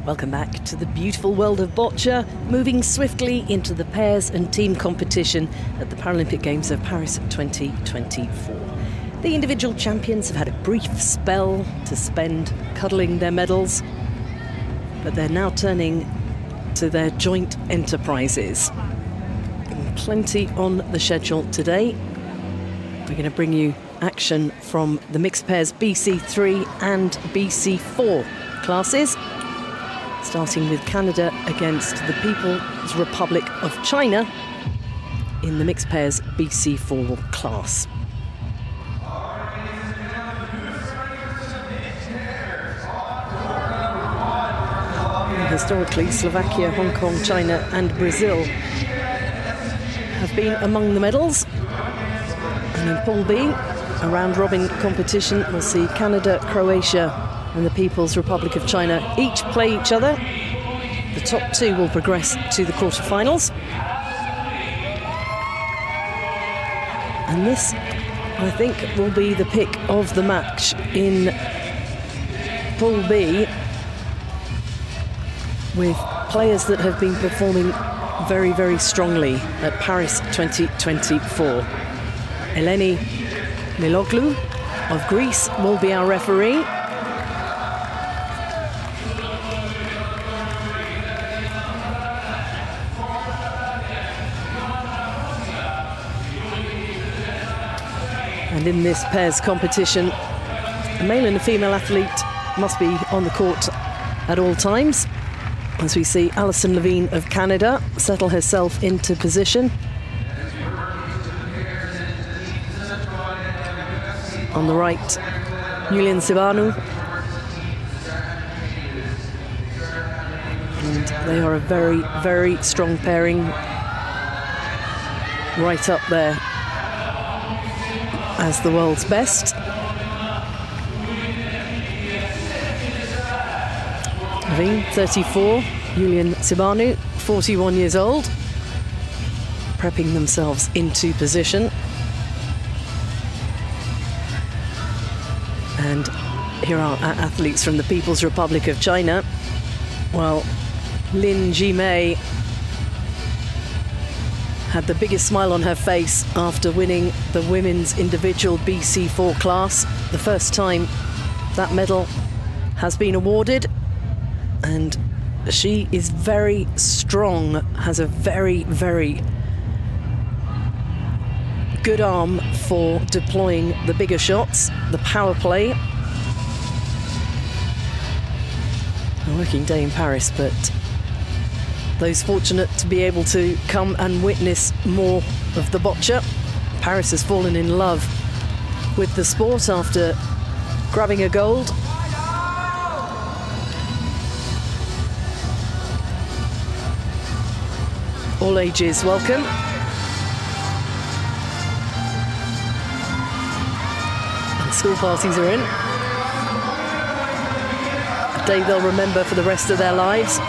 Welcome back to the beautiful world of boccia, moving swiftly into the pairs and team competition at the Paralympic Games of Paris 2024. The individual champions have had a brief spell to spend cuddling their medals, but they're now turning to their joint enterprises. Plenty on the schedule today. We're going to bring you action from the mixed pairs BC3 and BC4 classes, starting with Canada against the People's Republic of China in the mixed pairs BC4 class. Historically, Slovakia, Hong Kong, China and Brazil have been among the medals. And in Pool B, a round-robin competition, we'll see Canada, Croatia and the People's Republic of China each play each other. The top two will progress to the quarterfinals. And this, I think, will be the pick of the match in Pool B, with players that have been performing very, very strongly at Paris 2024. Eleni Miloglu of Greece will be our referee. And in this pairs competition, a male and a female athlete must be on the court at all times. As we see Alison Levine of Canada settle herself into position. On the right, Julian Sibanu. And they are a very, very strong pairing, right up there as the world's best. Levine, 34, Julian Sibanu, 41 years old, prepping themselves into position. And here are our athletes from the People's Republic of China. Well, Lin Jimei had the biggest smile on her face after winning the women's individual BC4 class. The first time that medal has been awarded. And she is very strong, has a very, very good arm for deploying the bigger shots, the power play. A working day in Paris, but those fortunate to be able to come and witness more of the boccia. Paris has fallen in love with the sport after grabbing a gold. All ages welcome. And school parties are in. A day they'll remember for the rest of their lives.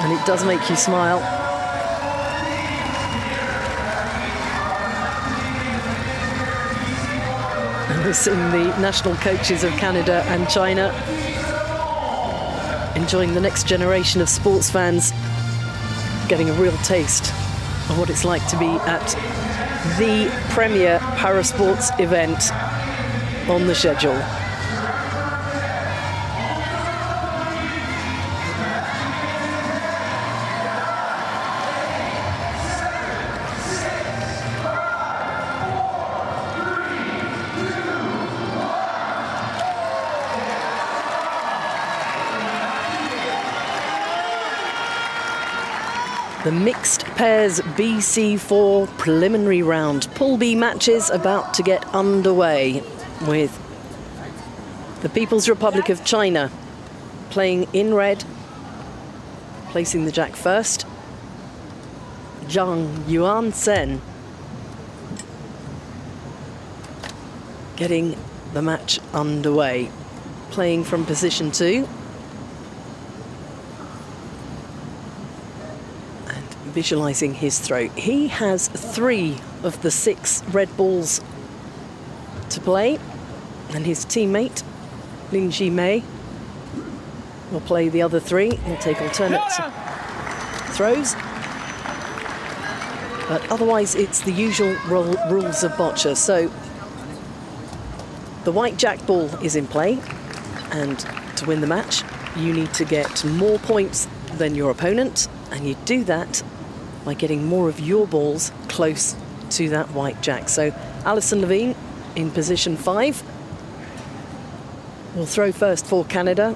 And it does make you smile. And we're seeing the national coaches of Canada and China enjoying the next generation of sports fans, getting a real taste of what it's like to be at the premier parasports event on the schedule. The mixed pairs BC4 preliminary round. Pool B matches about to get underway with the People's Republic of China playing in red, placing the jack first. Zhang Yuan-sen getting the match underway, playing from position 2. Visualizing his throw. He has 3 of the 6 red balls to play, and his teammate Lin Ji-mei will play the other three. They'll take alternate throws. But otherwise, it's the usual rules of boccia. So the white jack ball is in play, and to win the match, you need to get more points than your opponent, and you do that by getting more of your balls close to that white jack. So Alison Levine in position 5 will throw first for Canada.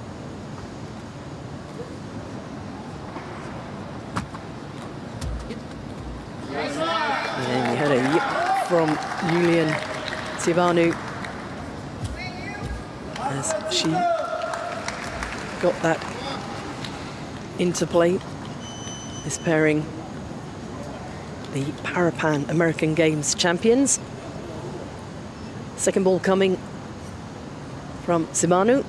And you had a yip from Julian Sivanu as she got that into play. This pairing, the Parapan American Games champions. Second ball coming from Sivanu.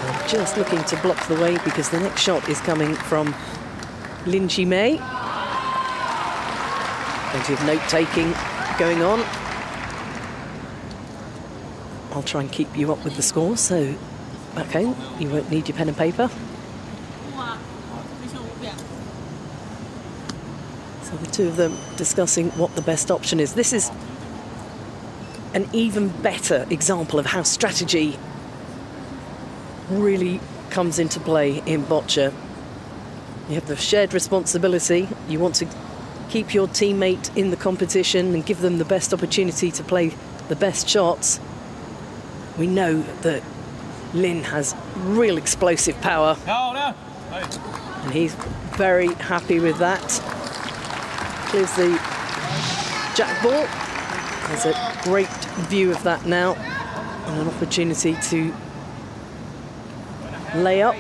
And just looking to block the way because the next shot is coming from Lin Ji-mei. Plenty of note-taking going on. I'll try and keep you up with the score, so back home you won't need your pen and paper. So the two of them discussing what the best option is. This is an even better example of how strategy really comes into play in boccia. You have the shared responsibility. You want to keep your teammate in the competition and give them the best opportunity to play the best shots. We know that Lin has real explosive power. And he's very happy with that. Here's the jack ball. There's a great view of that now, and an opportunity to lay up.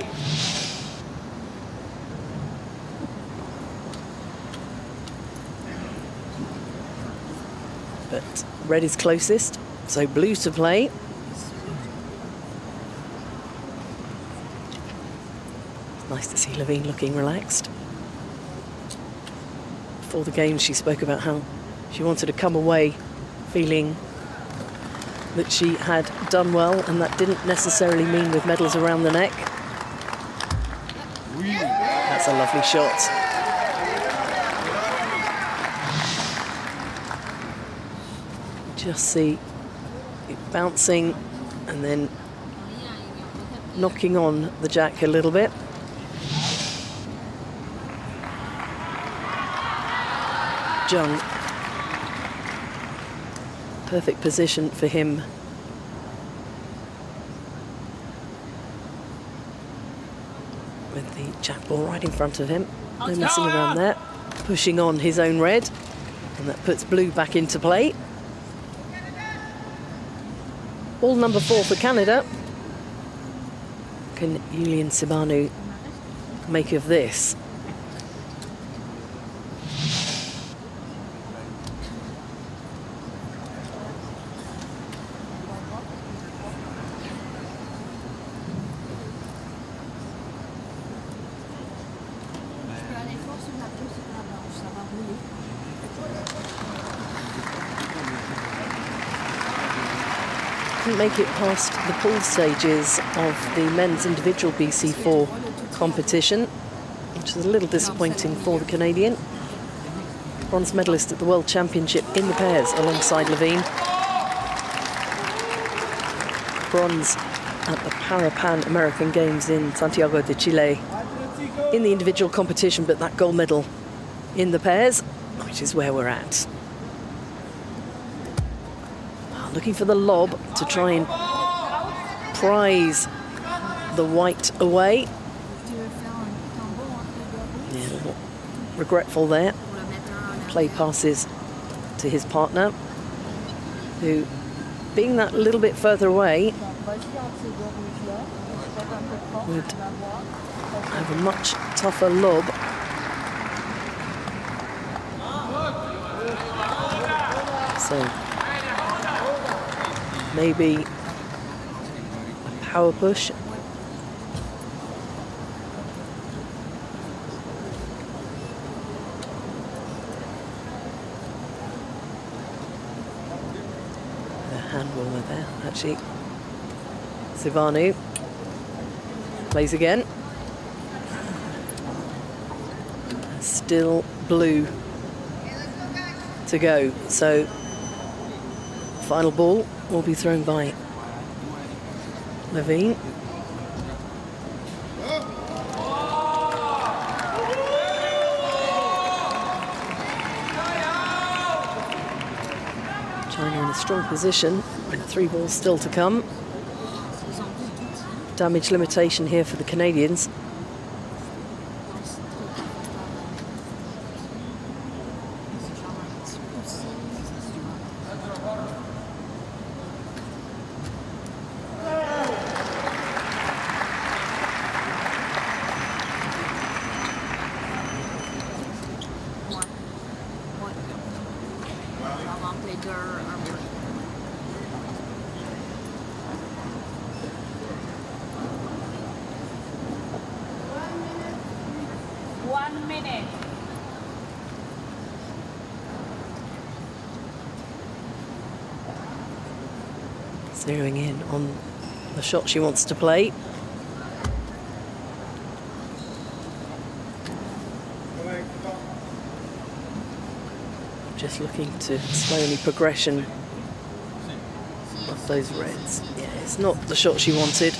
But red is closest, so blue to play. It's nice to see Levine looking relaxed. Before the game, she spoke about how she wanted to come away feeling that she had done well, and that didn't necessarily mean with medals around the neck. That's a lovely shot. Just see it bouncing and then knocking on the jack a little bit. Jung, perfect position for him. With the jack ball right in front of him. No messing around there. Pushing on his own red. And that puts blue back into play. Ball number 4 for Canada. Can Julian Sivanu make of this? Make it past the pool stages of the men's individual BC4 competition, which is a little disappointing for the Canadian. Bronze medalist at the World Championship in the pairs alongside Levine. Bronze at the Parapan American Games in Santiago de Chile in the individual competition, but that gold medal in the pairs, which is where we're at. Looking for the lob to try and prize the white away. Yeah, regretful there. Play passes to his partner, who, being that little bit further away, would have a much tougher lob. So maybe a power push. ball there, actually. Sivanu plays again. Still blue to go. So final ball will be thrown by Levine. China in a strong position with 3 balls still to come. Damage limitation here for the Canadians. Zeroing in on the shot she wants to play. Just looking to slow any progression of those reds. Yeah, it's not the shot she wanted.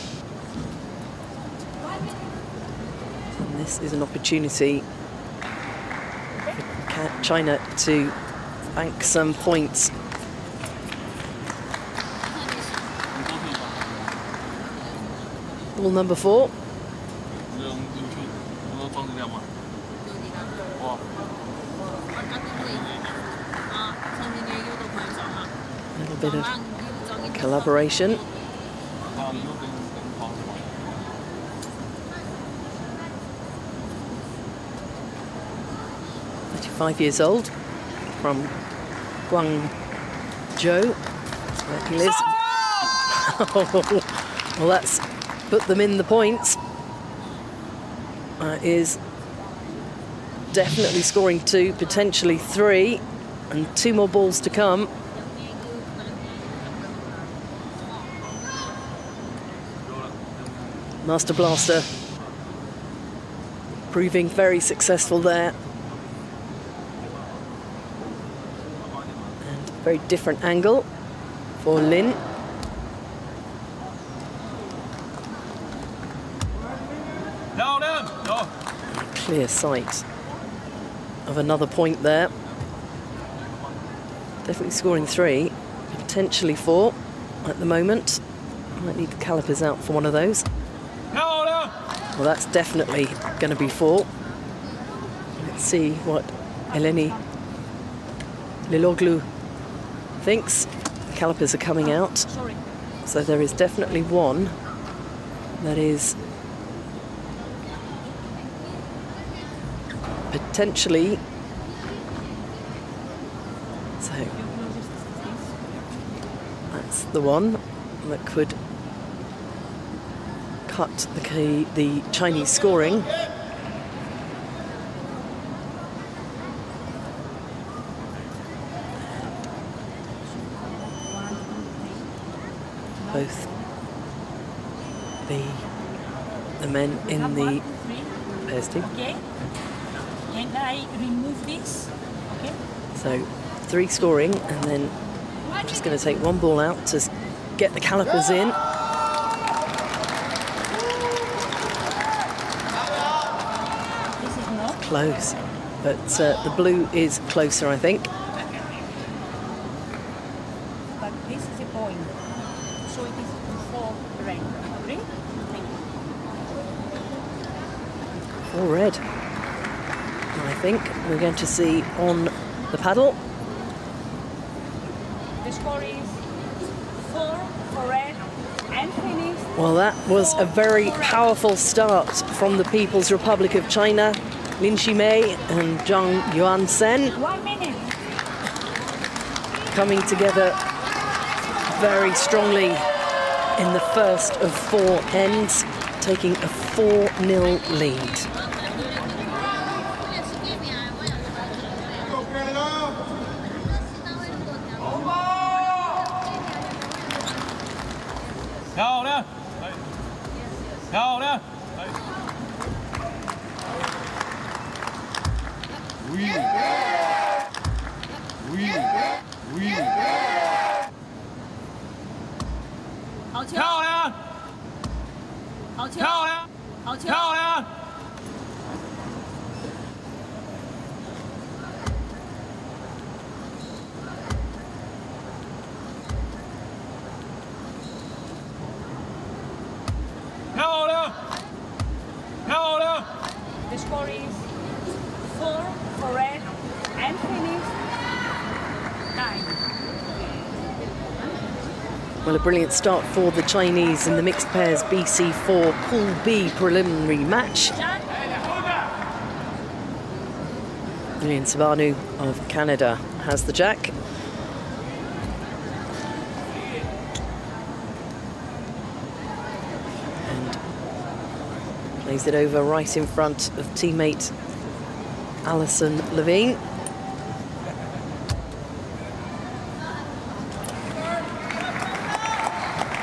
And this is an opportunity for China to bank some points. Ball number 4. A little bit of collaboration. "35 years old, from Guangzhou, where he lives." Well, that's put them in the points. Is definitely scoring 2, potentially 3, and 2 more balls to come. Master Blaster proving very successful there. And very different angle for Lin. Clear sight of another point there. Definitely scoring 3, potentially 4 at the moment. Might need the calipers out for one of those. Well, that's definitely going to be 4. Let's see what Eleni Liloglu thinks. The calipers are coming out. So there is definitely one that is potentially, so that's the one that could cut the Chinese scoring. Both the men in the pairs team. Can I remove this? Okay. So 3 scoring, and then I'm just going to take 1 ball out to get the calipers in. This is not Close, but the blue is closer, I think. but this is a point. So it is 4 red. Agree? Thank you. 4 red. I think we're going to see on the paddle. The score is 4 for red and finished. Well, that was a very powerful start from the People's Republic of China. Lin Shimei and Zhang Yuansen 1 minute. coming together very strongly in the first of 4 ends, taking a 4-0 lead. 漂亮！好球！漂亮！好球！漂亮！好球！漂亮！漂亮！漂亮！ The score is 4 for red and finish 9. Well, a brilliant start for the Chinese in the mixed pairs BC4 Pool B preliminary match. Lilian Sabanu of Canada has the jack. And plays it over right in front of teammate Alison Levine.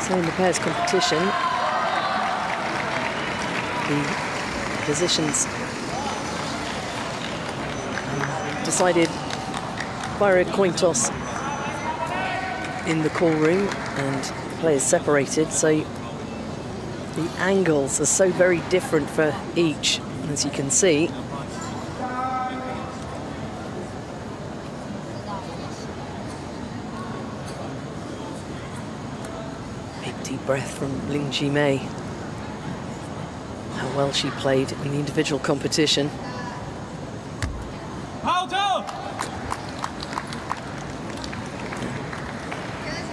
So in the pairs competition, the positions decided via a coin toss in the call room, and the players separated, so the angles are so very different for each, as you can see. Deep breath from Ling Ji-mei. How well she played in the individual competition.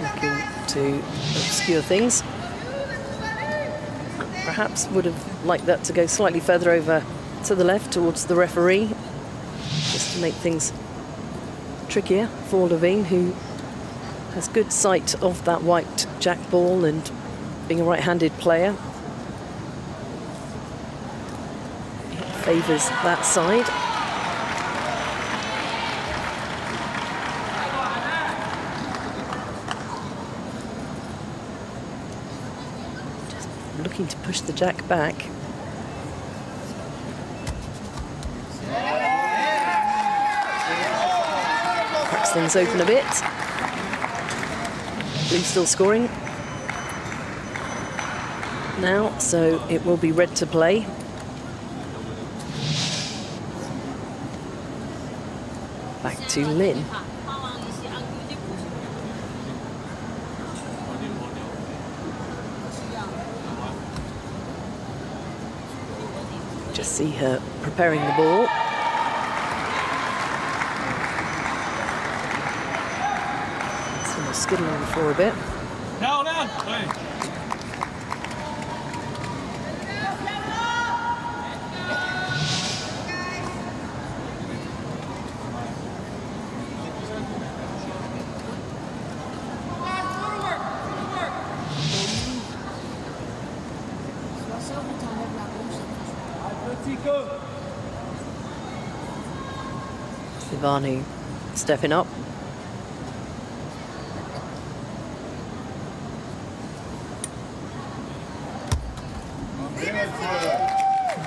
Looking to obscure things. Perhaps would have liked that to go slightly further over to the left towards the referee, just to make things trickier for Levine, who has good sight of that white jack ball, and being a right-handed player, it favours that side. Just looking to push the jack back. Cracks things open a bit. Blue still scoring now, so it will be red to play. Back to Lin. Just see her preparing the ball. Skidding on the floor a bit. Sivani stepping up.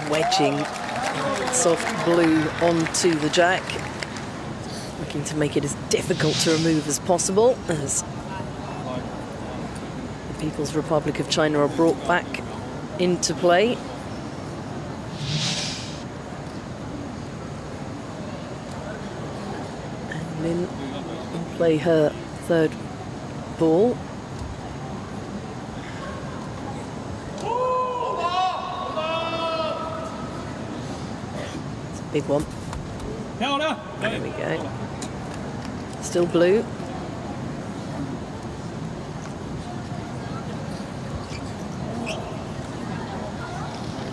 Wedging soft blue onto the jack, looking to make it as difficult to remove as possible, as the People's Republic of China are brought back into play. And Lin will play her third ball. Big one. There we go. Still blue.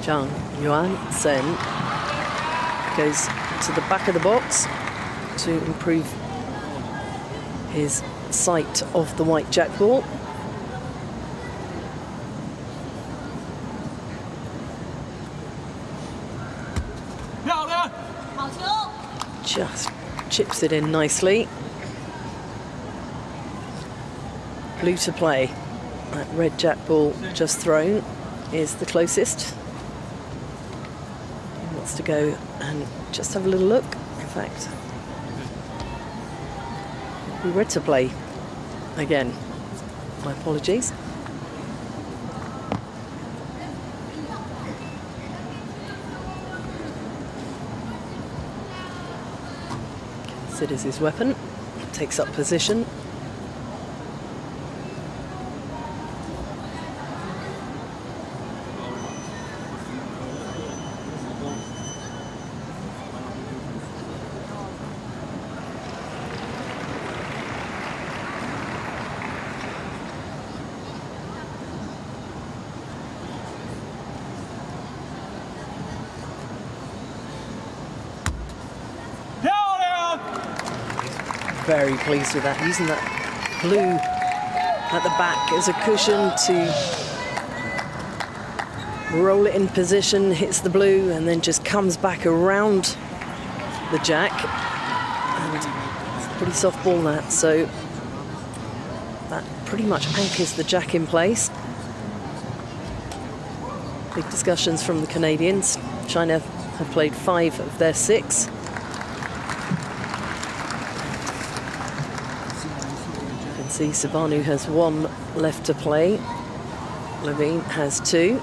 Zhang Yuan Sen goes to the back of the box to improve his sight of the white jack ball. Just chips it in nicely. Blue to play. That red jack ball just thrown. is the closest. He wants to go and just have a little look. In fact, we read to play again. My apologies. Considers his weapon, takes up position. Very pleased with that, using that blue at the back as a cushion to roll it in position, hits the blue, and then just comes back around the jack. And it's a pretty soft ball, that, so that pretty much anchors the jack in place. Big discussions from the Canadians. China have played 5 of their 6. See, Sabanu has 1 left to play. Levine has 2.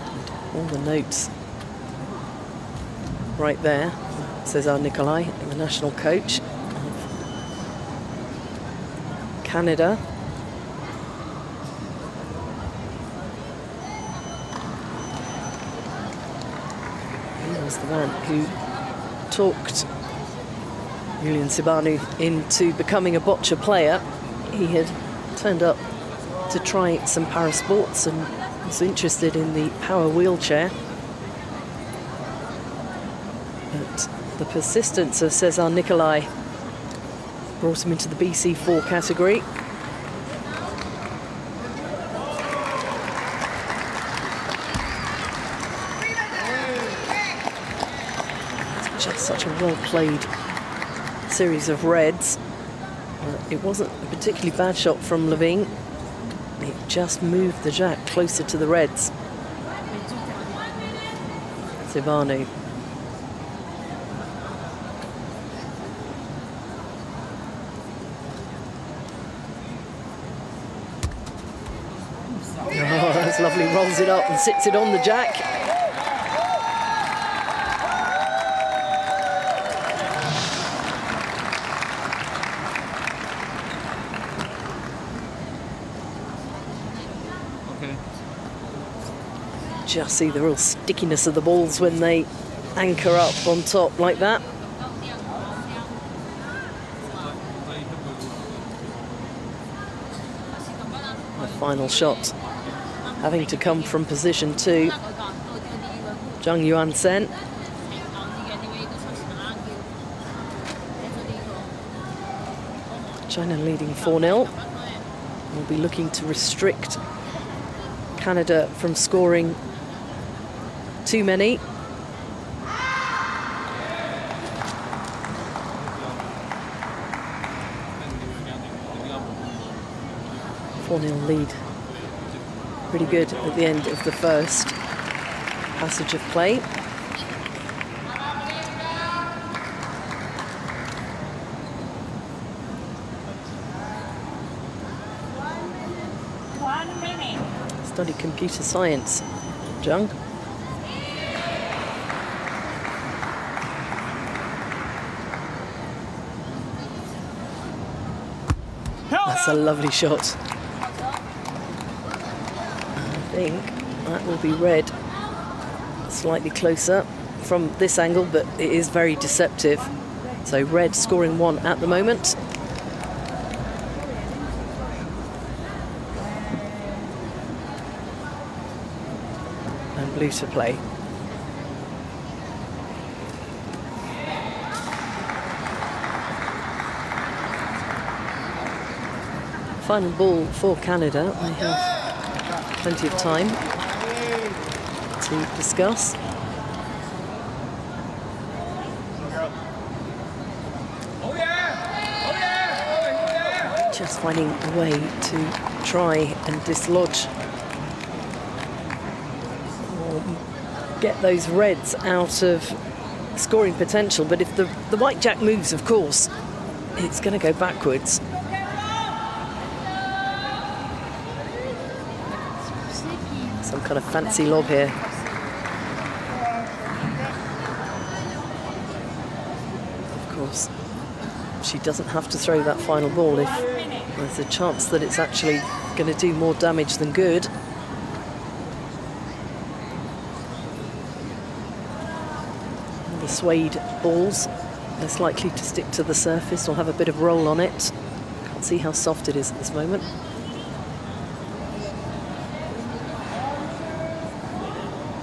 And all the notes right there. Cesar Nicolai, the national coach of Canada. He was the man who talked Julian Sibanu into becoming a boccia player. He had turned up to try some para sports and was interested in the power wheelchair. But the persistence of Cesar Nicolai brought him into the BC4 category. Such a well-played series of reds. It wasn't a particularly bad shot from Levine. It just moved the jack closer to the reds. Sibanu. Oh, that's lovely. Rolls it up and sits it on the jack. Just see the real stickiness of the balls when they anchor up on top like that. The final shot having to come from position 2. Zhang Yuan-sen. China leading 4-0. We'll be looking to restrict Canada from scoring too many. (4-0) lead. Pretty good at the end of the first passage of play. Studied computer science, Zhang. That's a lovely shot. I think that will be red slightly closer from this angle, but it is very deceptive. So red scoring 1 at the moment. And blue to play. Final ball for Canada. They have plenty of time to discuss. Just finding a way to try and dislodge or get those reds out of scoring potential. But if the white jack moves, of course, it's going to go backwards. Some kind of fancy lob here. Of course, she doesn't have to throw that final ball if there's a chance that it's actually going to do more damage than good. The suede balls, less likely to stick to the surface or have a bit of roll on it. Can't see how soft it is at this moment.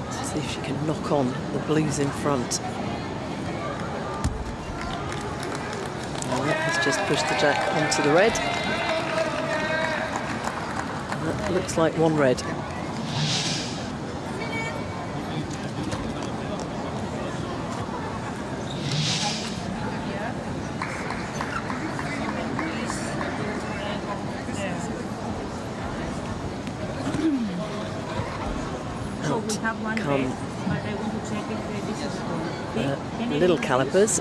Let's see if she can knock on the blues in front. Has just pushed the jack onto the red. And that looks like one red. Out come the little calipers.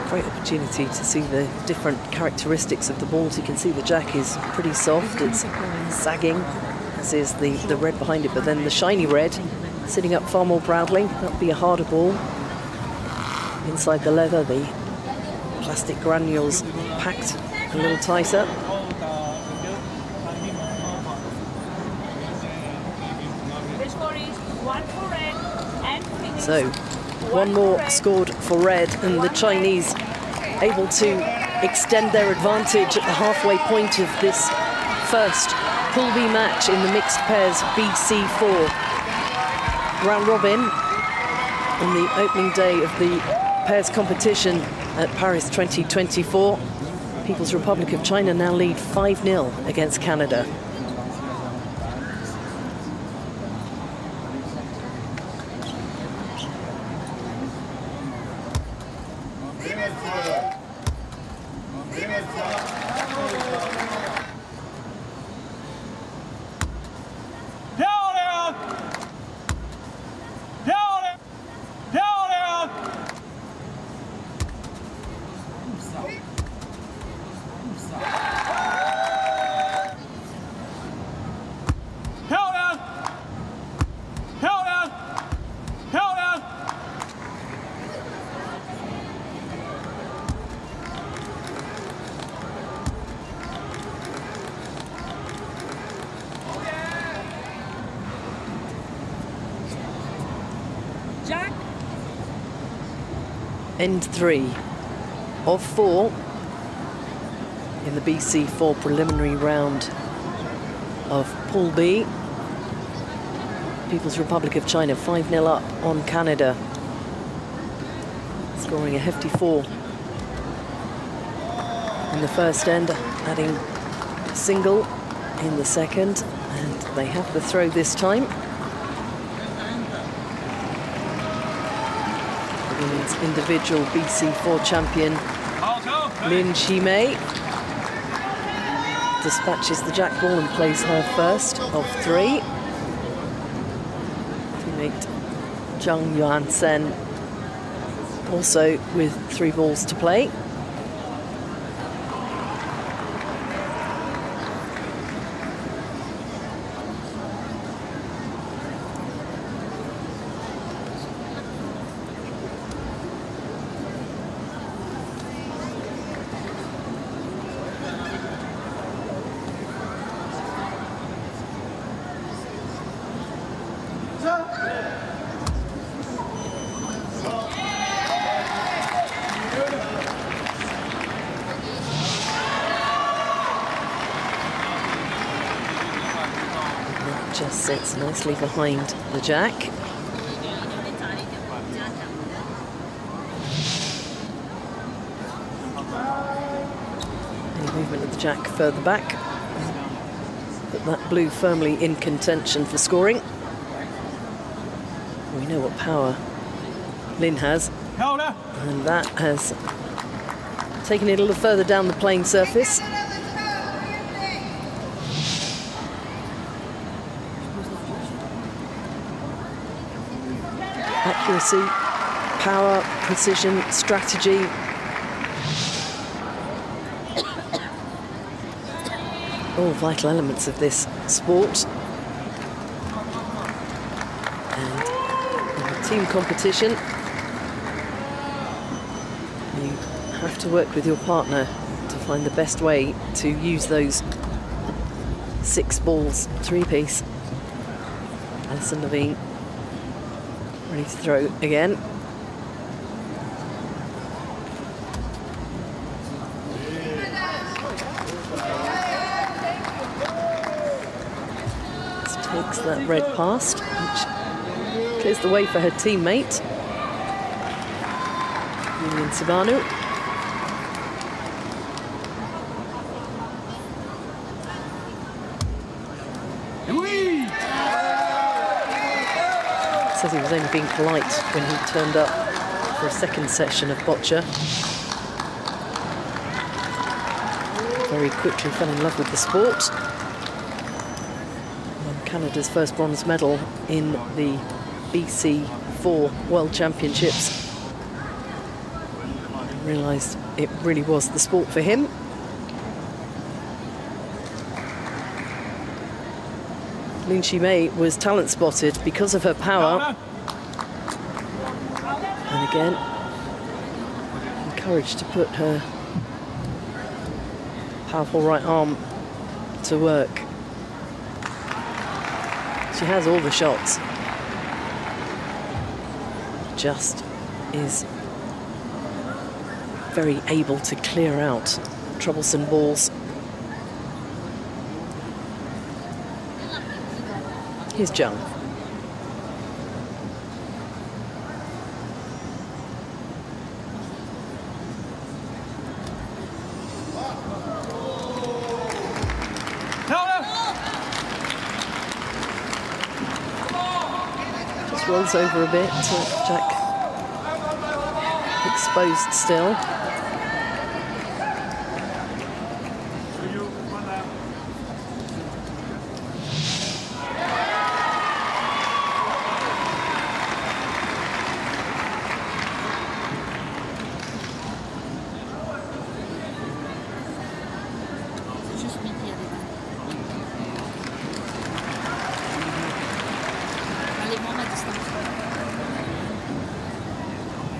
Great opportunity to see the different characteristics of the balls. You can see the jack is pretty soft, it's sagging, as is the red behind it, but then the shiny red sitting up far more proudly. That'll be a harder ball. Inside the leather, the plastic granules packed a little tighter. So, one more scored for red, and the Chinese able to extend their advantage at the halfway point of this first Pool B match in the mixed pairs BC4 round robin on the opening day of the pairs competition at Paris 2024. People's Republic of China now lead 5-0 against Canada. End 3 of 4 in the BC4 preliminary round of Pool B. People's Republic of China 5-0 up on Canada, scoring a hefty 4 in the first end, adding a single in the second, and they have the throw this time. Individual BC4 champion Lin Shimei dispatches the jack ball and plays her first of 3. Teammate Zhang Yuan-sen also with 3 balls to play. Just sits nicely behind the jack. Any movement of the jack further back. Put that blue firmly in contention for scoring. know what power Lynn has, Counter. and that has taken it a little further down the playing surface. Accuracy, power, precision, strategy. All vital elements of this sport. And in a team competition, you have to work with your partner to find the best way to use those 6 balls, 3-piece. Alison Levine ready to throw again. Takes that red past, which clears the way for her teammate, Julian Sabanu. Says he was only being polite when he turned up for a second session of boccia. Very quickly fell in love with the sport. Canada's first bronze medal in the BC4 World Championships. And realised it really was the sport for him. Lin Chi-mei was talent spotted because of her power. And again, encouraged to put her powerful right arm to work. She has all the shots, just is very able to clear out troublesome balls. Here's Jung. Rolls over a bit, Jack exposed still.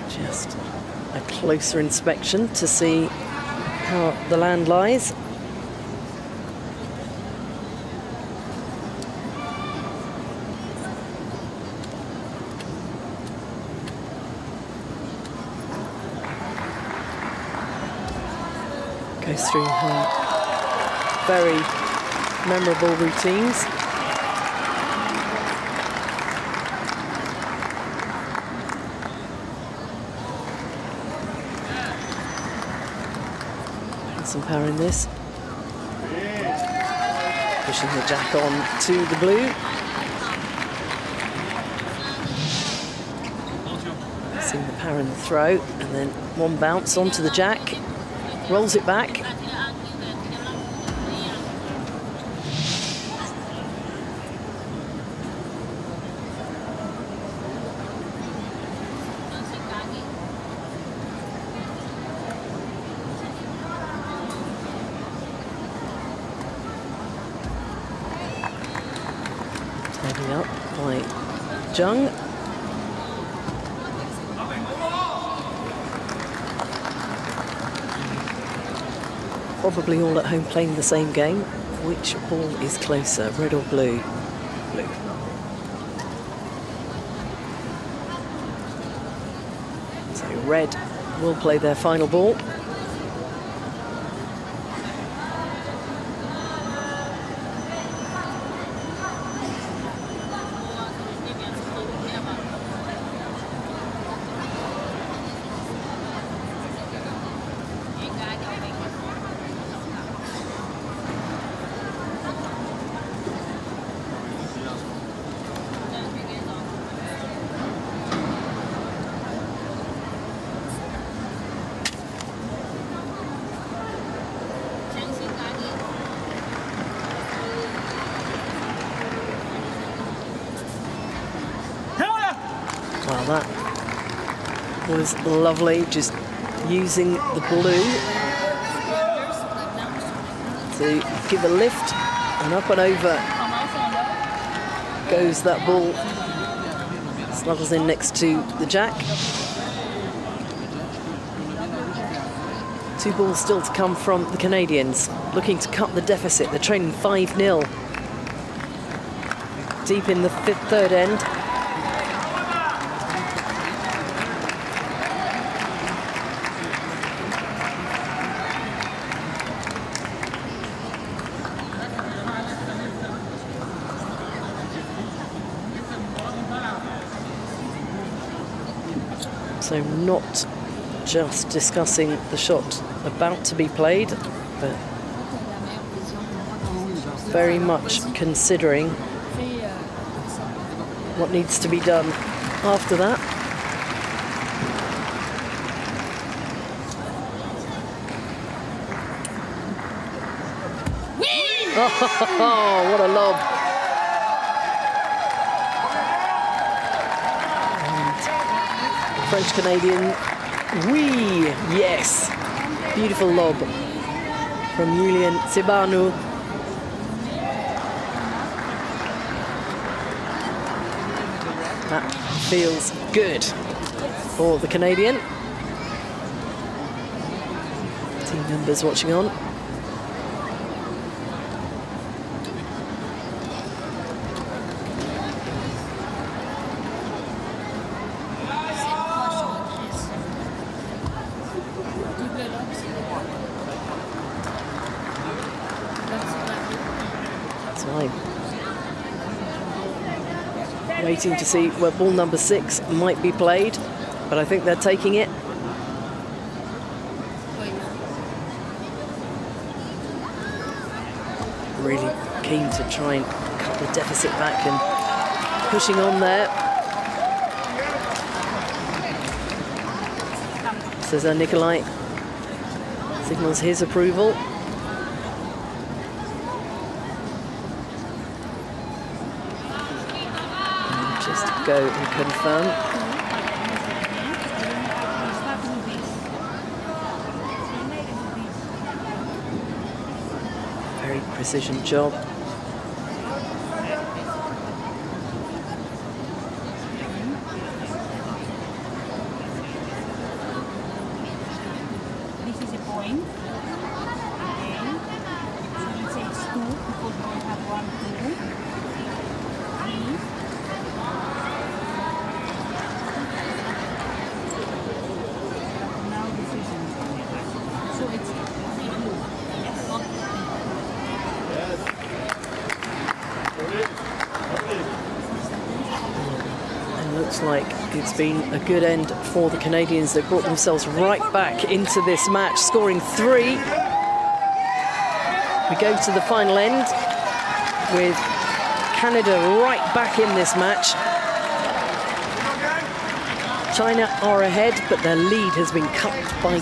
Just a closer inspection to see how the land lies. Goes through her very memorable routines. Some power in this. Pushing the jack on to the blue. Seeing the power in the throw, and then one bounce onto the jack. Rolls it back. Tidying up by Jung. Probably all at home playing the same game. Which ball is closer, red or blue? Blue. So red will play their final ball. was lovely, just using the blue to give a lift, and up and over goes that ball. Snuggles in next to the jack. 2 balls still to come from the Canadians, looking to cut the deficit. They're trailing 5-0. Deep in the third end. So not just discussing the shot about to be played, but very much considering what needs to be done after that. Oh, what a lob. French-Canadian, oui, yes. Beautiful lob from Julian Sibanu. That feels good for the Canadian. Team members watching on. Waiting to see where ball number 6 might be played, but I think they're taking it. Really keen to try and cut the deficit back and pushing on there. Cesar Nicolai signals his approval. Go and confirm. Very precision job. This is a point. Okay. So it takes 2 because we have 1, 2, 3. Like it's been a good end for the Canadians. They've brought themselves right back into this match, scoring 3. We go to the final end with Canada right back in this match. China are ahead, but their lead has been cut by...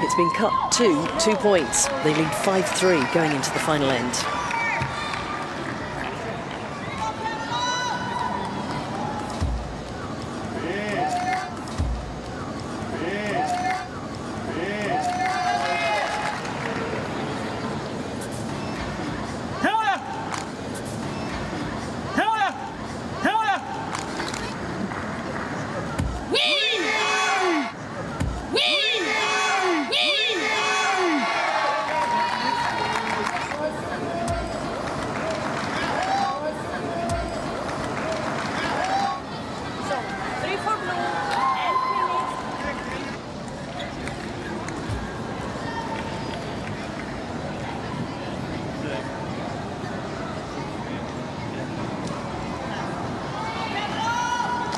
It's been cut to 2 points. They lead 5-3 going into the final end.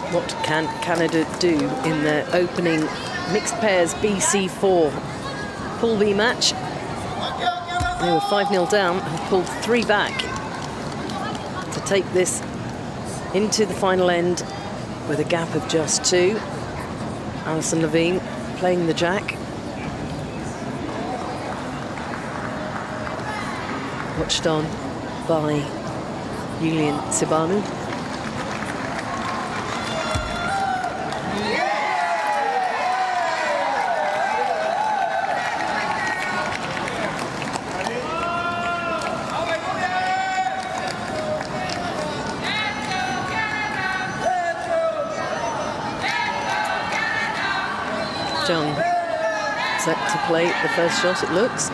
What can Canada do in their opening mixed pairs BC4 Pool B match? They were 5-0 down, have pulled 3 back to take this into the final end with a gap of just 2. Alison Levine playing the jack. Watched on by Julian Sibanu. Jung set to play the first shot, it looks.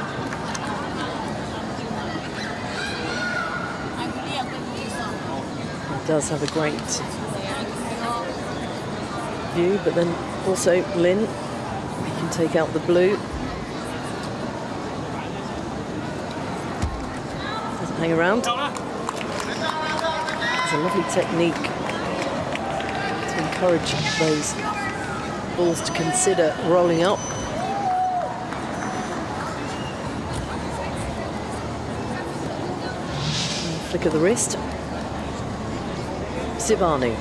He does have a great view, but then also Lin, he can take out the blue. Doesn't hang around. It's a lovely technique to encourage those balls to consider rolling up. Flick of the wrist. Sivani.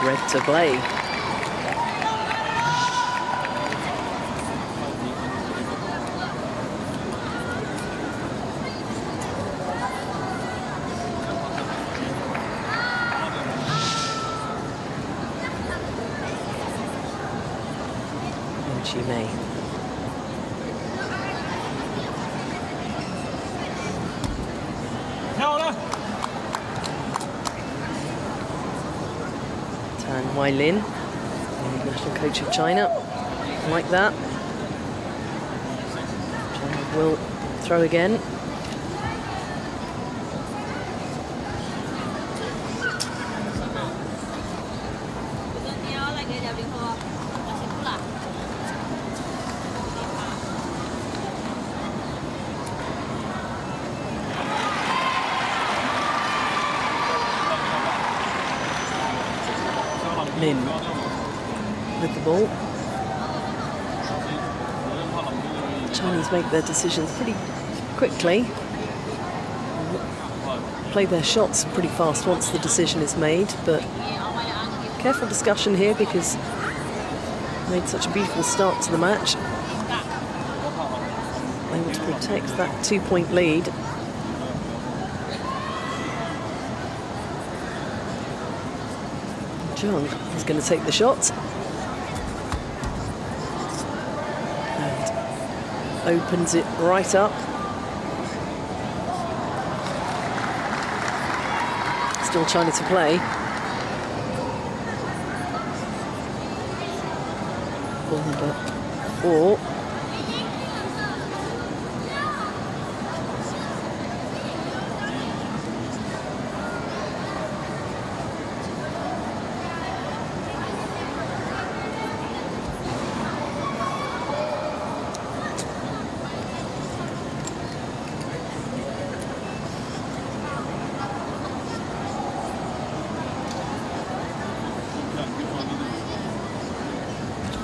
Red to play. And she may. Tan Wai Lin, the national coach of China, like that. China will throw again. Lin with the ball. Chinese make their decisions pretty quickly. Play their shots pretty fast once the decision is made, but careful discussion here because they made such a beautiful start to the match. They want to protect that 2-point lead. Jung is going to take the shot and opens it right up. Still China to play. Ball number 4.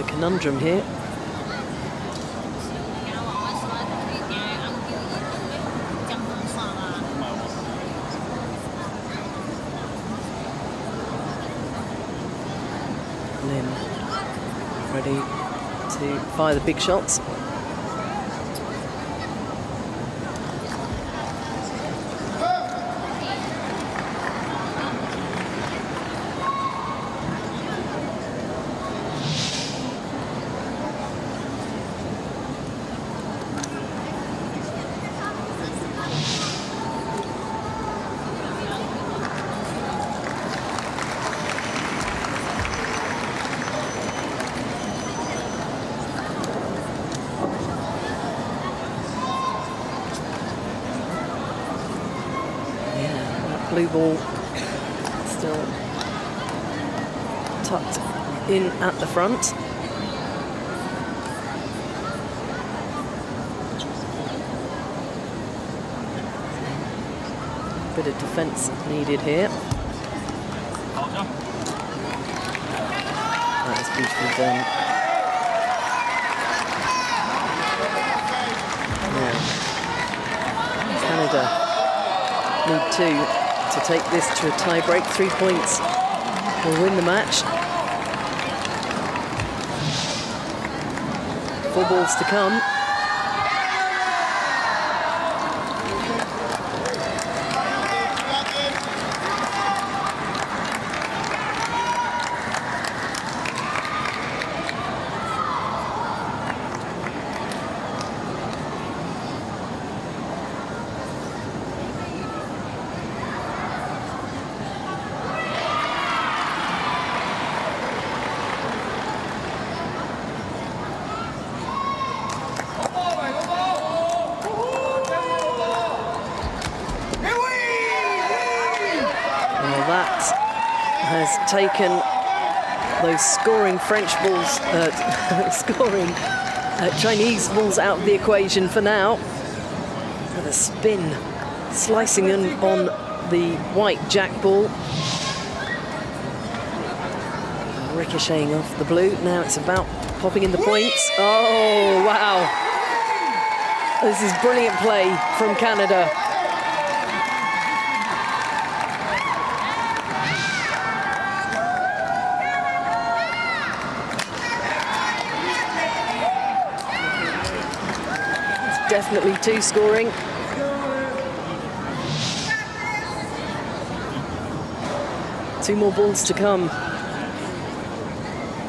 Conundrum here. Lin ready to fire the big shots. Blue ball still tucked in at the front. A bit of defence needed here. That is beautifully done. Now, Canada need 2 to take this to a tie break. 3 points will win the match. 4 balls to come. has taken those scoring French balls, scoring Chinese balls out of the equation for now. And a spin, slicing in on the white jack ball. Ricocheting off the blue. Now it's about popping in the points. Oh, wow. This is brilliant play from Canada. It's definitely two scoring. Two more balls to come.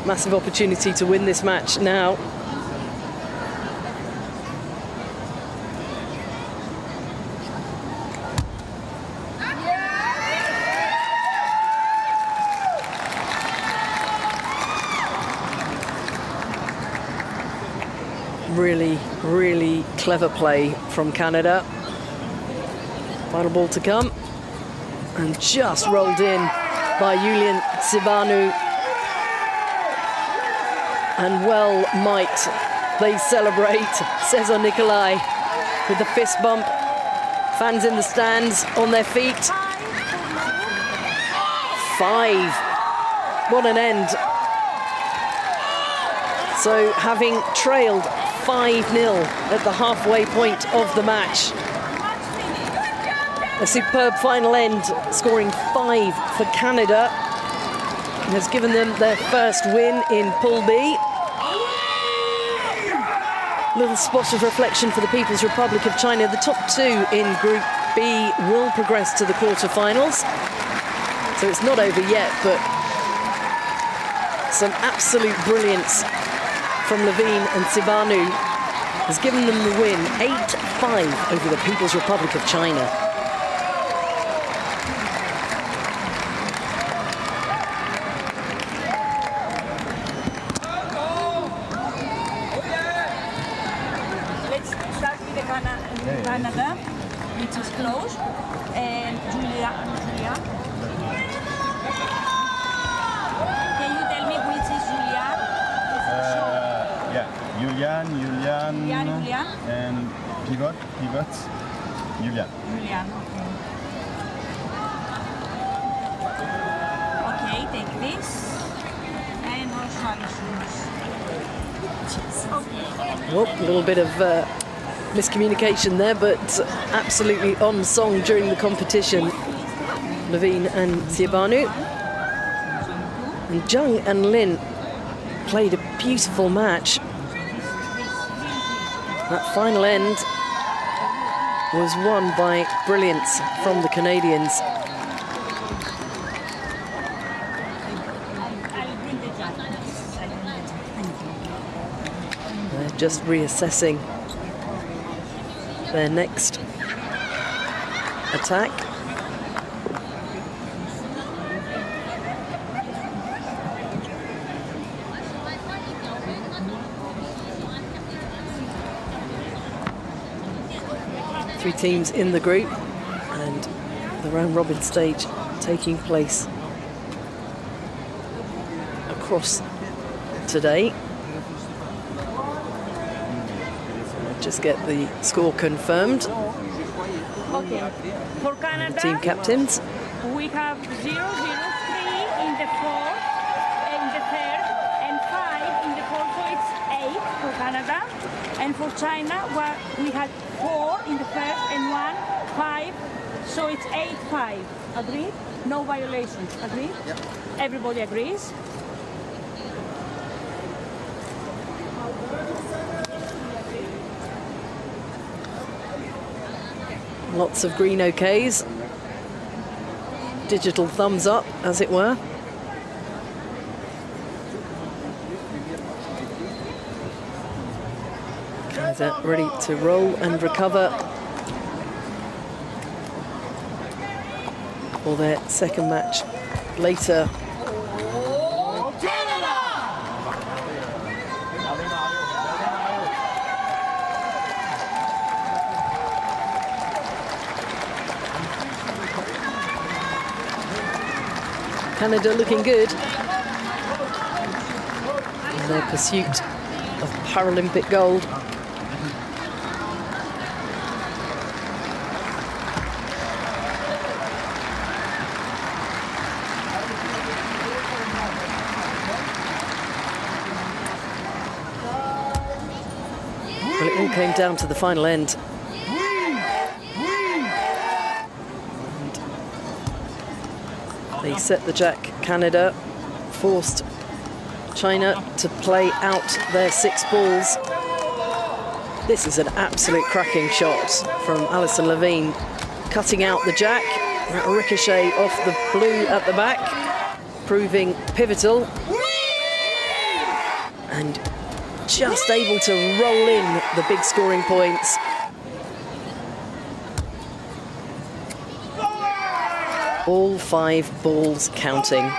Massive opportunity to win this match now. Really, really clever play from Canada. Final ball to come. And just rolled in by Julian Sibanu. And well might they celebrate. Cesar Nicolai with the fist bump. Fans in the stands on their feet. 5. What an end. So having trailed 5-0 at the halfway point of the match. A superb final end, scoring 5 for Canada. Has given them their first win in Pool B. Little spot of reflection for the People's Republic of China. The top 2 in Group B will progress to the quarterfinals. So it's not over yet, but some absolute brilliance from Levine and Sibanu has given them the win, 8-5 over the People's Republic of China. Canada, which is close, and Julia. Can you tell me which is Julia? Yeah, Julian, and pivot, Julian. Julian, okay. Okay, take this, and also Oh, a little bit of miscommunication there, but absolutely on song during the competition. Levine and Sibanu. And Zhang and Lin played a beautiful match. That final end was won by brilliance from the Canadians. They're just reassessing their next attack. Three teams in the group, and the round-robin stage taking place across today. Just get the score confirmed. Okay. For Canada, team captains. We have 0-0-3 in the fourth, in the third, and 5 in the fourth, so it's 8 for Canada. And for China, we had 4 in the first and 1, 5, so it's 8-5. Agreed? No violations. Agreed? Yep. Everybody agrees? Lots of green OKs. Digital thumbs up, as it were. Canada ready to roll and recover for their second match later. Canada looking good in their pursuit of Paralympic gold. Well, it all came down to the final end. They set the jack. Canada forced China to play out their 6 balls. This is an absolute cracking shot from Alison Levine, cutting out the jack. That ricochet off the blue at the back, proving pivotal. And just able to roll in the big scoring points. All 5 balls counting.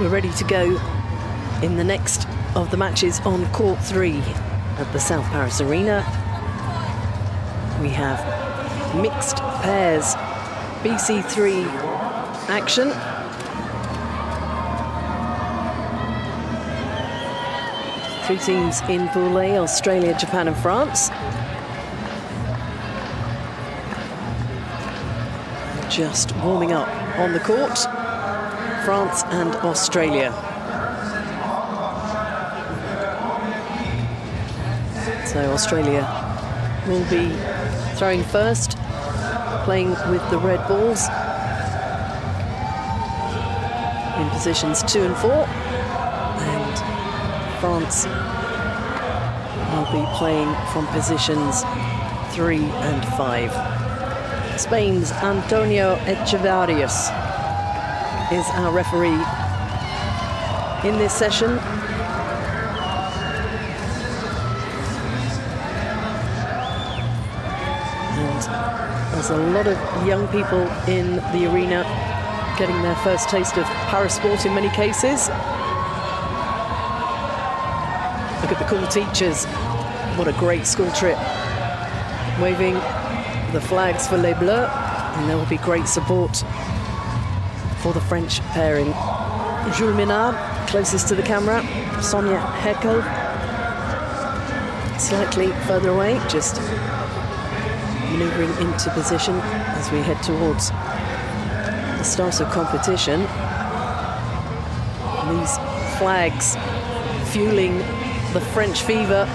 We're ready to go in the next of the matches on court 3 at the South Paris Arena. We have mixed pairs BC3 action. Three teams in Pool A: Australia, Japan and France. Just warming up on the court, France and Australia. So Australia will be throwing first, playing with the red balls in positions 2 and 4, and France will be playing from positions 3 and 5. Spain's Antonio Echevarrias is our referee in this session. And there's a lot of young people in the arena getting their first taste of parasport in many cases. Look at the cool teachers. What a great school trip. Waving the flags for Les Bleus, and there will be great support for the French pairing. Jules Ménard, closest to the camera. Sonia Heckel, slightly further away, just maneuvering into position as we head towards the start of competition. And these flags fueling the French fever.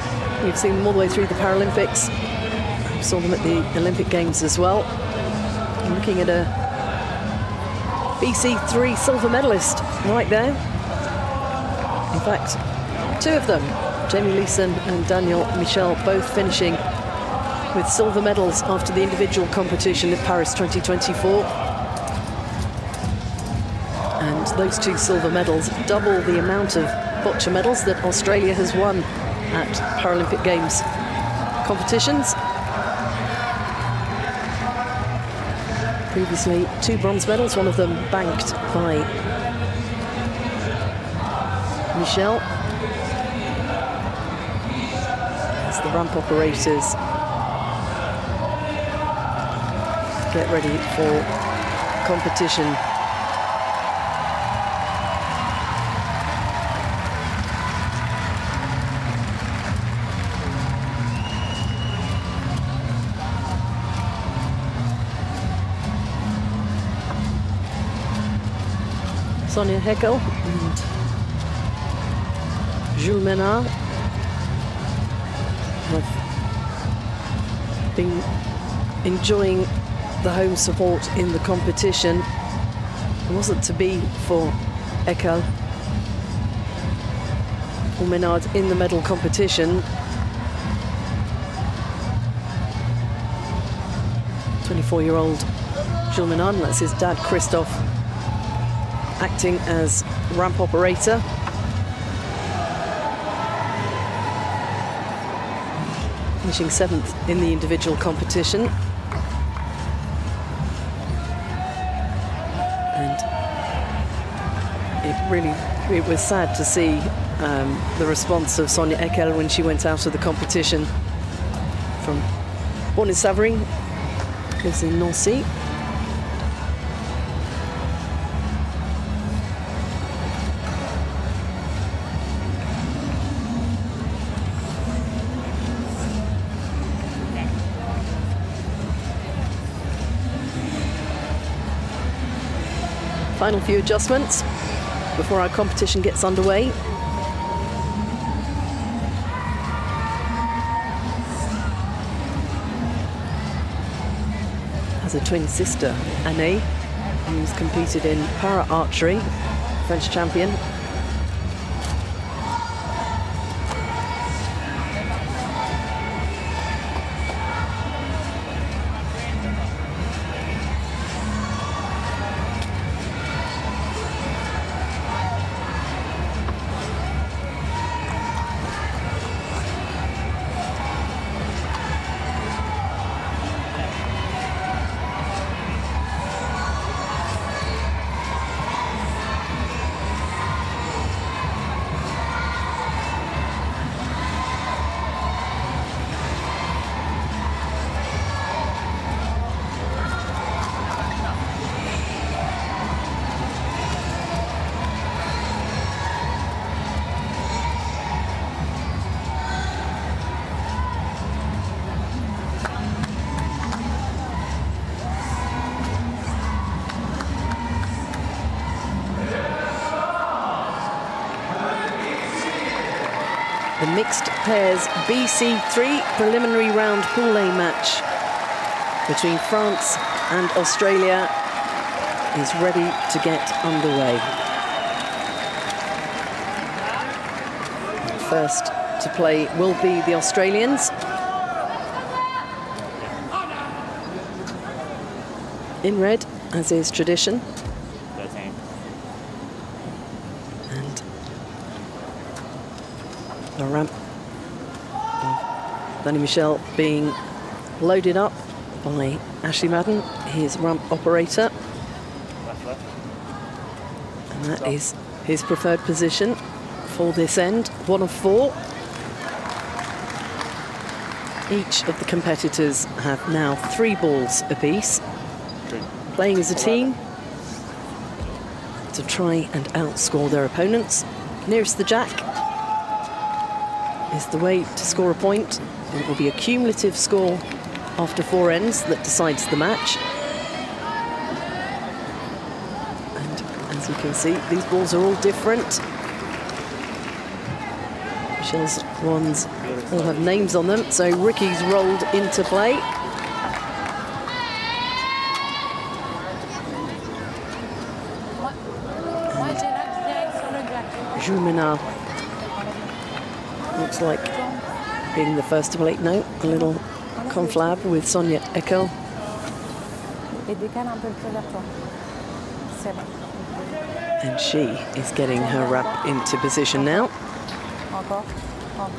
We've seen them all the way through the Paralympics. We saw them at the Olympic Games as well. I'm looking at a BC3 silver medalist right there. In fact, 2 of them, Jamie Leeson and Daniel Michel, both finishing with silver medals after the individual competition at Paris 2024. And those 2 silver medals double the amount of boccia medals that Australia has won at Paralympic Games competitions. Previously 2 bronze medals, one of them banked by Michel. As the ramp operators get ready for competition. Sonia Heckel and Jules Ménard have been enjoying the home support in the competition. It wasn't to be for Heckel or Ménard in the medal competition. 24-year-old Jules Ménard, that's his dad Christophe, acting as ramp operator. Finishing 7th in the individual competition. And it was sad to see the response of Sonia Heckel when she went out of the competition. Born in Savary, lives in Nancy. Final few adjustments before our competition gets underway. Has a twin sister, Anne, who's competed in para-archery, French champion. the mixed pairs BC3 preliminary round Pool A match between France and Australia is ready to get underway. First to play will be the Australians. In red, as is tradition. 13. And the ramp of Danny Michel being loaded up by Ashley Madden, his ramp operator. Left. And that is his preferred position for this end, 1 of 4. Each of the competitors have now 3 balls apiece, playing as a team to try and outscore their opponents. Nearest the jack is the way to score a point. It will be a cumulative score after 4 ends that decides the match. And as you can see, these balls are all different. Michel's ones all have names on them, so Ricky's rolled into play. Jumena looks like being the first to play. No, a little conflab with Sonia Eckel. And she is getting her wrap into position now. Encore. Un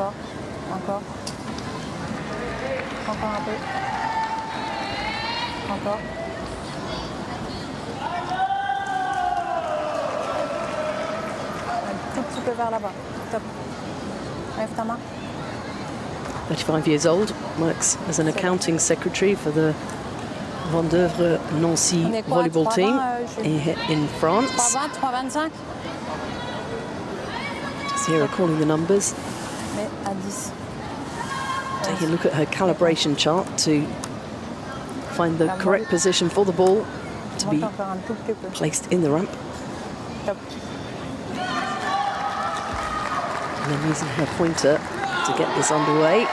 tout petit peu vers là-bas. Top. Lève ta main. 35 years old, works as an accounting secretary for the Vendœuvre Nancy volleyball team in France. 3,20, 3,25. Just here calling the numbers. Mais à 10. Taking a look at her calibration chart to find the correct position for the ball to be Encore un tout petit peu. placed in the ramp. Top. And then using her pointer to get this underway.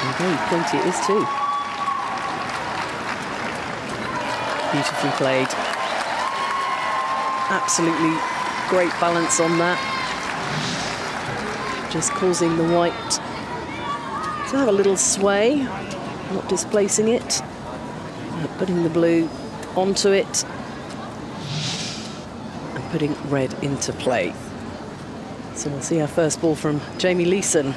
And very pointy it is too. Beautifully played. Absolutely great balance on that. Just causing the white to have a little sway, not displacing it, but putting the blue onto it and putting red into play. So we'll see our first ball from Jamie Leeson.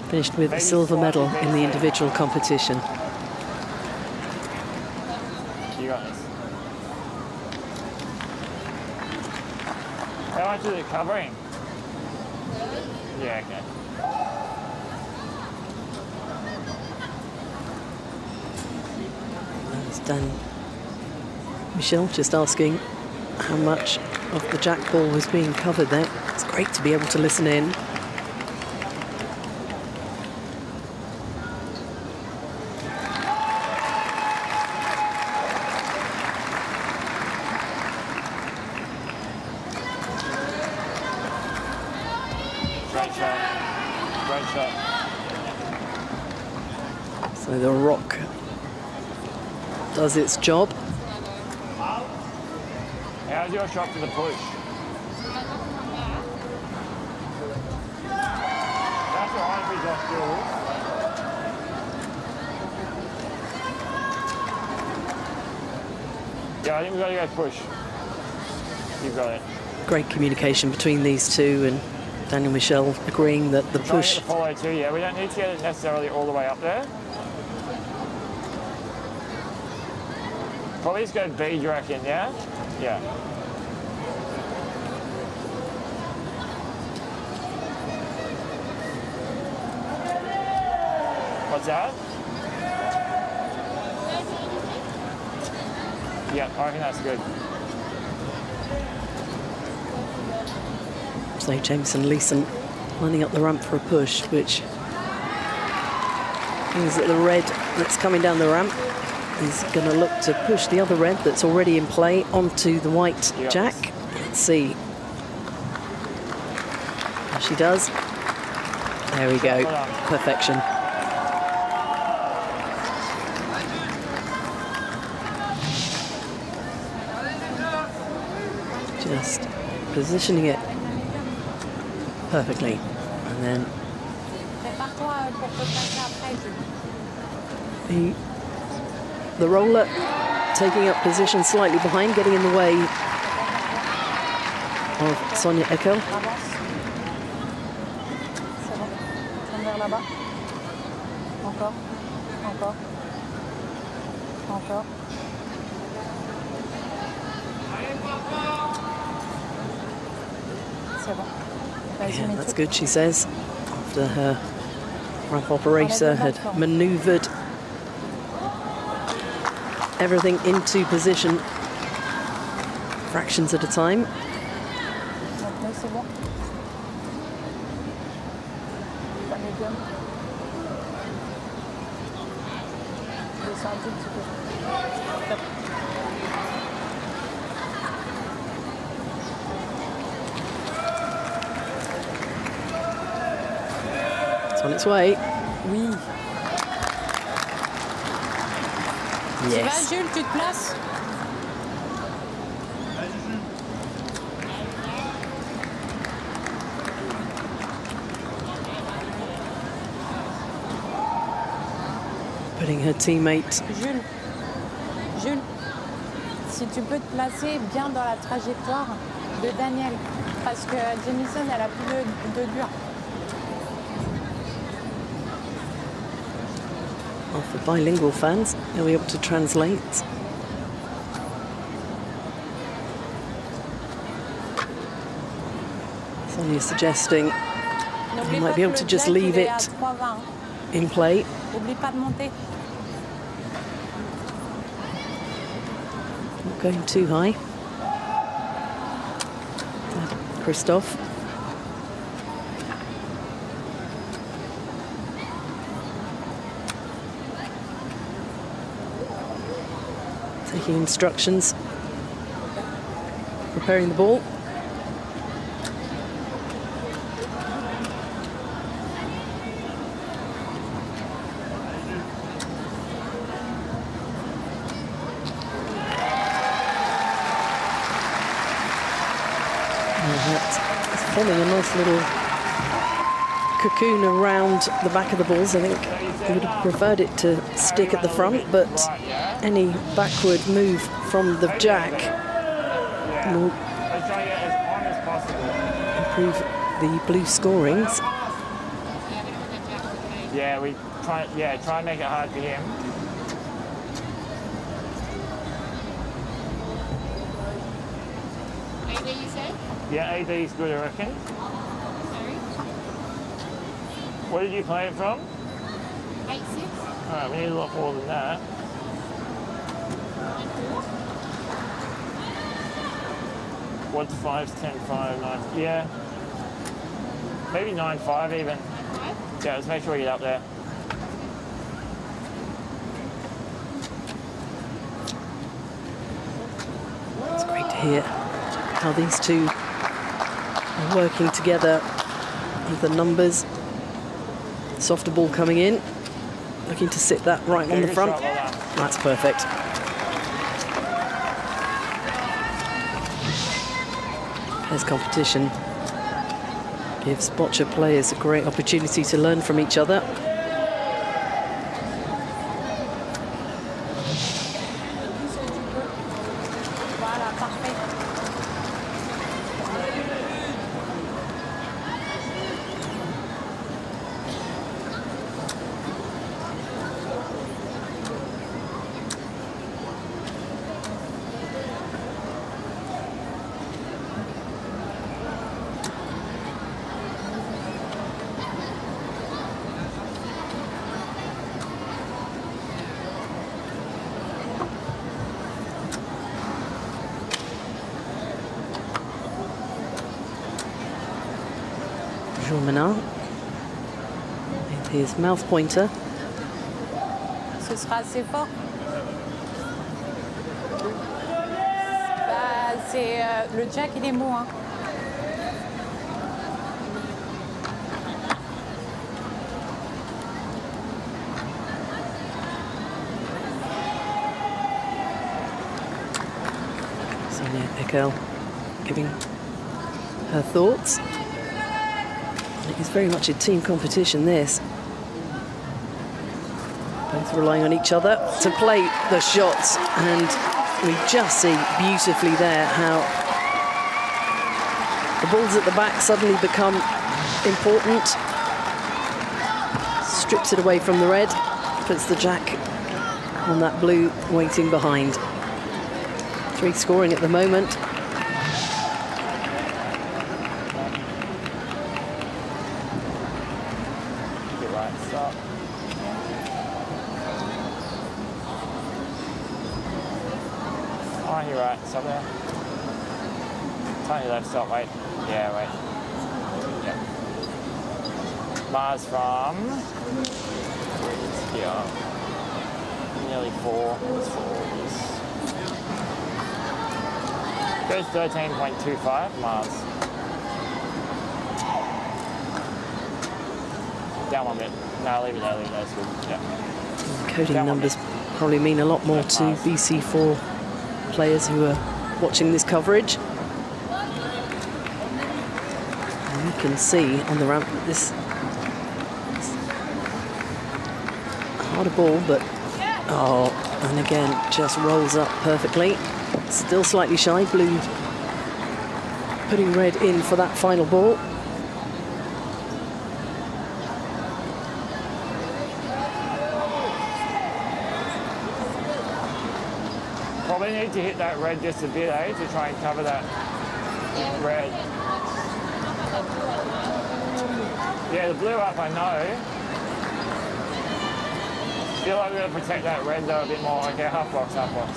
Finished with a silver medal in the individual competition. You got this. How much is it covering? Yeah, okay. There's Dan Michel just asking how much of the jack ball was being covered there. It's great to be able to listen in. Great shot. Great shot. So the rock does its job. How's your shot for the push? That's all right if he's off fuel. Yeah, I think we've got to go push. You've got it. Great communication between these two, and Daniel Michel agreeing that the push. Try to follow too, yeah. We don't need to get it necessarily all the way up there. Probably just go B, do you reckon, yeah? Yeah. What's that? Yeah, I reckon that's good. So Jameson Leeson lining up the ramp for a push, which is the red that's coming down the ramp. is going to look to push the other red that's already in play onto the white jack. Let's see. There she does. There we go. Perfection. Just positioning it perfectly. And then the roller taking up position slightly behind, getting in the way of Sonia Eckel. Encore, encore, encore. C'est bon. Yeah, that's good, she says, after her ramp operator had manoeuvred everything into position fractions at a time. Maintenant, c'est bon. Pas médium. Descends un tout petit peu. Top. It's on its way. Oui. Tu Yes. vas, Jules, tu te places? Putting her teammate. Jules, si tu peux te placer bien dans la trajectoire de Daniel, parce que Jamison, elle a plus de dur. Well, for bilingual fans, they'll be able to translate. Sonia suggesting you might be able to just leave it in play. Oublie pas de monter. Not going too high. Christophe. Taking instructions. Preparing the ball. Forming a nice little cocoon around the back of the balls. I think I would have preferred it to stick at the front, but any backward move from the jack will improve the blue scorings. Yeah, try and make it hard for him. Yeah, AD is good, I reckon. Sorry? Where did you play it from? 8-6. Alright, we need a lot more than that. 9-4. What's 5's 10-5, 9? Yeah. Maybe 9-5 even. 9-5? Yeah, let's make sure we get up there. It's great to hear how these two are working together with the numbers. Softer ball coming in, looking to sit that right on the front. Shot, well done. That's perfect. Pairs competition gives Boccia players a great opportunity to learn from each other. Voilà, parfait. Jean Menard with his mouth pointer. Ce sera assez fort. c'est le jack, il est mou. Hein. Sonia Ekel giving her thoughts. It is very much a team competition, this. Both relying on each other to play the shots, and we just see beautifully there how the balls at the back suddenly become important. Strips it away from the red, puts the jack on that blue waiting behind. 3 scoring at the moment. You're right, stop there. Turn your left, stop, wait. Yeah, wait. Yeah. Mars from here. Nearly 4. It's 4. Goes 13.25, Mars. Down 1 bit. No, leave it there, that's good. Yeah. Coding numbers probably mean a lot more to BC4 players who are watching this coverage. And you can see on the ramp that this is harder ball, but and again just rolls up perfectly. Still slightly shy, blue putting red in for that final ball. Probably need to hit that red just a bit, to try and cover that red. Yeah, the blue up, I know. Feel like we're going to protect that red though a bit more. Okay, half box, half box.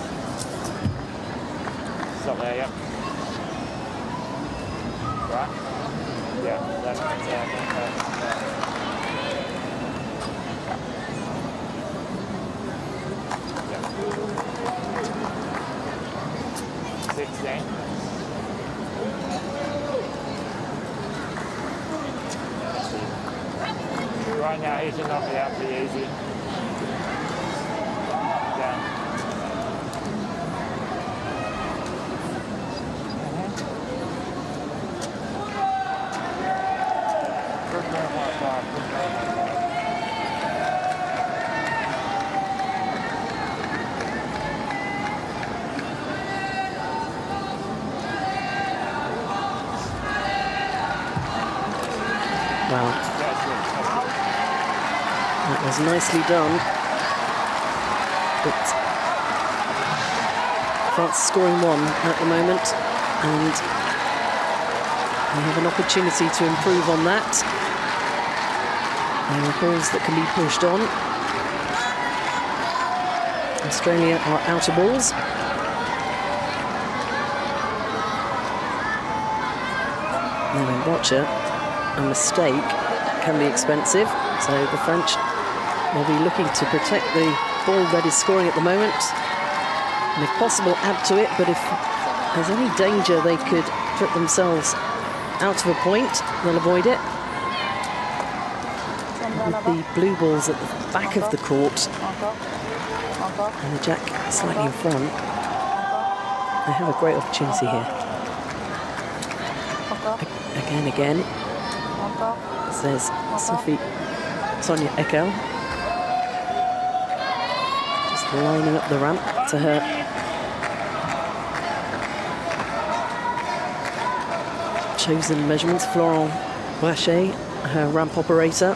Stop there, yep. Right? Yeah, that's yeah. 16. Right now, he should knock it out pretty easy. Down. Wow. That was nicely done. But France scoring 1 at the moment, and they have an opportunity to improve on that. There are balls that can be pushed on. Australia are out of balls. Now in Boccia, a mistake can be expensive, so the French will be looking to protect the ball that is scoring at the moment, and if possible add to it, but if there's any danger they could put themselves out of a point, they'll avoid it. With the blue balls at the back of the court and the jack slightly in front, they have a great opportunity here. Again, says Sonia Ekel. Just lining up the ramp to her chosen measurements. Florent Brachet, her ramp operator.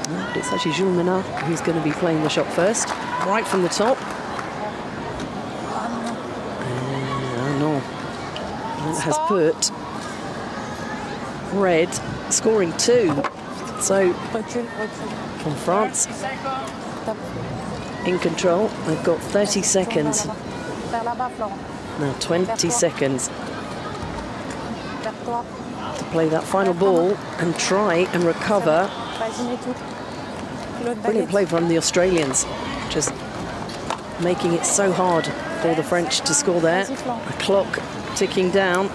But it's actually Jules Menard who's going to be playing the shot first, right from the top. That has put red scoring 2. So from France in control. They've got 30 seconds. Now 20 seconds to play that final ball and try and recover Brilliant play from the Australians, just making it so hard for the French to score there. The clock ticking down,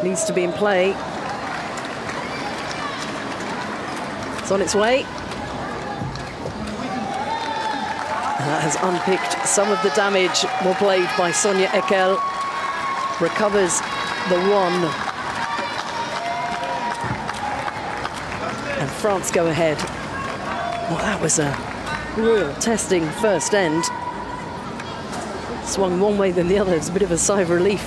needs to be in play. It's on its way. And that has unpicked some of the damage. Well played by Sonia Ekel. Recovers the one. And France go ahead. Well, that was a real testing first end. Swung one way then the other. It's a bit of a sigh of relief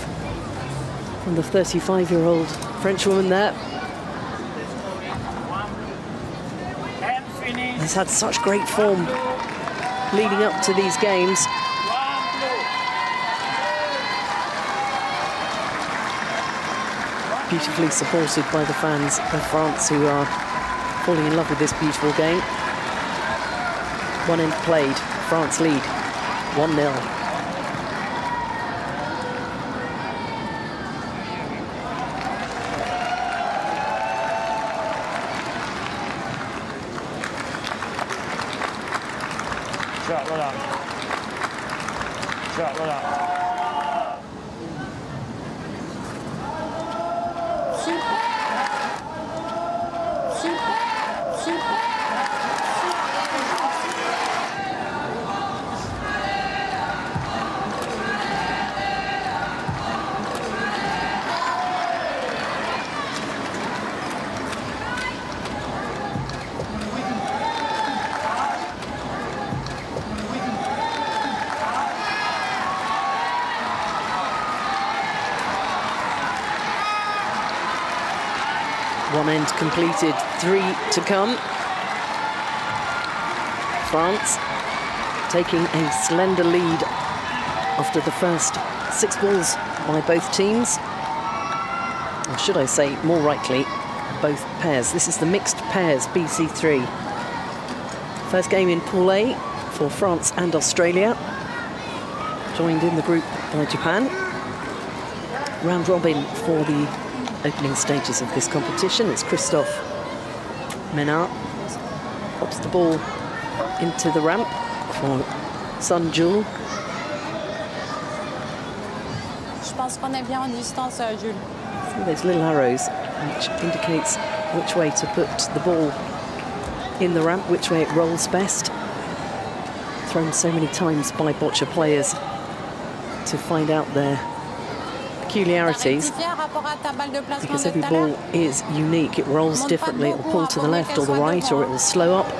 from the 35-year-old Frenchwoman there. Has had such great form leading up to these games. Beautifully supported by the fans of France, who are falling in love with this beautiful game. One end played, France lead 1-0. Shot, well done. Shot, well done. One end completed, 3 to come. France taking a slender lead after the first 6 balls by both teams. Or should I say, more rightly, both pairs. This is the mixed pairs, BC3. First game in Pool A for France and Australia. Joined in the group by Japan. Round robin for the opening stages of this competition. It's Christophe Menard. Pops the ball into the ramp for Sun Jul. Je pense qu'on est bien en distance, Jules. See those little arrows, which indicates which way to put the ball in the ramp, which way it rolls best. Thrown so many times by boccia players to find out their peculiarities, because every ball is unique. It rolls differently. It will pull to the left or the right, or it will slow up.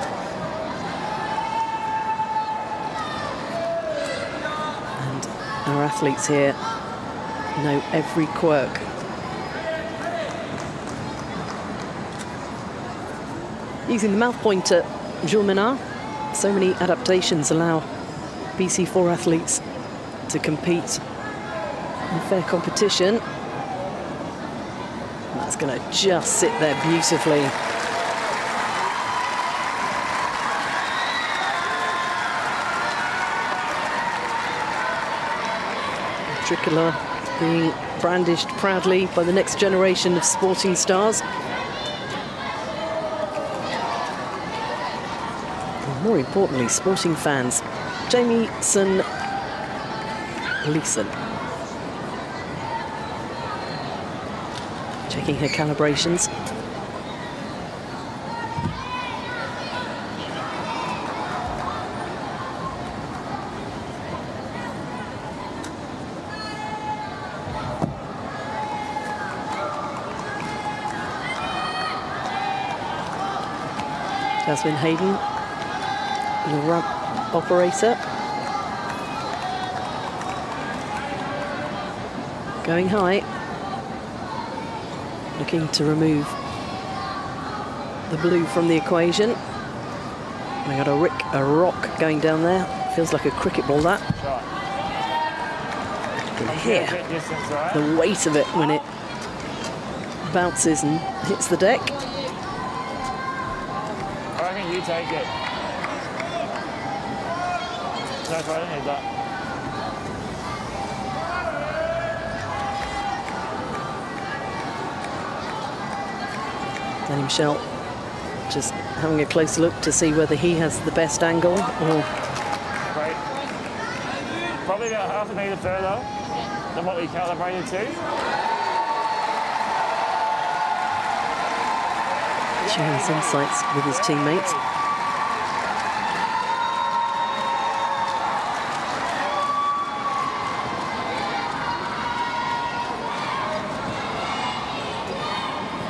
And our athletes here know every quirk. Using the mouth pointer, Jules Menard, so many adaptations allow BC4 athletes to compete in fair competition. That's going to just sit there beautifully. Tricolour being brandished proudly by the next generation of sporting stars. And more importantly, sporting fans. Jamieson Leeson. Checking her calibrations. Jasmine Hayden, the ramp operator. Going high. Looking to remove the blue from the equation. We got a rock going down there. Feels like a cricket ball, that. You can hear the weight of it when it bounces and hits the deck. I reckon you take it. No, I don't need that. Danny Michel Just having a close look to see whether he has the best angle or... Right. Probably about half a metre further than what we calibrated to. Sharing his insights with his teammates.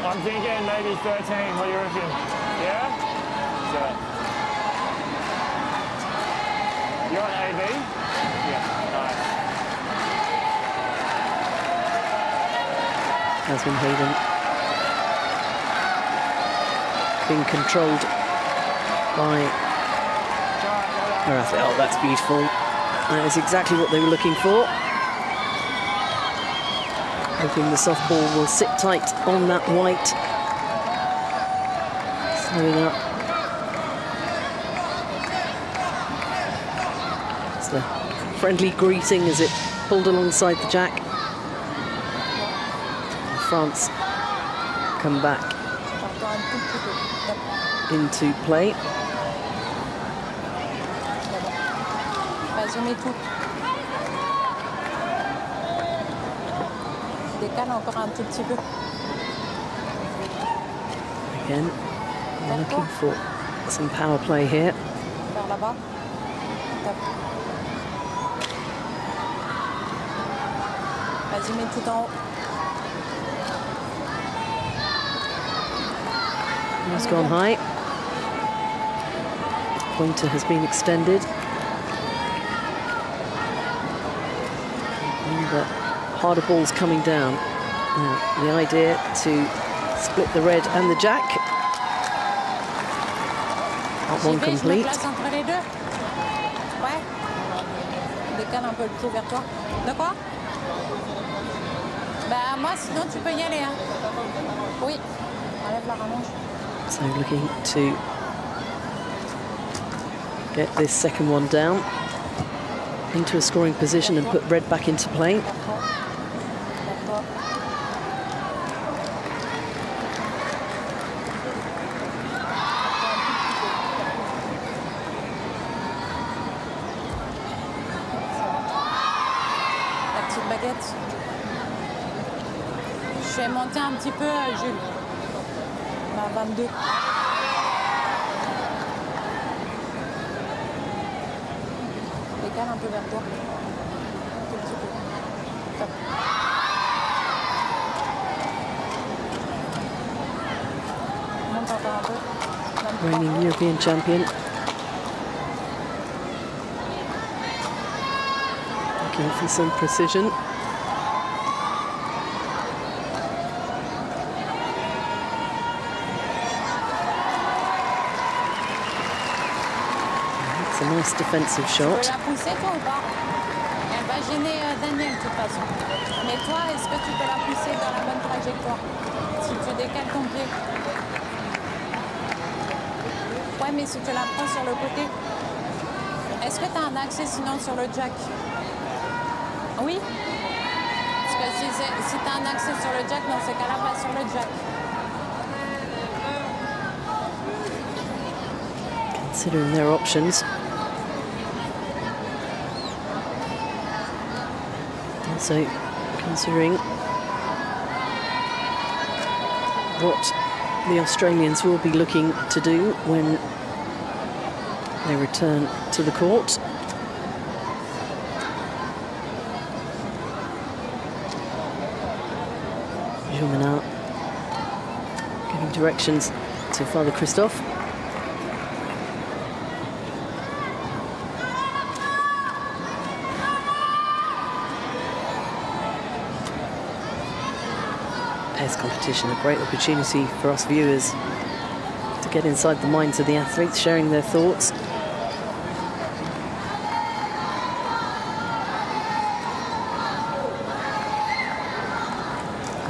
I'm thinking maybe 13. What do you reckon? Yeah? So, you're on AB? Yeah, nice. Aswin Hayden being controlled by her athlete. Oh, that's beautiful. That is exactly what they were looking for. Hoping the softball will sit tight on that white. Slowing up. It's a friendly greeting as it pulled alongside the jack. France come back into play. Vas-y, mets tout. Décale encore un tout petit peu. Again, we're looking for some power play here. Vers là-bas. Top. Vas-y, mets tout en haut. Has gone high. Pointer has been extended. And the harder balls coming down. Now, the idea to split the red and the jack. Not one complete. Je me place entre les deux. Ouais. Décale un peu le pied vers toi. De quoi? Bah moi, sinon tu peux y aller. Hein. Oui. Enlève la rallonge. So looking to get this second one down into a scoring position and put red back into play. La petite baguette. Je vais monter un petit peu, Jules. À 22. Décale un peu vers toi. Un tout petit peu. Top. Monte encore un peu. Reigning European champion. Looking for some precision. It's a nice defensive Tu shot. peux la pousser toi ou pas? Elle va gêner Daniel de toute façon. Mais toi, est-ce que tu peux la pousser dans la bonne trajectoire? Si tu décales ton pied. Ouais, mais si tu la prends sur le côté. Est-ce que tu as un accès sinon sur le jack? Oui? Parce que si tu as un accès sur le jack, dans ce cas-là, va sur le jack. Considering their options. Also considering what the Australians will be looking to do when they return to the court. Jumina giving directions to Father Christophe. Pairs competition, a great opportunity for us viewers to get inside the minds of the athletes, sharing their thoughts.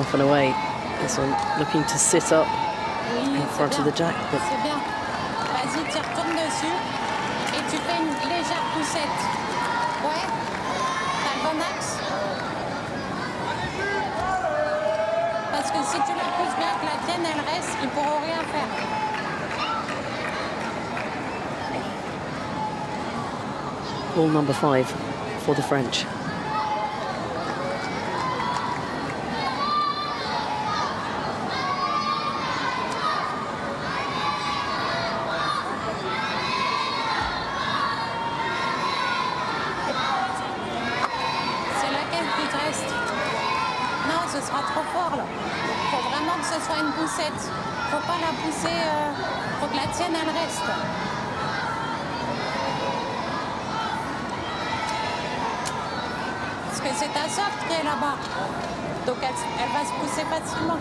Off and away. This one looking to sit up in front of the jack. But c'est bien. Vas-y, tu retournes dessus et tu fais une légère poussette. Ouais. T'as le bon axe? Parce que si tu la pousses bien, que la tienne, elle reste, ils pourront rien faire. Ball number 5 for the French. C'est laquelle qui te reste? Non, ce sera trop fort là. Faut vraiment que ce soit une poussette. Faut pas la pousser, faut que la tienne elle reste. Parce que c'est ta sœur qui est là-bas. Donc elle va se pousser facilement.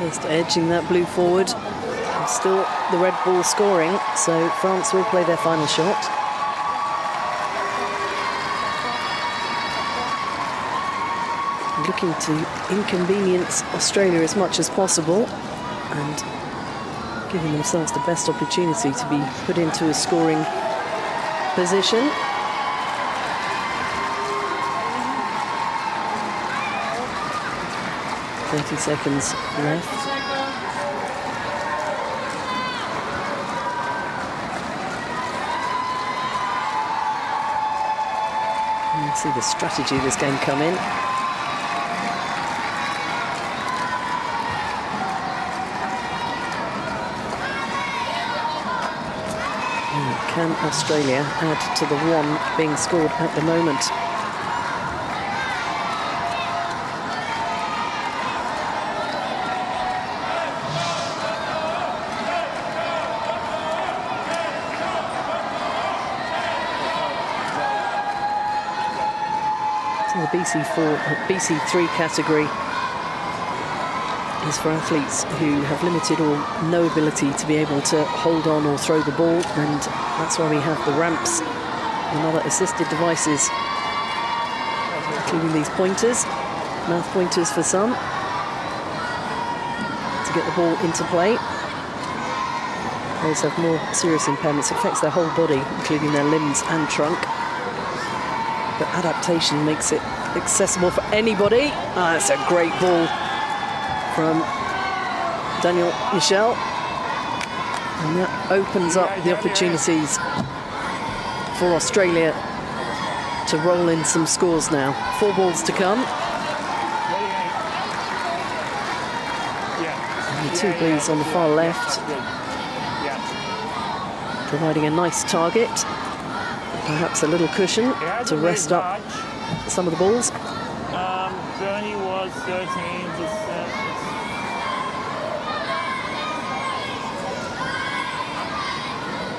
Just edging that blue forward. And still the red ball scoring, so France will play their final shot. Looking to inconvenience Australia as much as possible and giving themselves the best opportunity to be put into a scoring position. .30 seconds left. You can see the strategy of this game come in. Can Australia add to the 1 being scored at the moment? So the BC3 category is for athletes who have limited or no ability to be able to hold on or throw the ball, and that's why we have the ramps and other assisted devices, including these pointers, mouth pointers for some, to get the ball into play. Players have more serious impairments. It affects their whole body, including their limbs and trunk. But adaptation makes it accessible for anybody. That's a great ball from Daniel Michel. And that opens up the opportunities for Australia to roll in some scores now. 4 balls to come. And the 2 blues on the far left, providing a nice target. Perhaps a little cushion to rest up some of the balls. Bernie was 13%.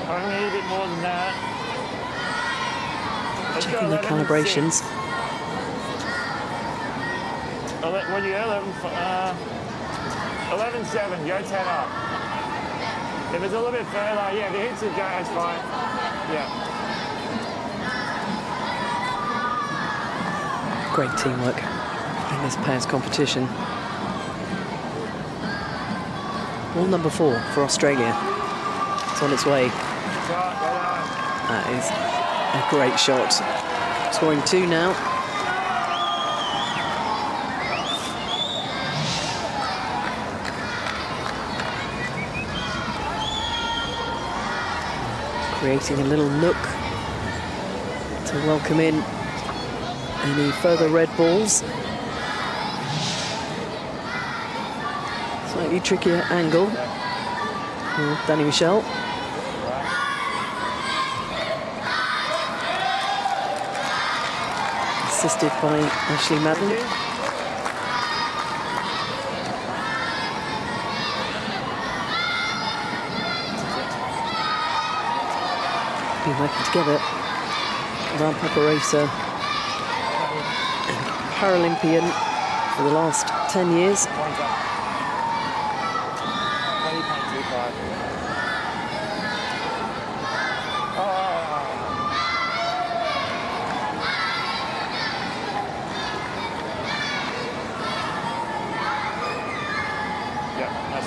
Probably a little bit more than that. Checking the calibrations. What do you get? 11.7, go 10 up. If it's a little bit further, yeah, if it hits the go, that's fine. Yeah. Great teamwork in this pairs competition. Ball number 4 for Australia. It's on its way. That is a great shot. Scoring 2 now. Creating a little nook to welcome in any further red balls. Slightly trickier angle for Danny Michel. Assisted by Ashley Madden. Been working together. Ramp operator and Paralympian for the last 10 years.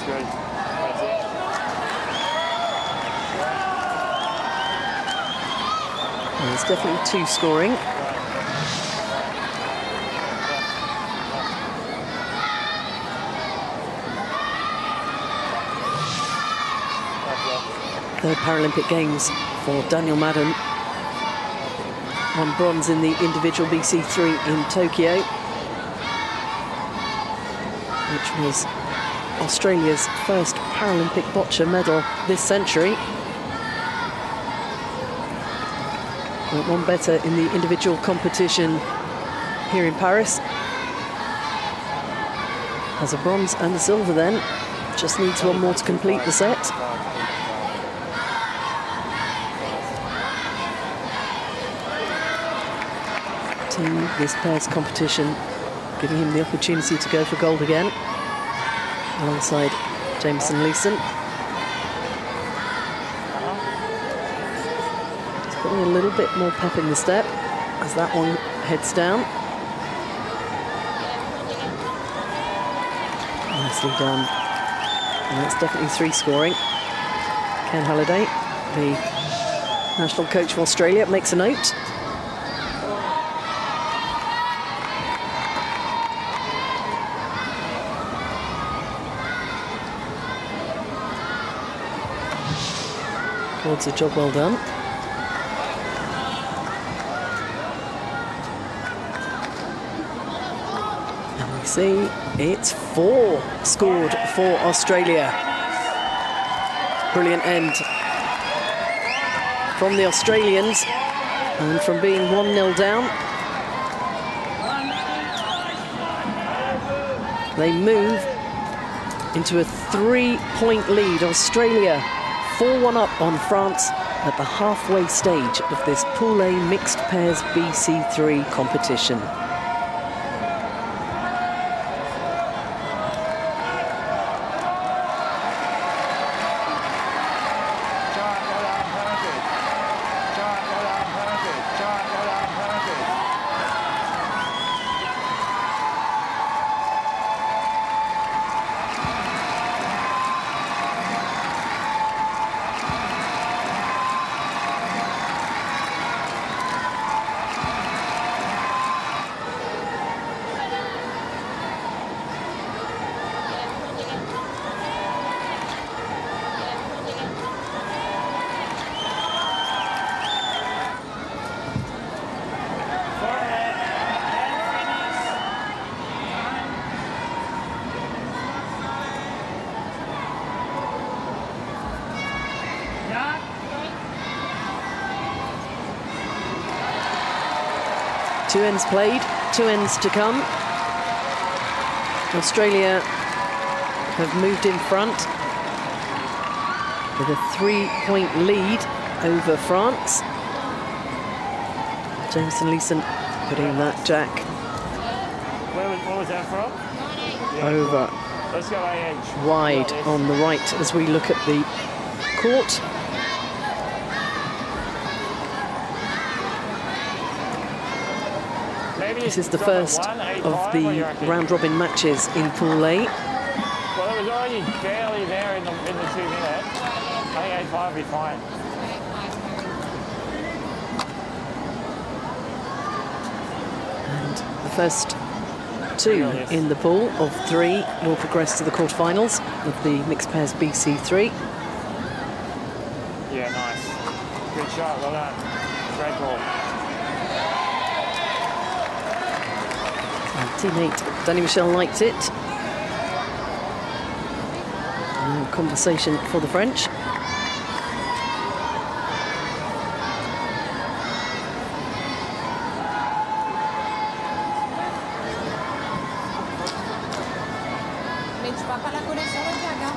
good. That's it. And there's definitely 2 scoring. Third Paralympic Games for Daniel Madden. Won bronze in the individual BC3 in Tokyo, which was Australia's first Paralympic Boccia medal this century. Went one better in the individual competition here in Paris. Has a bronze and a silver then. Just needs one more to complete the set. To this pair's competition, giving him the opportunity to go for gold again, alongside Jameson Leeson. He's putting a little bit more pep in the step as that one heads down. Nicely done. And that's definitely 3 scoring. Ken Halliday, the national coach of Australia, makes a note. Towards a job well done. And we see it's 4 scored for Australia. Brilliant end from the Australians, and from being 1-0 down, they move into a 3-point lead. Australia 4-1 up on France at the halfway stage of this Pool A mixed pairs BC3 competition. Two ends played, 2 ends to come. Australia have moved in front with a 3-point lead over France. Jameson Leeson putting that jack What was that from? over Let's go AH. wide on the right as we look at the court. This is the first of the round-robin matches in Pool A. Well, it was already barely there in the 2 minutes. I think 8-5 will be fine. And the first 2 in the pool of 3 will progress to the quarterfinals of the mixed pairs BC3. Yeah, nice. Good shot, well done. Great ball. Teammate Danny Michel liked it. And conversation for the French. Mais tu vas pas la coller sur le jack, hein?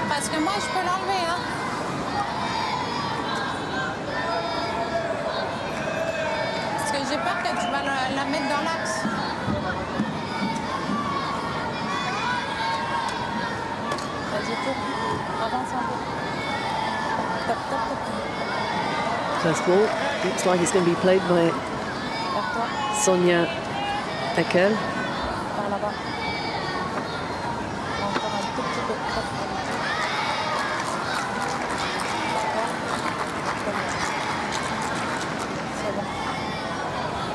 Parce que moi, je peux l'enlever, hein? J'ai peur que tu vas la mettre dans l'axe. Vas-y, tourne. Avance un peu. Top, top, top. First ball looks like it's going to be played by Sonia Ekel. Par là-bas. Encore un tout petit peu. C'est bon.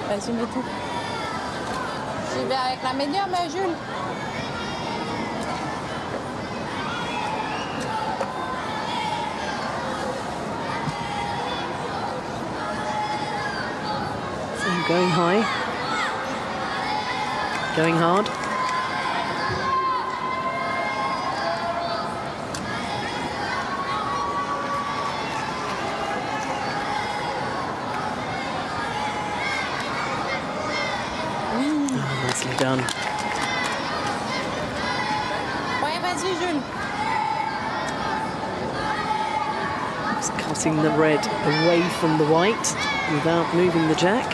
Vas-y, mets tout. J'y vais avec la médium, Jules. Going high, going hard. Oh, nicely done. Ouais, vas-y, Jules. Just cutting the red away from the white without moving the jack.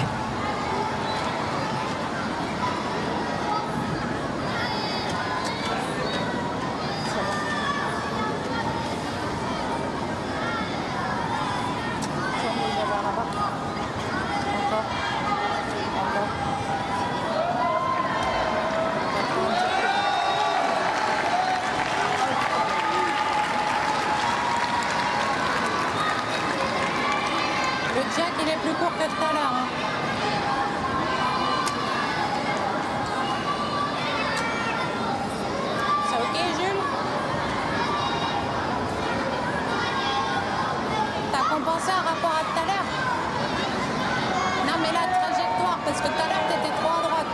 Le jack, il est plus court que tout à l'heure. Hein. C'est OK, Jules? T'as compensé un rapport à tout à l'heure? Non, mais la trajectoire, parce que tout à l'heure, t'étais trop à droite.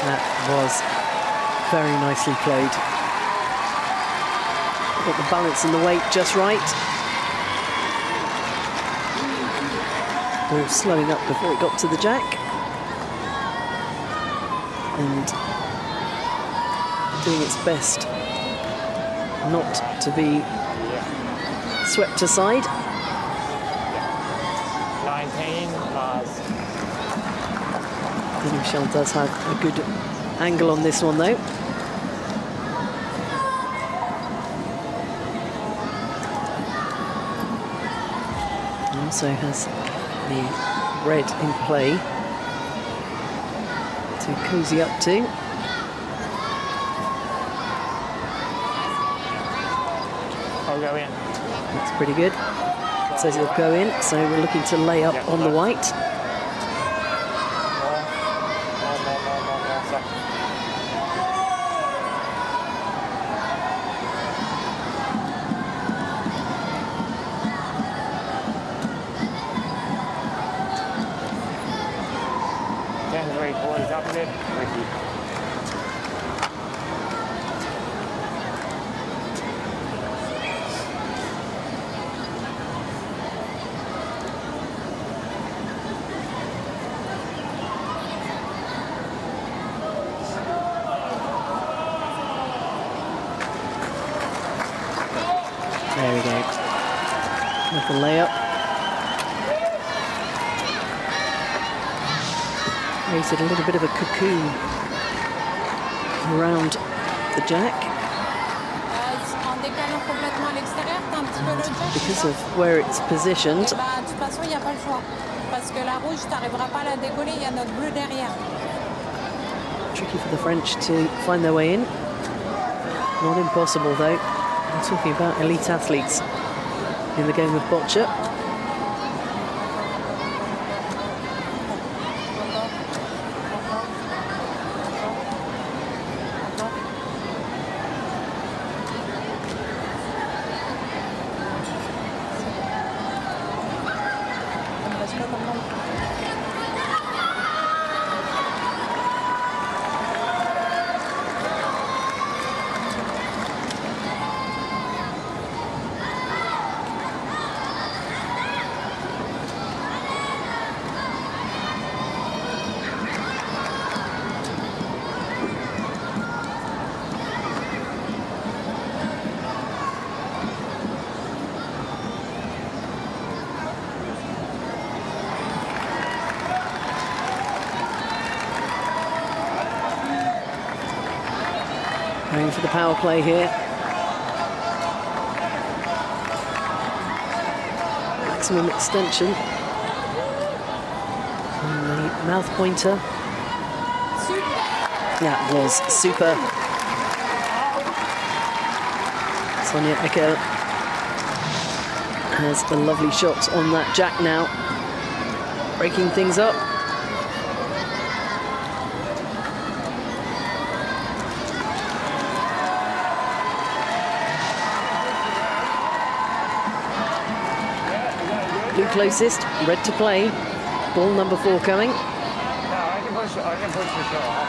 That was very nicely played. Got the balance and the weight just right. Ball slowing up before it got to the jack. And doing its best not to be swept aside. 19 Mars. Michel does have a good angle on this one, though. Also has the red in play to cozy up to. I'll go in. That's pretty good. Says it'll go in, so we're looking to lay up on the white. Up there, thank you. There we go. With the layup. Created a little bit of a cocoon around the jack. En décalant complètement à l'extérieur, t'as un petit peu le jack. Because of where it's positioned. Et bah, de toute façon, il n'y a pas le choix. Parce que la rouge, t'arriveras pas à la décoller, il y a notre bleu derrière. Tricky for the French to find their way in. Not impossible, though. We're talking about elite athletes in the game of boccia. Going for the power play here. maximum extension. And the mouth pointer. That was super. Sonia Eckel has a lovely shot on that jack now, breaking things up. Blue closest, red to play. Ball number 4 coming. No, I can push the shot off.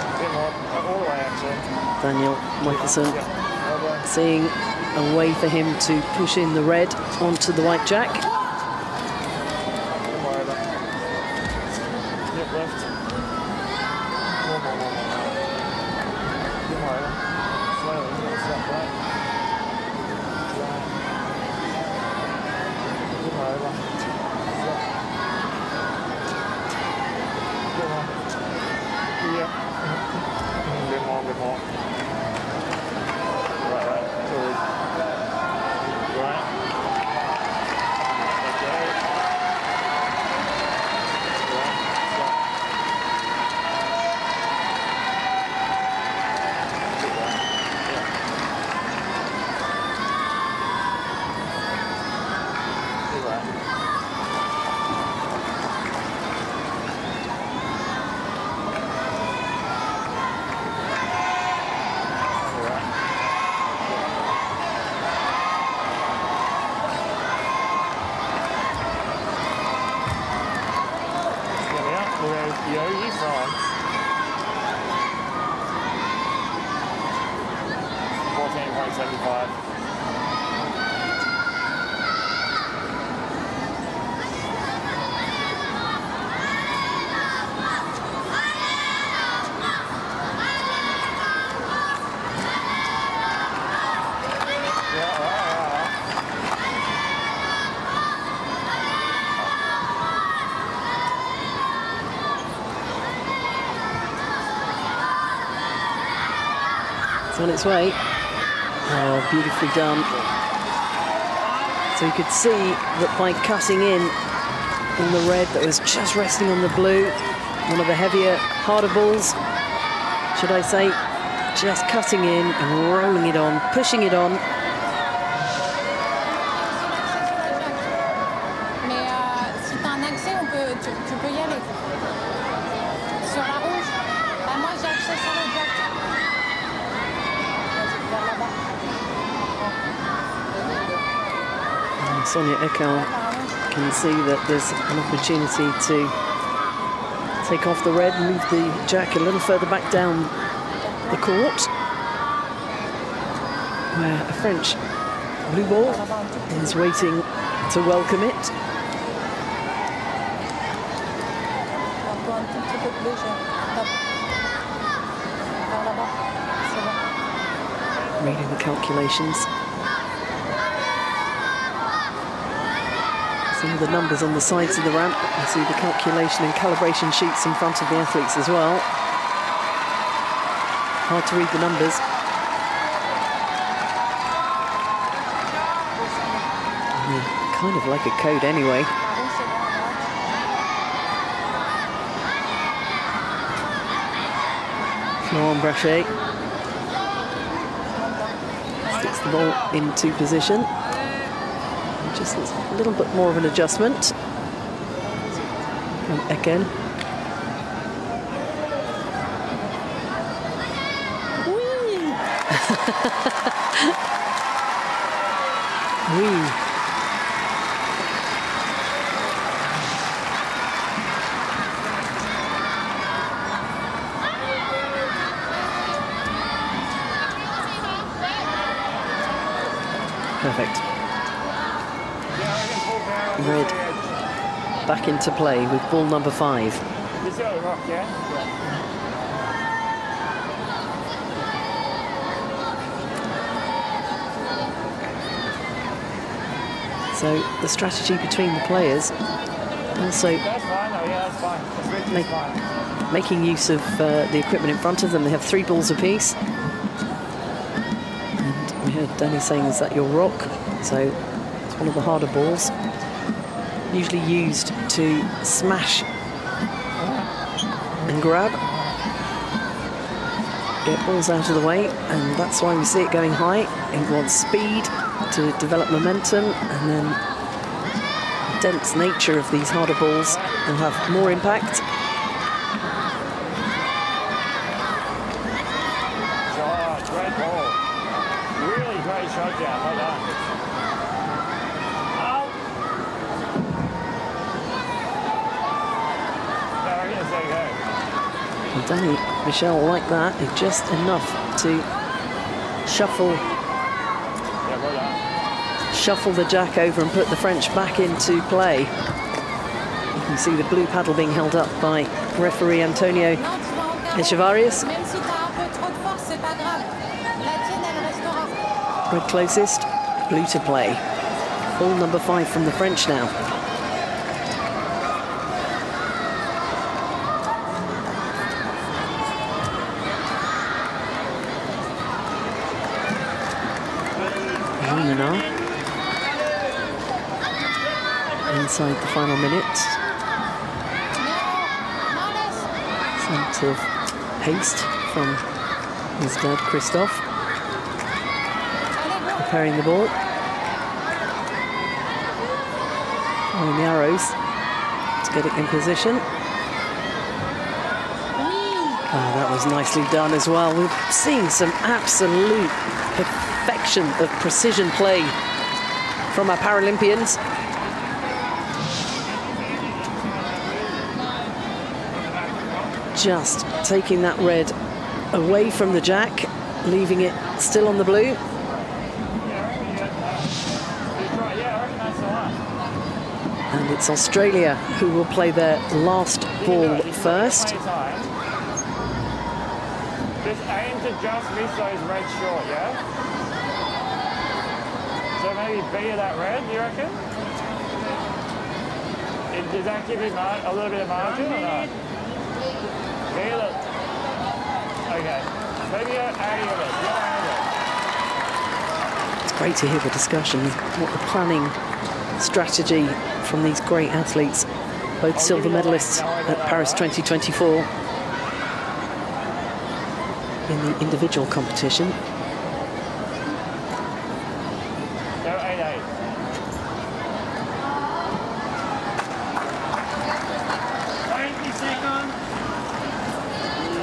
A bit more, all the way actually. Daniel Michelson Yeah, well done. seeing a way for him to push in the red onto the white jack. Don't worry about it. Yep, left. One more. Don't worry about it. Slowly, little step right. Don't worry about it. Come on. Yep. A bit more. Right. Forward. Right. Okay. Yogi from 14.75. It's on its way. Oh, beautifully done. So you could see that by cutting in the red that was just resting on the blue, one of the heavier, harder balls, should I say, just cutting in and rolling it on, pushing it on. Mais si tu as un accès, tu peux y aller. Sur la rouge, bah moi j'ai accès sur le jack. Sonia Eckel can see that there's an opportunity to take off the red and move the jack a little further back down the court, where a French blue ball is waiting to welcome it. Reading the calculations. Some of the numbers on the sides of the ramp. You see the calculation and calibration sheets in front of the athletes as well. Hard to read the numbers. Kind of like a code anyway. Florent Brachet sticks the ball into position. Just a little bit more of an adjustment from Eckel. Whee! Perfect. Red back into play with ball number 5. So the strategy between the players also making use of the equipment in front of them. They have 3 balls apiece. And we Danny's saying, is that your rock? So it's one of the harder balls, usually used to smash and grab, get balls out of the way, and that's why we see it going high. It wants speed to develop momentum, and then the dense nature of these harder balls will have more impact. Great ball. Really great shot, Jan. Well done. Out. No, I reckon it's okay. And Danny Michel like that, it's just enough to shuffle Yeah, well done. shuffle the jack over and put the French back into play. You can see the blue paddle being held up by referee Antonio Echevarrias. Même si t'as un peu trop de force, c'est pas grave. La tienne, elle restera. Red closest, blue to play. Ball number 5 from the French now. Inside the final minute. Scent of haste from his dad, Christophe. Preparing the ball. Following the arrows to get it in position. Oh, that was nicely done as well. We're seeing some absolute perfection of precision play from our Paralympians. Just taking that red away from the jack, leaving it still on the blue. And it's Australia who will play their last ball first. Just aim to just miss those red short, yeah? So maybe B of that red, you reckon? Does that give you a little bit of margin or not? Feel it. Okay. Maybe you're adding a bit. It's great to hear the discussion, what the planning strategy from these great athletes, both silver medalists at Paris 2024 in the individual competition. Go 8-8.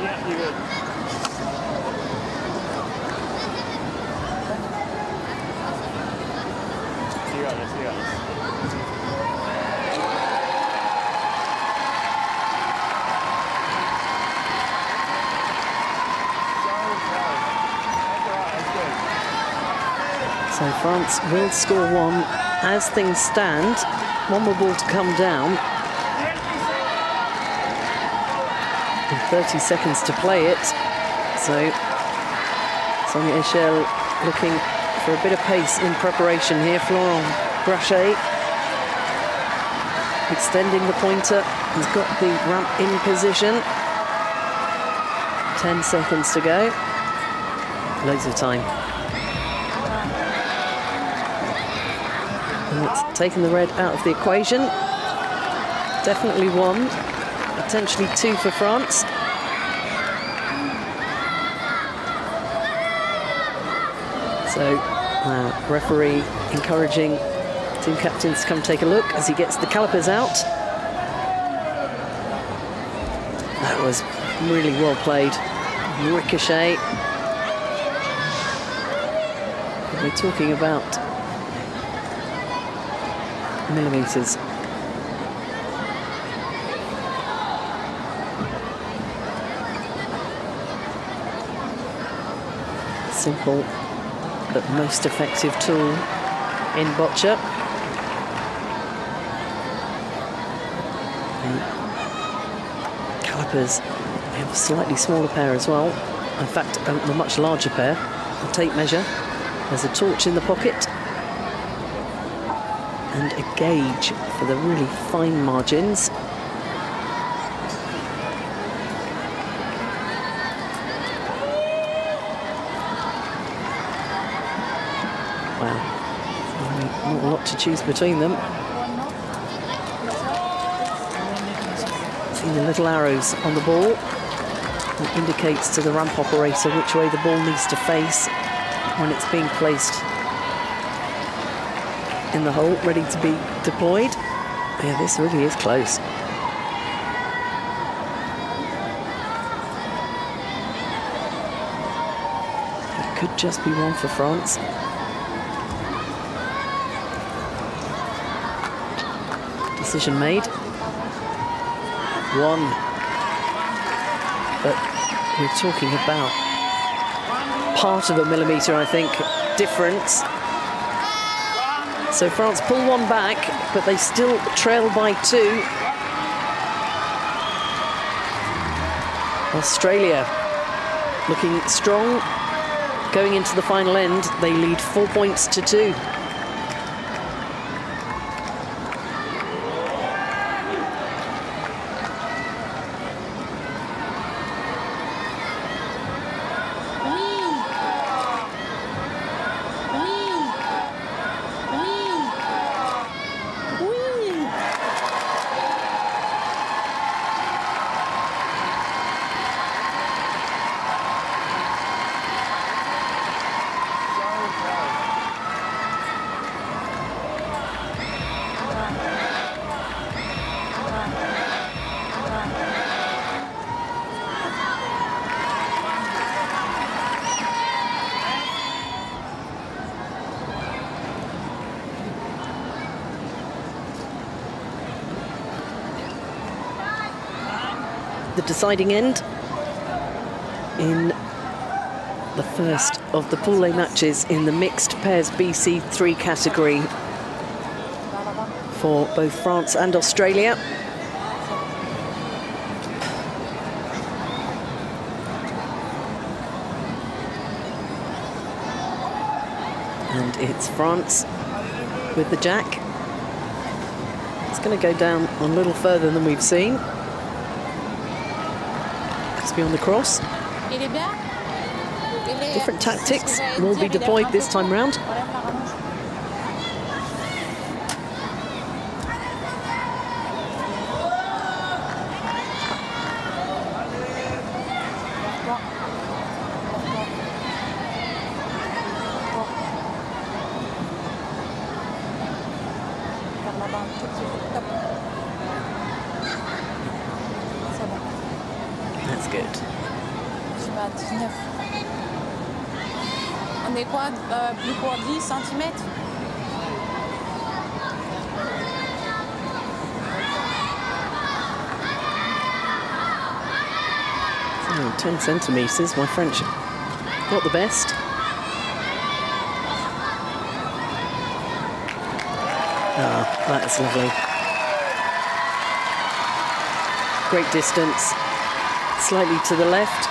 Yeah, you're good. You got this, you got this. So France will score one as things stand. One more ball to come down. And 30 seconds to play it. So Sonia Echel looking for a bit of pace in preparation here. Florent Brachet extending the pointer. He's got the ramp in position. 10 seconds to go. Loads of time. And it's taken the red out of the equation. Definitely one, potentially two for France. So, referee encouraging team captains to come take a look as he gets the calipers out. That was really well played. Ricochet. We're talking about millimeters. Simple but most effective tool in boccia. The calipers, we have a slightly smaller pair as well. In fact, a much larger pair. A tape measure. There's a torch in the pocket. And a gauge for the really fine margins. to choose between them. See the little arrows on the ball. It indicates to the ramp operator which way the ball needs to face when it's being placed in the hole, ready to be deployed. Yeah, this really is close. It could just be one for France. Decision made. One. But we're talking about part of a millimetre, I think, difference. So France pull one back, but they still trail by 2. Australia looking strong. Going into the final end, they lead 4 points to 2. The deciding end in the first of the Pool A matches in the mixed pairs BC3 category for both France and Australia. And it's France with the jack. It's going to go down a little further than we've seen. Beyond the cross. Different tactics will be deployed this time round. That's good. On est quoi, plus pour 10 cm? Oh, 10 centimetres, my French got the best. Ah, that's lovely. Great distance, slightly to the left.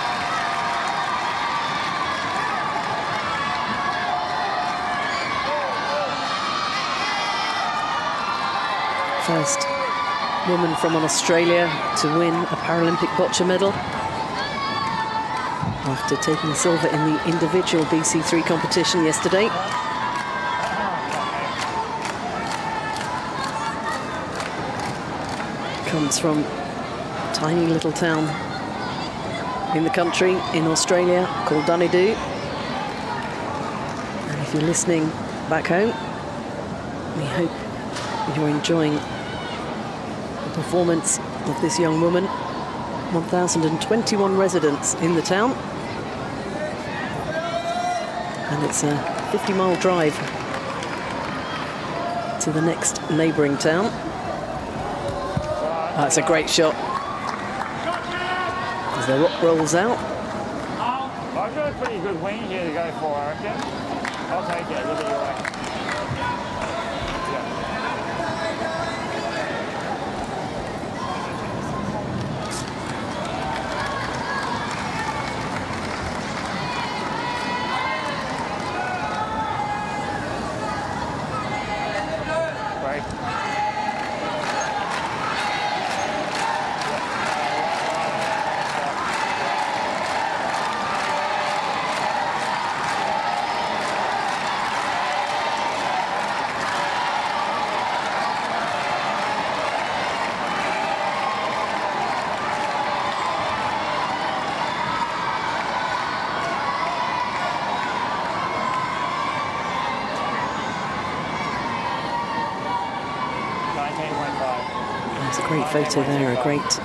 First woman from Australia to win a Paralympic Boccia medal after taking silver in the individual BC3 competition yesterday. Comes from a tiny little town in the country in Australia called Dunedin. And if you're listening back home, we hope you're enjoying the performance of this young woman. 1,021 residents in the town. And it's a 50-mile drive to the next neighbouring town. That's a great shot. As the rock rolls out. I've got a pretty good wing here to go for, I reckon. I'll take it, look at your way. Great photo there, a great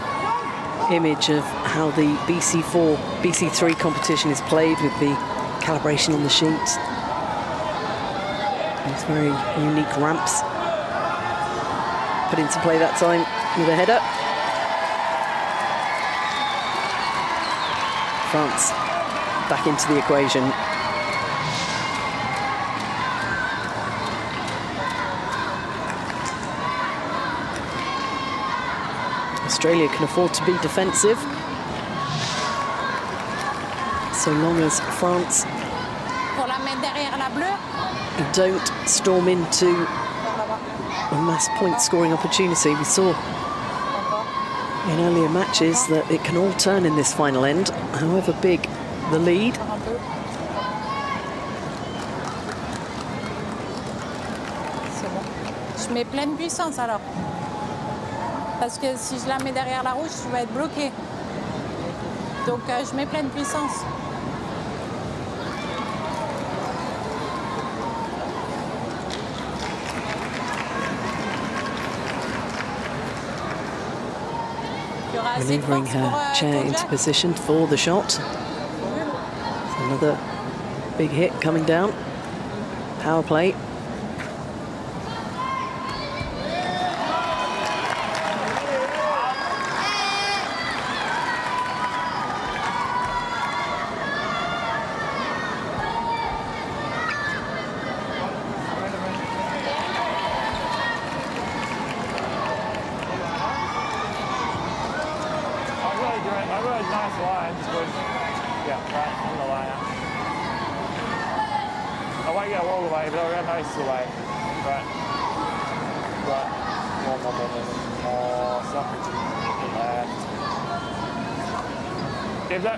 image of how the BC4, BC3 competition is played with the calibration on the sheet. These very unique ramps put into play that time with a header. France back into the equation. Australia can afford to be defensive so long as France don't storm into a mass point scoring opportunity. We saw in earlier matches that it can all turn in this final end, however big the lead. Je mets pleine puissance alors. Parce que si je la mets derrière la rouge, je vais être bloquée. Donc je mets pleine puissance. Maneuvering her chair into position for the shot. Another big hit coming down. Power play.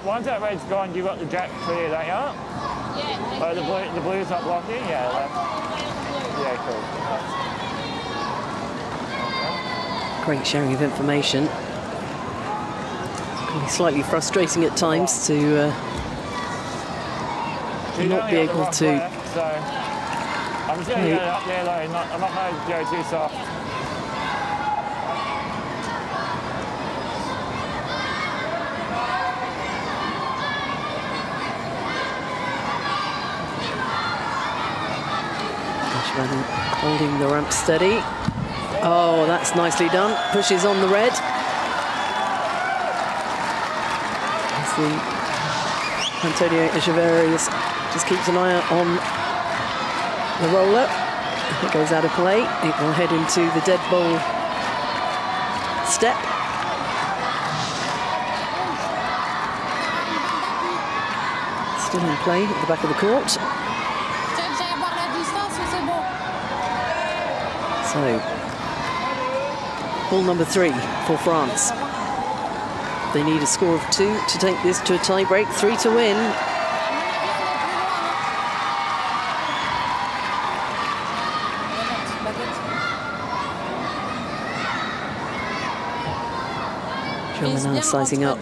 Once that red's gone, you've got the jack clear, don't you? Yeah. Oh, the blue's not blocking? Yeah, left. Yeah, cool. Great sharing of information. Can be slightly frustrating at times to not be able to. Left, so I'm just going to go up there low. I'm not going to go too soft. Holding the ramp steady. Oh, that's nicely done. Pushes on the red. As the Antonio Echeverri just keeps an eye on the roller. It goes out of play. It will head into the dead ball step. Still in play at the back of the court. So, ball number 3 for France. They need a score of 2 to take this to a tie break, 3 to win. Germain sizing up.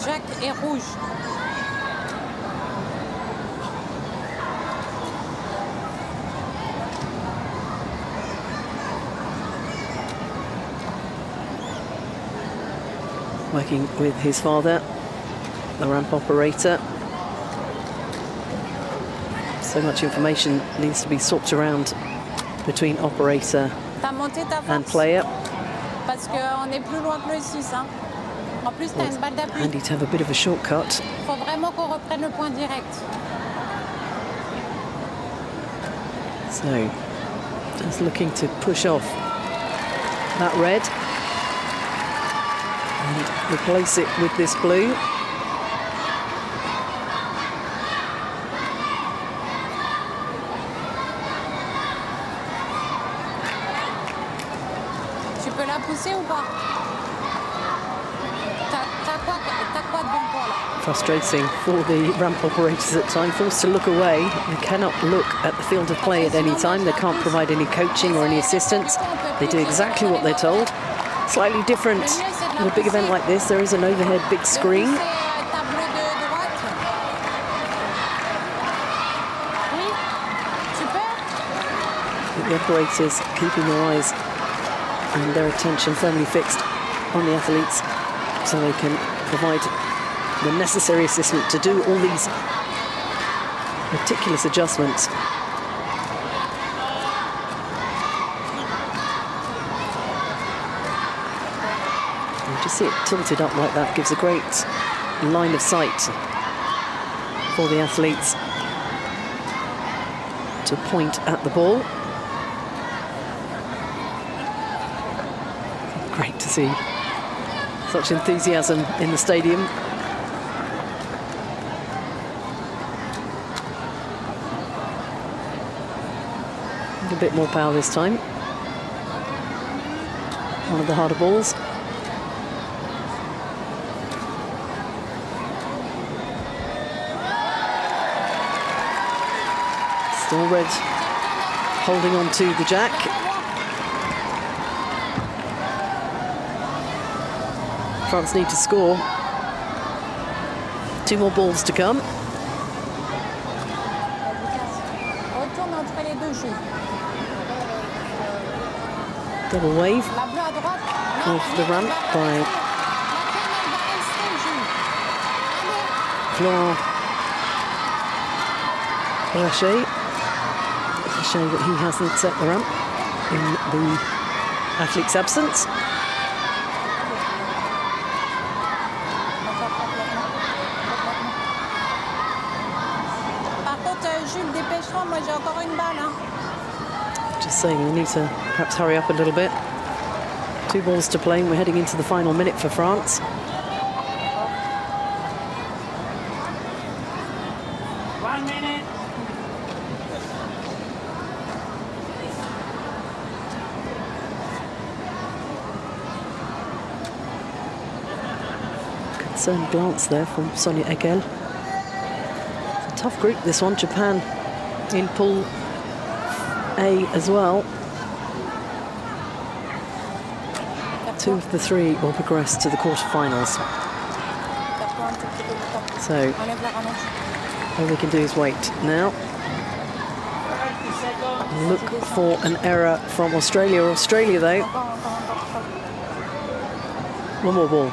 Working with his father, the ramp operator. So much information needs to be swapped around between operator and player. Handy to have a bit of a shortcut. So, just looking to push off that red. And replace it with this blue. Tu peux la pousser ou pas? T'as quoi devant toi là? Frustrating for the ramp operators at times, forced to look away. They cannot look at the field of play at any time. They can't provide any coaching or any assistance. They do exactly what they're told. Slightly different. In a big event like this, there is an overhead big screen. The operators keeping their eyes and their attention firmly fixed on the athletes so they can provide the necessary assistance to do all these meticulous adjustments. You just see it tilted up like that, gives a great line of sight for the athletes to point at the ball. Great to see such enthusiasm in the stadium. A bit more power this time. One of the harder balls. Still Red holding on to the jack. France need to score. 2 more balls to come. Double wave off the ramp by Florent Versailles. It's a shame that he hasn't set the ramp in the athlete's absence. Just saying, we need to perhaps hurry up a little bit. 2 balls to play, and we're heading into the final minute for France. Concerned glance there from Sonia Egel. It's a tough group, this one. Japan in Pool A as well. 2 of the 3 will progress to the quarterfinals. So all we can do is wait now. Look for an error from Australia. Australia, though. 1 more ball.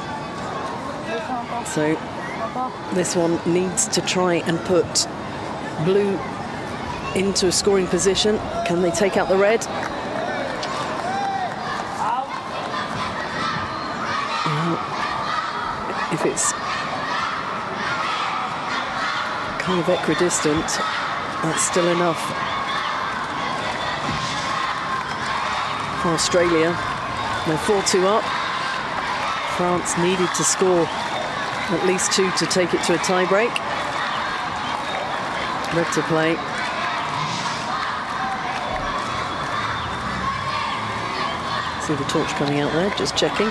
So this one needs to try and put blue into a scoring position. Can they take out the red? If it's kind of equidistant, that's still enough for Australia. They're 4-2 up. France needed to score at least 2 to take it to a tie-break. Red to play. See the torch coming out there, just checking.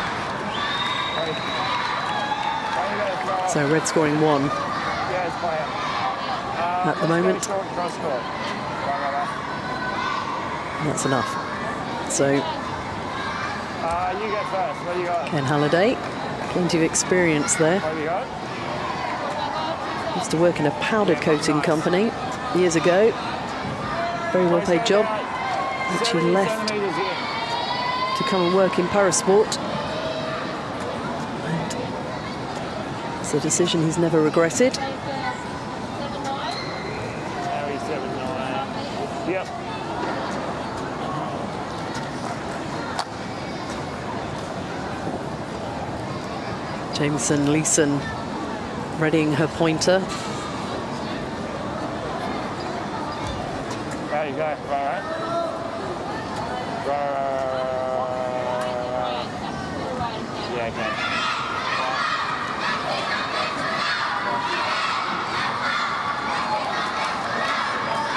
So red scoring 1 at the moment. And that's enough. So Ken Halliday, plenty of experience there. Used to work in a powder coating company years ago. Very well paid job, which he left to come and work in parasport. And it's a decision he's never regretted. Yep. Jameson Leeson readying her pointer. There you go. Right. Yeah, okay.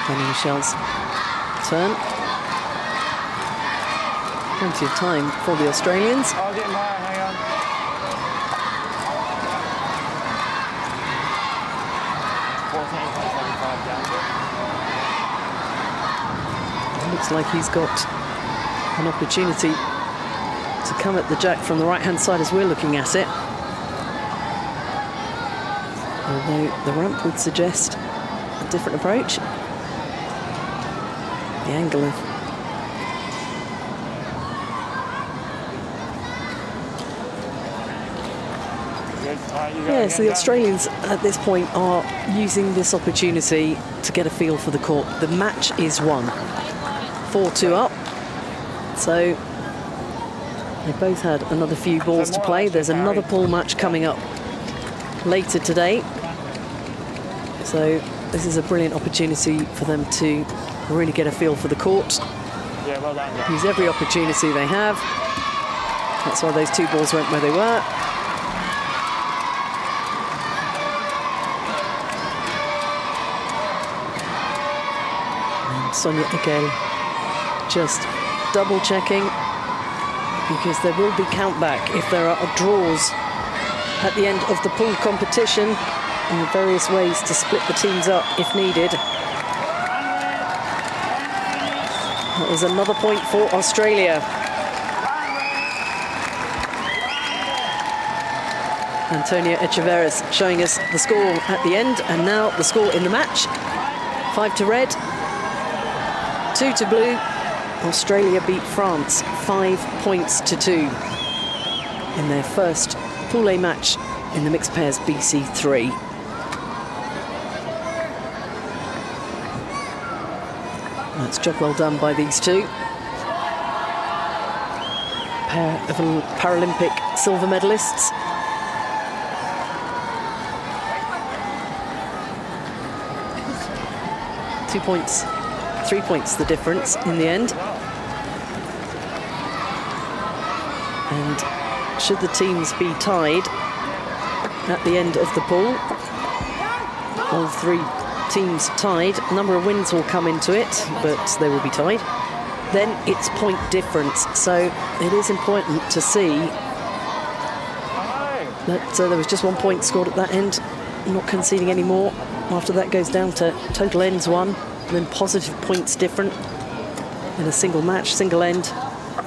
Danny Michel's turn. Plenty of time for the Australians. I'll get mine, hang on. It looks like he's got an opportunity to come at the jack from the right-hand side as we're looking at it. Although the ramp would suggest a different approach. The angle of Yeah, so the Australians at this point are using this opportunity to get a feel for the court. The match is won. 4-2 up. So they both had another few balls to play. There's another pool match coming up later today. So this is a brilliant opportunity for them to really get a feel for the court. Yeah, well done. Use every opportunity they have. That's why those 2 balls went where they were. And Sonia again just double checking, because there will be countback if there are draws at the end of the pool competition, and various ways to split the teams up if needed. That was another point for Australia. Antonia Echeverris showing us the score at the end, and now the score in the match. 5 to red, 2 to blue. Australia beat France 5 points to 2 in their first Pool A match in the mixed pairs BC3. That's job well done by these two. Pair of Paralympic silver medalists. Two points, 3 points the difference in the end. And should the teams be tied at the end of the pool, all 3 teams tied, a number of wins will come into it, but they will be tied. Then it's point difference, so it is important to see that there was just 1 point scored at that end, not conceding any more. After that goes down to total ends 1, and then positive points different in a single match, single end,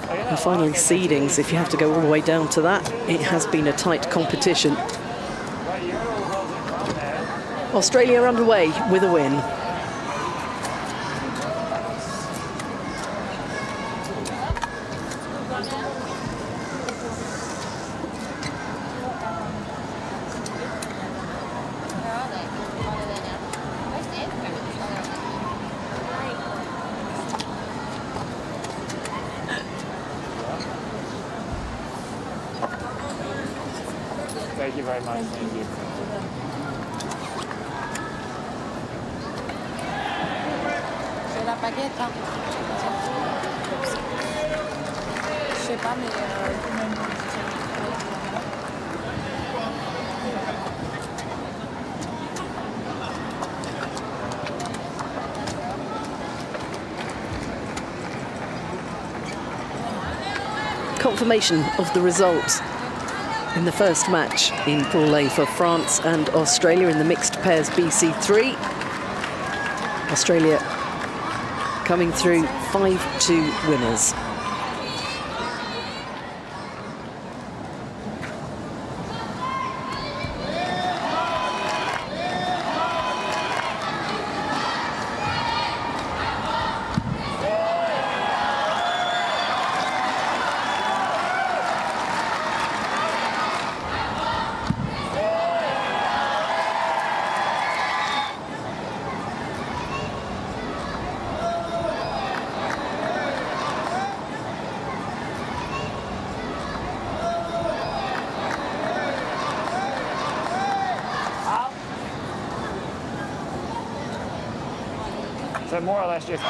and finally seedings. If you have to go all the way down to that, it has been a tight competition. Australia underway with a win. Thank you very much. Thank you. J'ai la baguette, hein. Je sais pas, mais Confirmation of the result in the first match in Pool A for France and Australia in the mixed pairs BC3. Australia coming through 5-2 winners. So more or less just...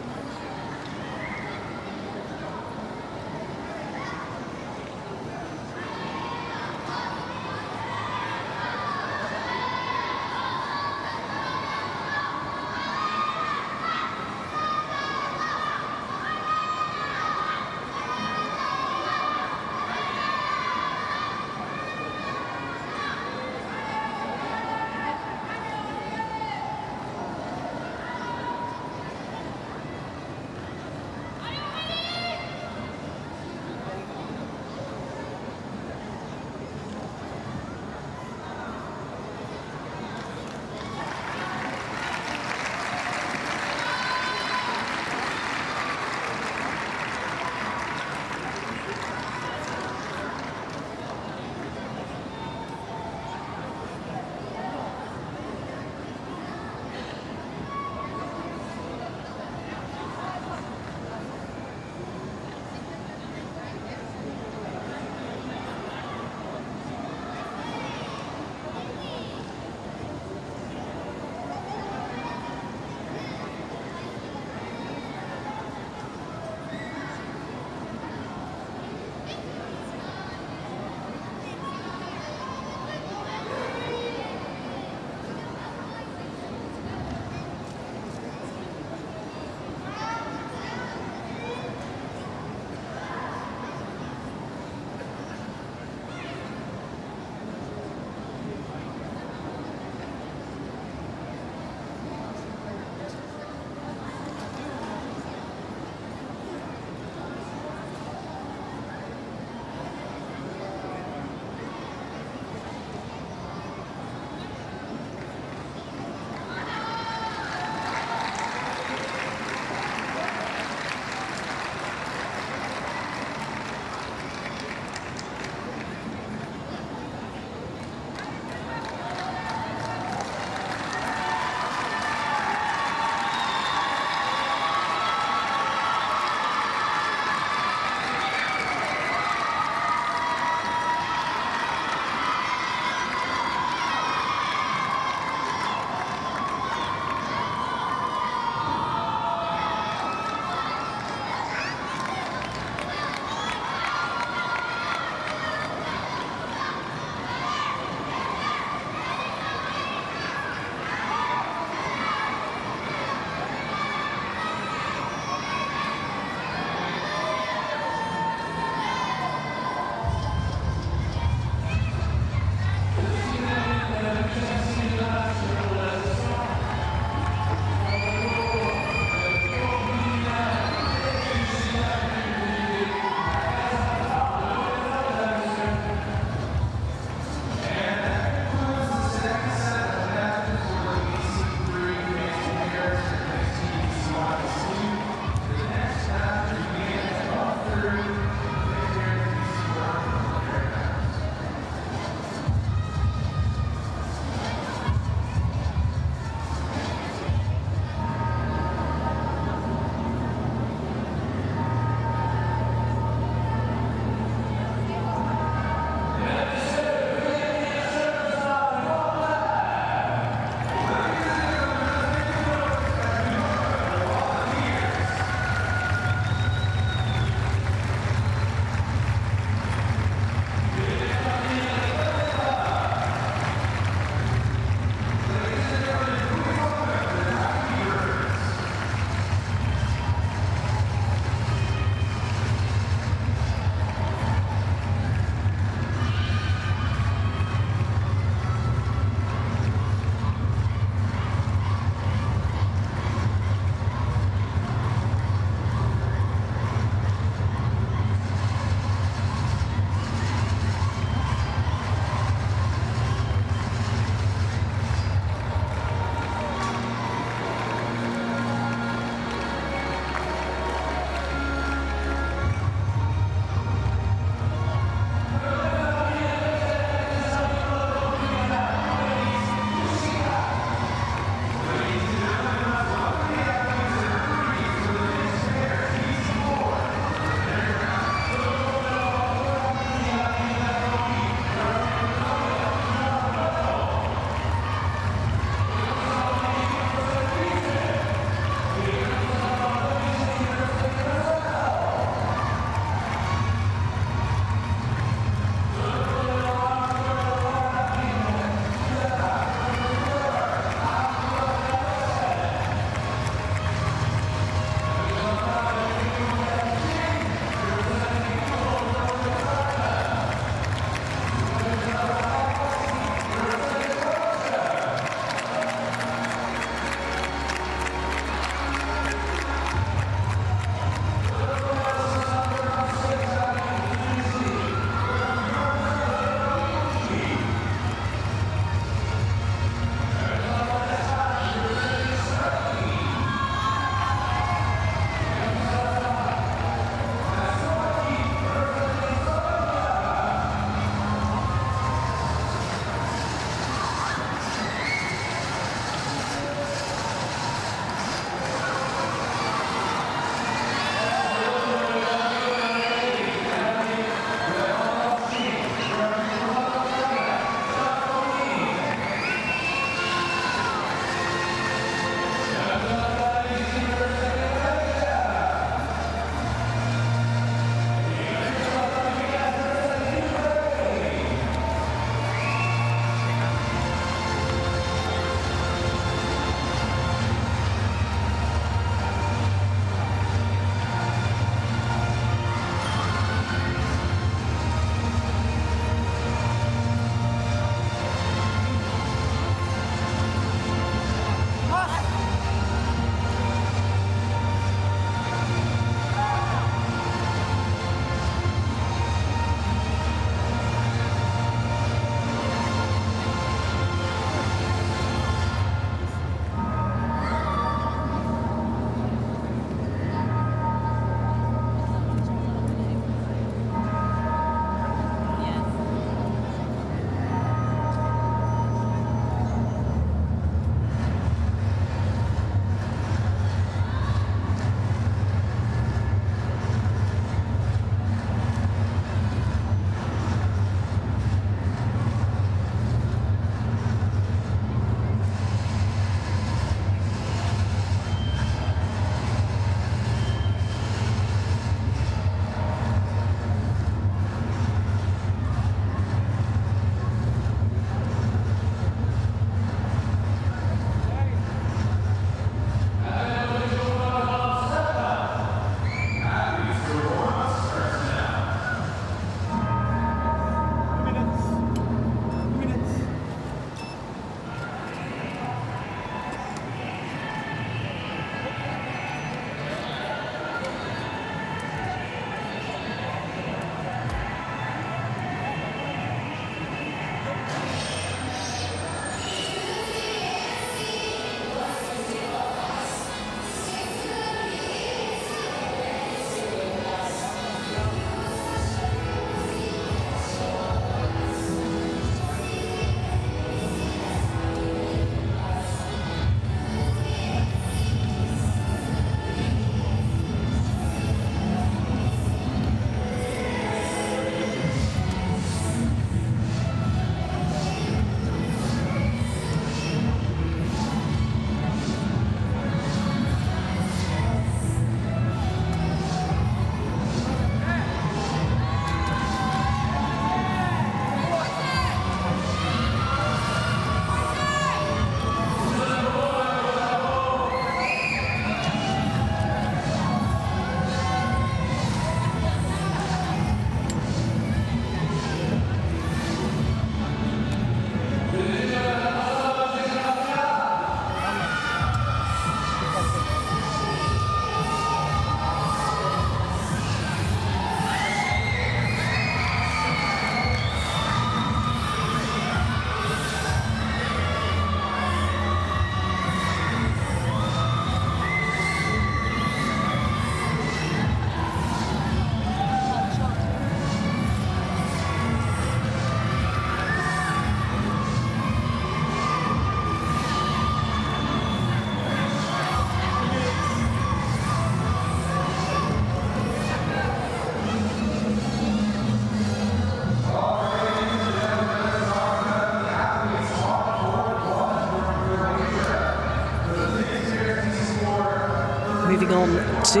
Moving on to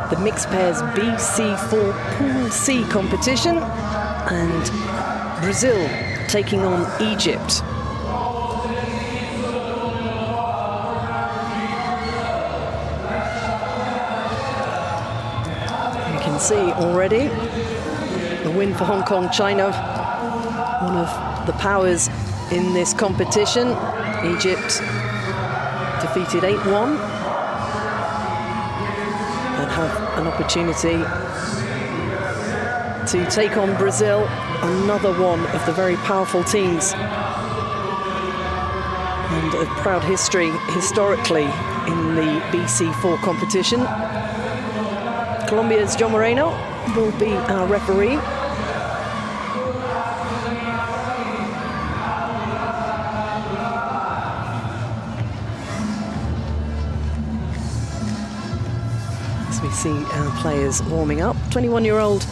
the mixed pairs BC4 Pool C competition, and Brazil taking on Egypt. You can see already the win for Hong Kong, China, one of the powers in this competition. Egypt defeated 8-1 and have an opportunity to take on Brazil, another one of the very powerful teams and a proud history historically in the BC4 competition. Colombia's John Moreno will be our referee. As we see our players warming up, 21-year-old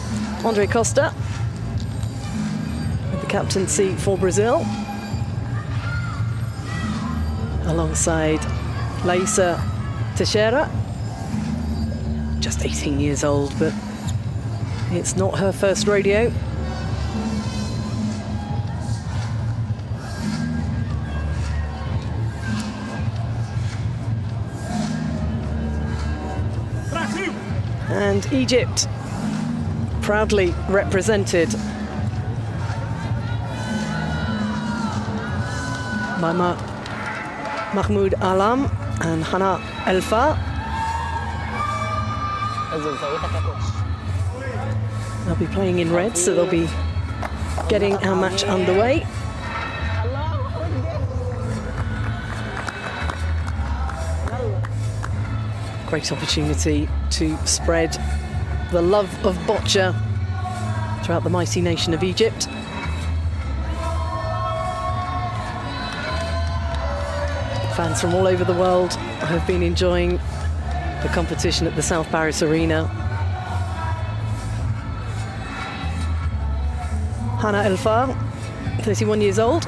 Andre Costa with the captaincy for Brazil, alongside Laísa Teixeira, just 18 years old, but it's not her first rodeo. And Egypt proudly represented by Mahmoud Alam and Hana Elfa. They'll be playing in red, so they'll be getting our match underway. Great opportunity to spread the love of boccia throughout the mighty nation of Egypt. Fans from all over the world have been enjoying the competition at the South Paris Arena. Hana Elfa, 31 years old.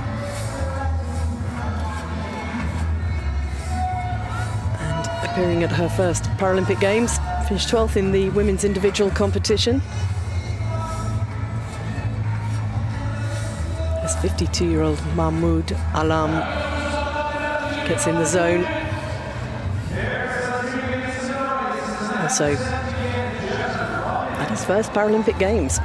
And appearing at her first Paralympic Games, finished 12th in the women's individual competition. As 52-year-old Mahmoud Alam gets in the zone. Also at his first Paralympic Games.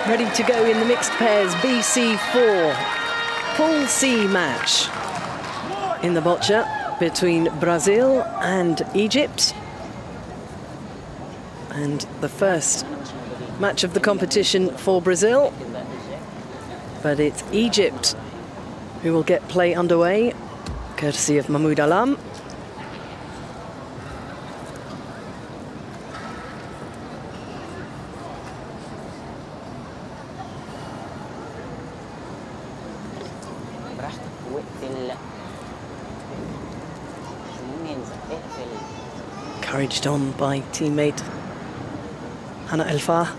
Ready to go in the mixed pairs BC4 Pool C match in the boccia between Brazil and Egypt. And the first match of the competition for Brazil. But it's Egypt who will get play underway, courtesy of Mahmoud Alam. Encouraged on by teammate Hana Elfa.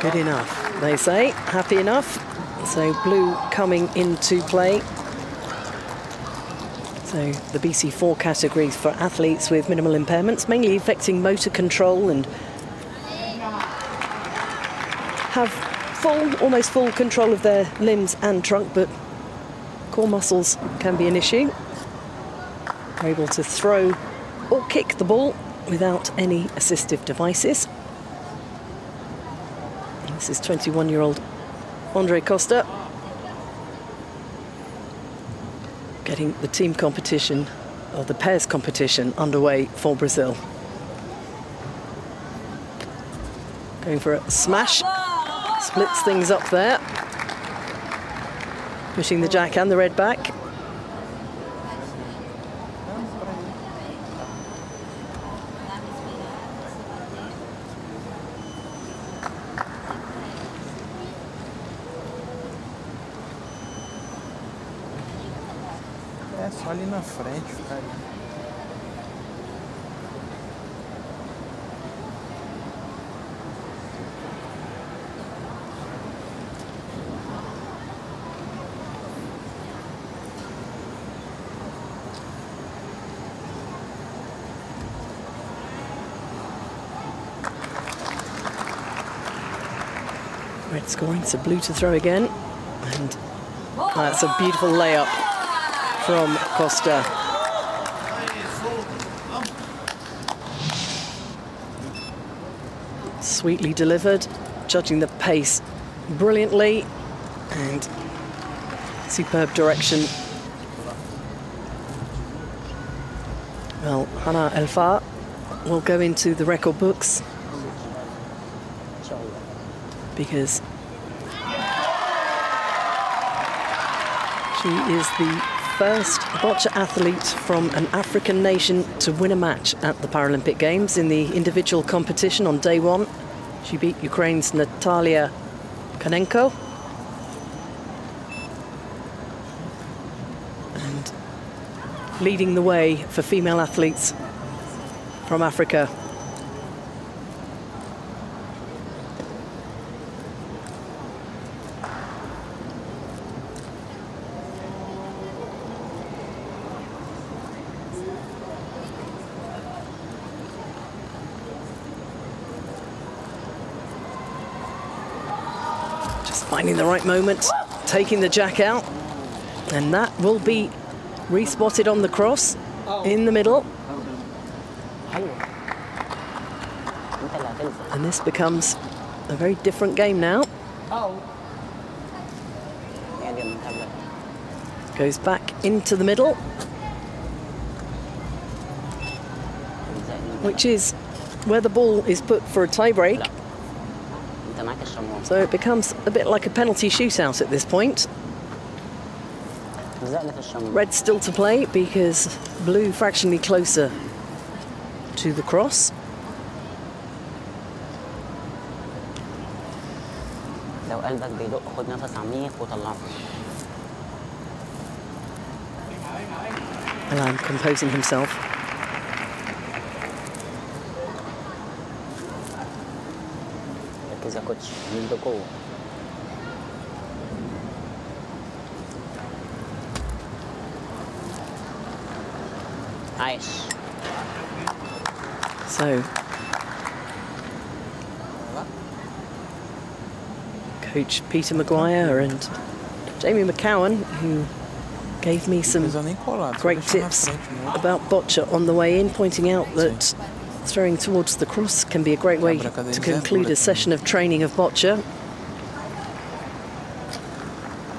Good enough, they say. Happy enough. So blue coming into play. So the BC4 categories for athletes with minimal impairments, mainly affecting motor control and have full, almost full control of their limbs and trunk, but core muscles can be an issue. They're able to throw or kick the ball without any assistive devices. This is 21-year-old Andre Costa getting the team competition, or the pairs competition, underway for Brazil. Going for a smash, splits things up there. Pushing the jack and the red back. É só ali na frente, ficar ali. Red scoring, so blue to throw again. And that's a beautiful layup from Costa. Sweetly delivered, judging the pace brilliantly, and superb direction. Well, Hana Elfa will go into the record books because she is the first boccia athlete from an African nation to win a match at the Paralympic Games. In the individual competition on day one, she beat Ukraine's Natalia Konenko. And leading the way for female athletes from Africa. Finding the right moment, taking the jack out, and that will be respotted on the cross in the middle. And this becomes a very different game now. Goes back into the middle, which is where the ball is put for a tie break. So it becomes a bit like a penalty shootout at this point. Red still to play because blue fractionally closer to the cross. Alan composing himself. Nice. So, Coach Peter Maguire and Jamie McCowan, who gave me some great tips about boccia on the way in, pointing out that throwing towards the cross can be a great way to conclude a session of training of boccia,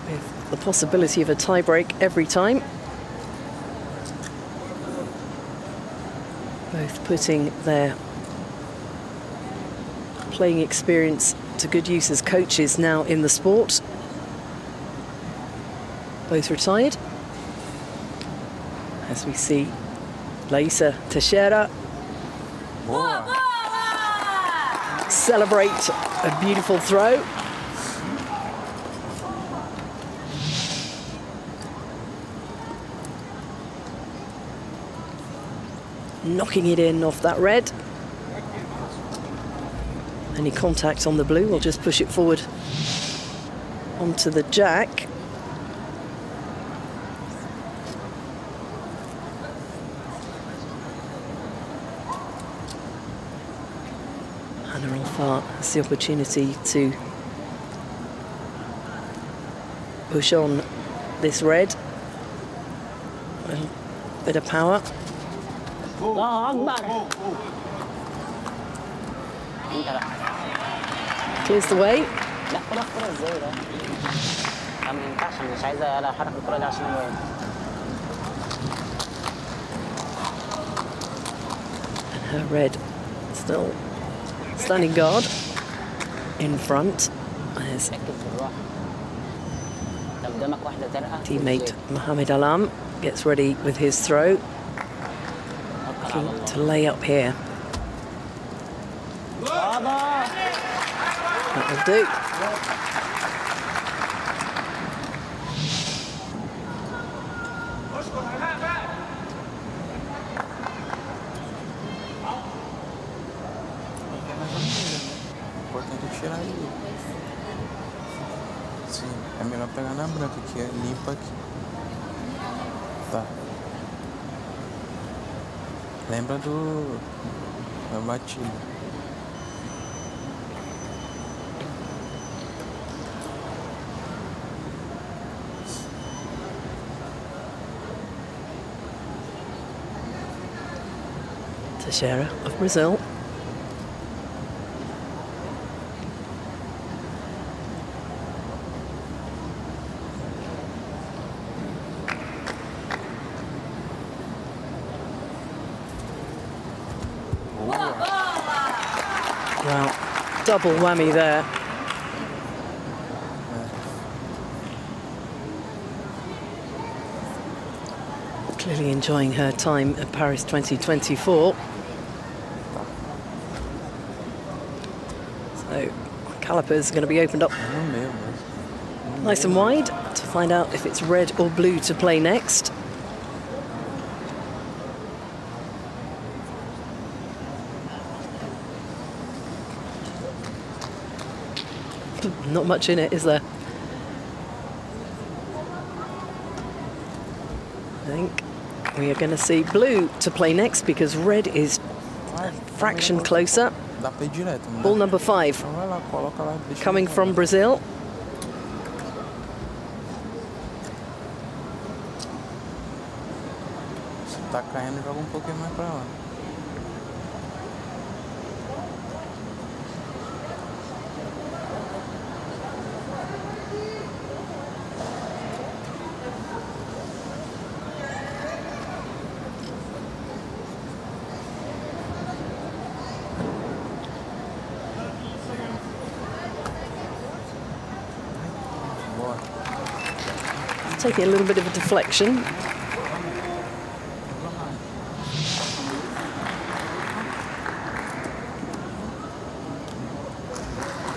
with the possibility of a tie break every time. Both putting their playing experience to good use as coaches now in the sport. Both retired. As we see Laisa Teixeira celebrate a beautiful throw. Knocking it in off that red. Any contact on the blue, we'll just push it forward onto the jack. Hannah Alfar has the opportunity to push on this red. A bit of power. Clears the way. لا كرة كرة ازاي ده؟ ما ينفعش مش عايزة لا احرك الكرة دي عشان هو And her red still standing guard in front. As ركز بالراحة. لو قدامك واحدة زرقاء teammate Mohamed Alam gets ready with his throw. Looking to lay up here. That will do. Importante tirar ele. Sim, é melhor pegar na branca, que é limpa aqui. Tá. Lembra da batida. Teixeira of Brazil. Wow, double whammy there. Clearly enjoying her time at Paris 2024. So, calipers are going to be opened up nice and wide to find out if it's red or blue to play next. Not much in it, is there? I think we are going to see blue to play next because red is a fraction closer. Ball number 5 coming from Brazil. Se tá caindo, joga pouquinho mais pra lá. Taking a little bit of a deflection.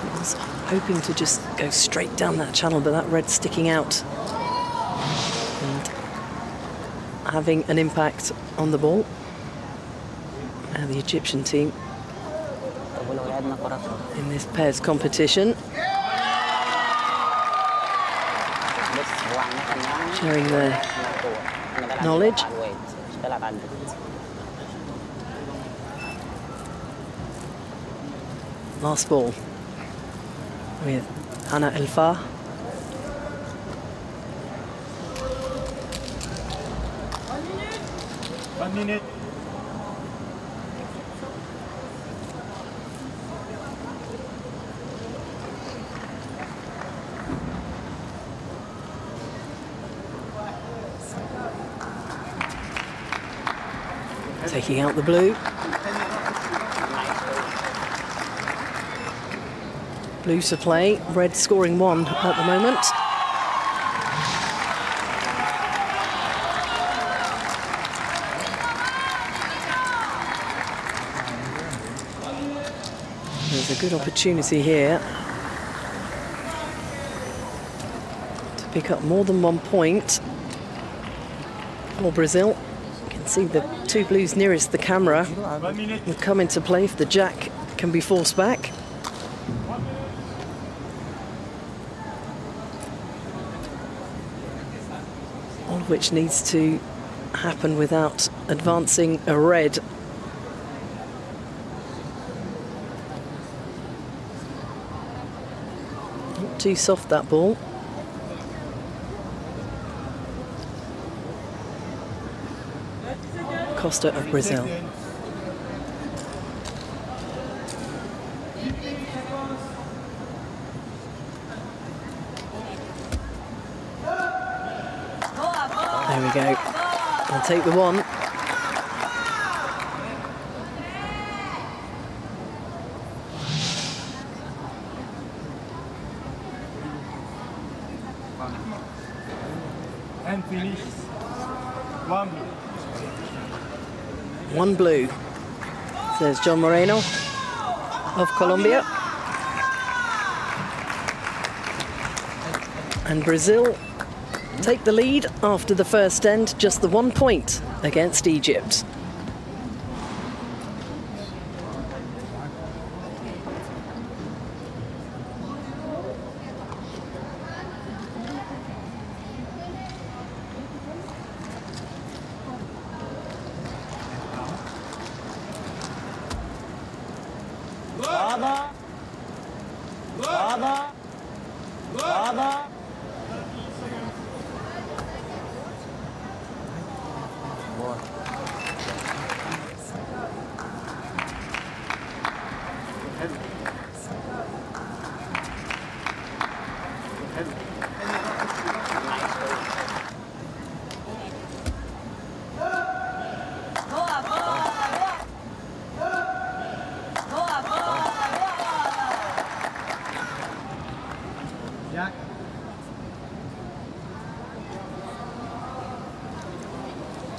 I was hoping to just go straight down that channel, but that red sticking out and having an impact on the ball. Now the Egyptian team in this pairs competition, sharing their knowledge. Last ball with Hannah Elfa. One minute. Taking out the blue. Blue to play, red scoring 1 at the moment. There's a good opportunity here to pick up more than 1 point for Brazil. You can see the 2 blues nearest the camera will come into play if the jack can be forced back. All of which needs to happen without advancing a red. Not too soft, that ball. Costa of Brazil. There we go. I'll take the one. And finish. One blue. One blue, says John Moreno of Colombia. And Brazil take the lead after the first end, just the 1 point against Egypt.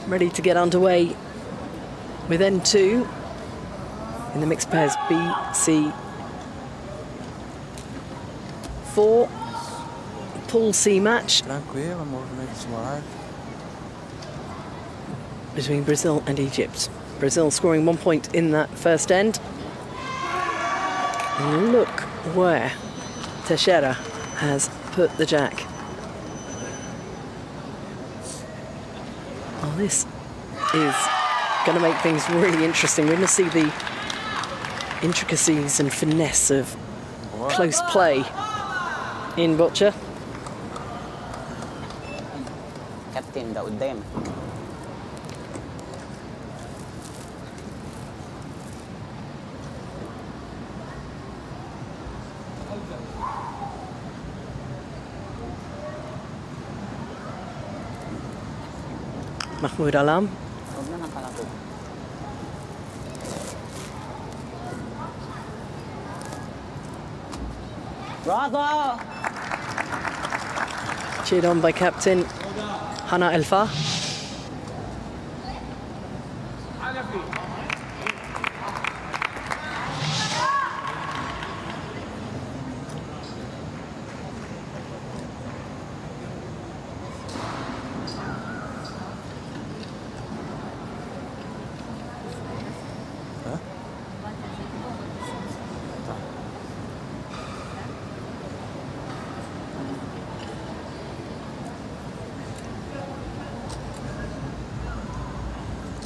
Ready to get underway with N2 in the mixed pairs B, C, 4. Pool C match between Brazil and Egypt. Brazil scoring 1 point in that first end. And look where Teixeira has put the jack. Oh, this is going to make things really interesting. We're going to see the intricacies and finesse of close play in Boccia. كابتن ده قدام. Mahmoud Alam. Bravo! Cheered on by captain Hana Elfa.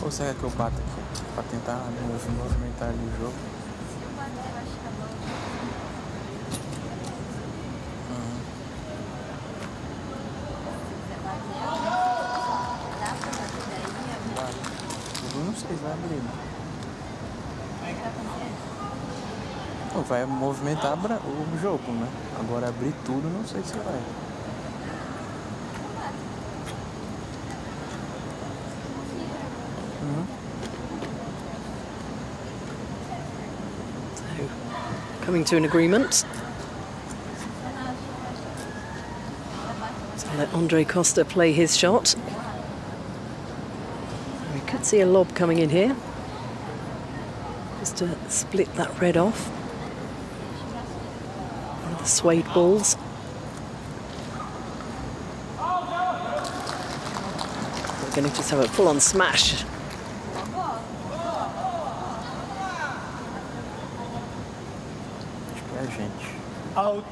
Ou será que eu bato aqui? Para tentar movimentar ali o jogo. Eu não sei se vai abrir. Não, vai movimentar o jogo, né? Agora abrir tudo, não sei se vai. Coming to an agreement. So let Andre Costa play his shot. We could see a lob coming in here, just to split that red off. One of the suede balls. We're going to just have a full-on smash. Out.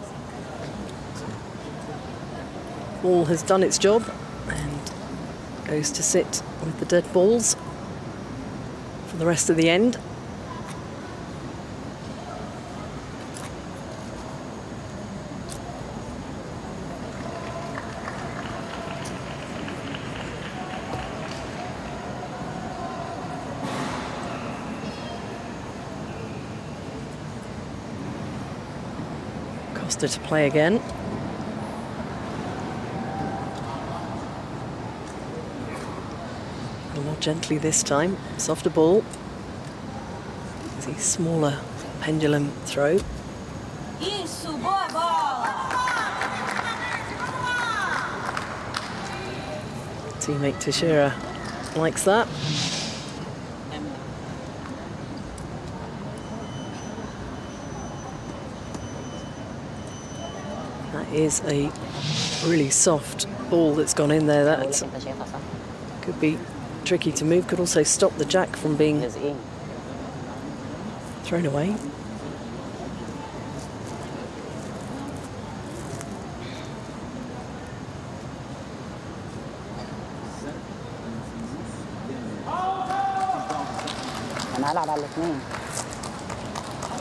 Ball has done its job and goes to sit with the dead balls for the rest of the end. Costa to play again. gently this time. Softer ball. See, smaller pendulum throw. Isso, boa bola! Teammate Teixeira likes that. That is a really soft ball that's gone in there. That could be tricky to move, could also stop the jack from being thrown away.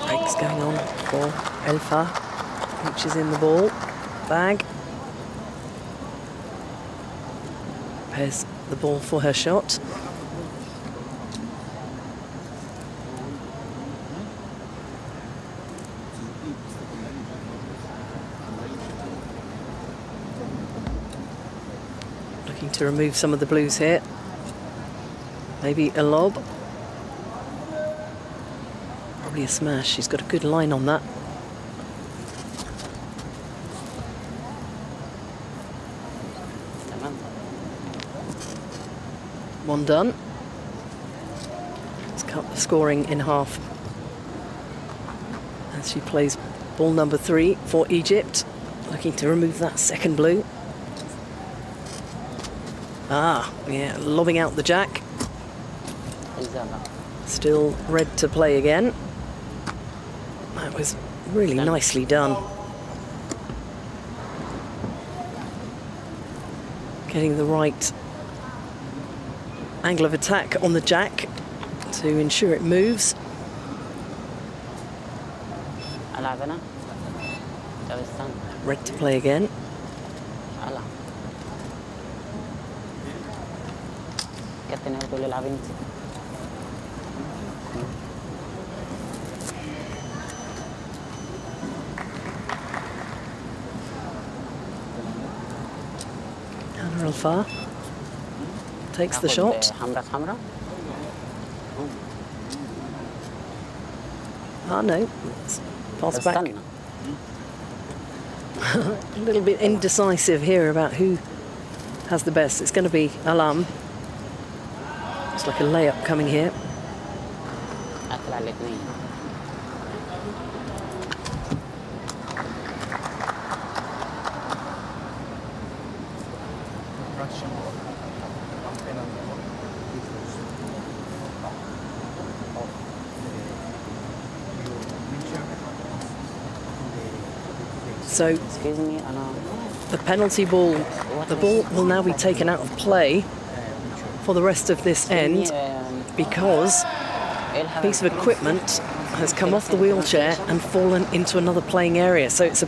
Breaks going on for Elfa, which is in the ball bag. Prepares the ball for her shot. Looking to remove some of the blues here. Maybe a lob. Probably a smash. She's got a good line on that. One done. Let's cut the scoring in half as she plays ball number 3 for Egypt, looking to remove that second blue. Ah, yeah, lobbing out the jack. Still red to play again. That was really nicely done. Getting the right angle of attack on the jack to ensure it moves. Red to play again. Hannah Al-Far takes the shot. Ah, no, it's pass back. A little bit indecisive here about who has the best. It's going to be Alam. It's like a layup coming here. So the penalty ball, the ball will now be taken out of play for the rest of this end because a piece of equipment has come off the wheelchair and fallen into another playing area. So it's a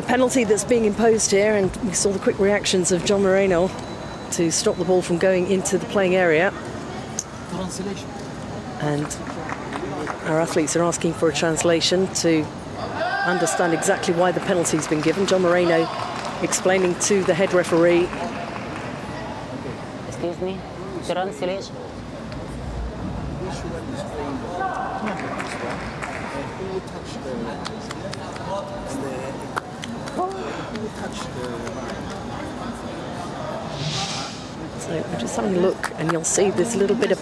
penalty that's being imposed here, and we saw the quick reactions of John Moreno to stop the ball from going into the playing area. And our athletes are asking for a translation to understand exactly why the penalty's been given. John Moreno explaining to the head referee. Excuse me, translation. So we're just having a look, and you'll see there's a little bit of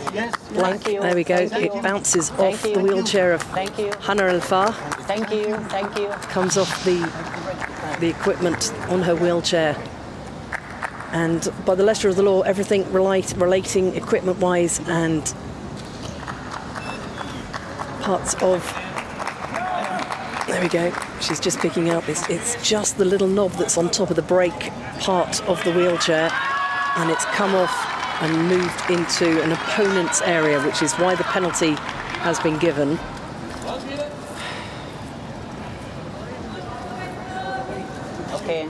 blank. There we go. It bounces off the wheelchair of Hannah Al-Far. Thank you, thank you. Comes off the equipment on her wheelchair. And by the letter of the law, everything relating equipment-wise and parts of... There we go. She's just picking up. It's just the little knob that's on top of the brake part of the wheelchair, and it's come off and moved into an opponent's area, which is why the penalty has been given. Okay.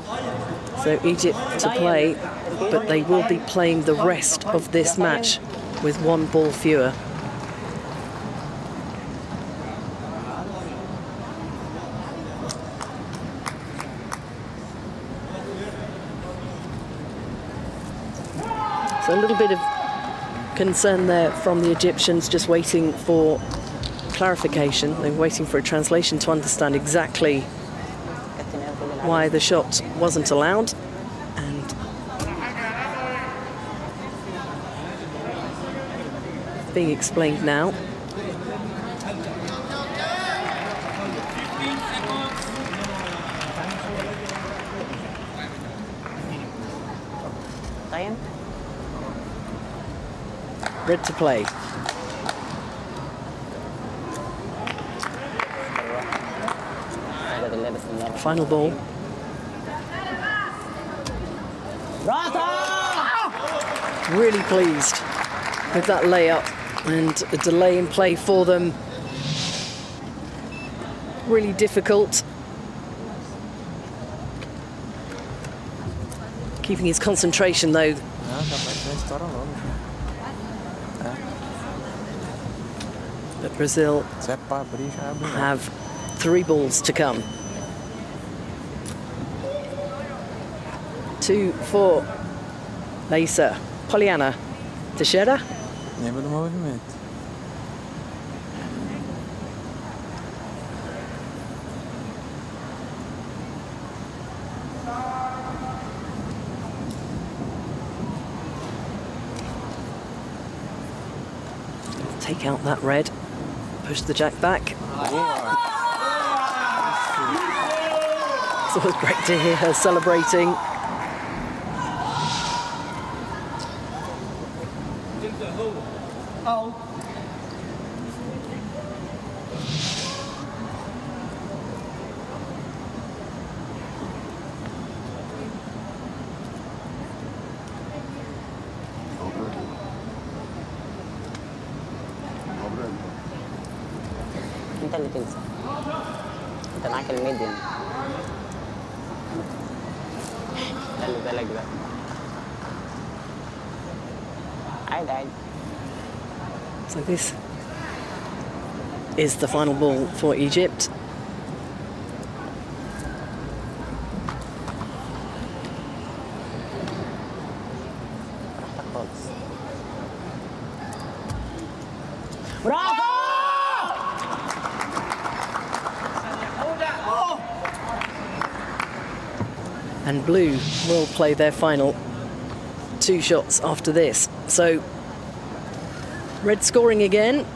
So Egypt to play, but they will be playing the rest of this match with one ball fewer. So a little bit of concern there from the Egyptians, just waiting for clarification. They're waiting for a translation to understand exactly why the shot wasn't allowed. And being explained now. Red to play. Final ball. Really pleased with that layup and a delay in play for them. Really difficult. Keeping his concentration though. But Brazil have 3 balls to come. 2 for Leissa. Poliana. Teixeira. Lembra do movimento. Take out that red. Push the jack back. So it was great to hear her celebrating. انت اللي تنسى. انت معاك الميديم. خلي بالك بقى. عادي عادي. So this is the final ball for Egypt. And blue will play their final 2 shots after this. So red scoring again.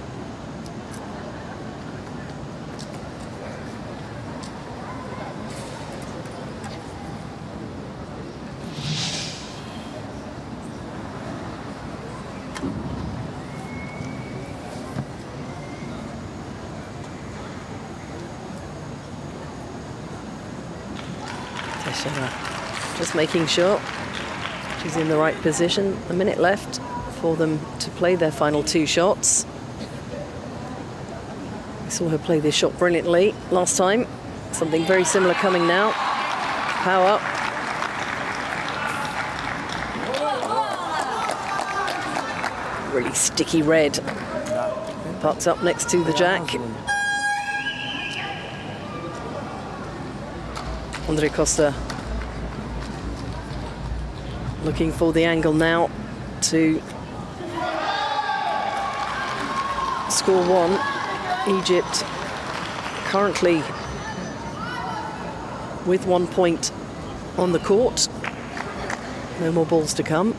Just making sure she's in the right position. A minute left for them to play their final 2 shots. We saw her play this shot brilliantly last time. Something very similar coming now. Power. Really sticky red. Parked up next to the jack. Andre Costa looking for the angle now to score 1. Egypt currently with 1 point on the court. No more balls to come.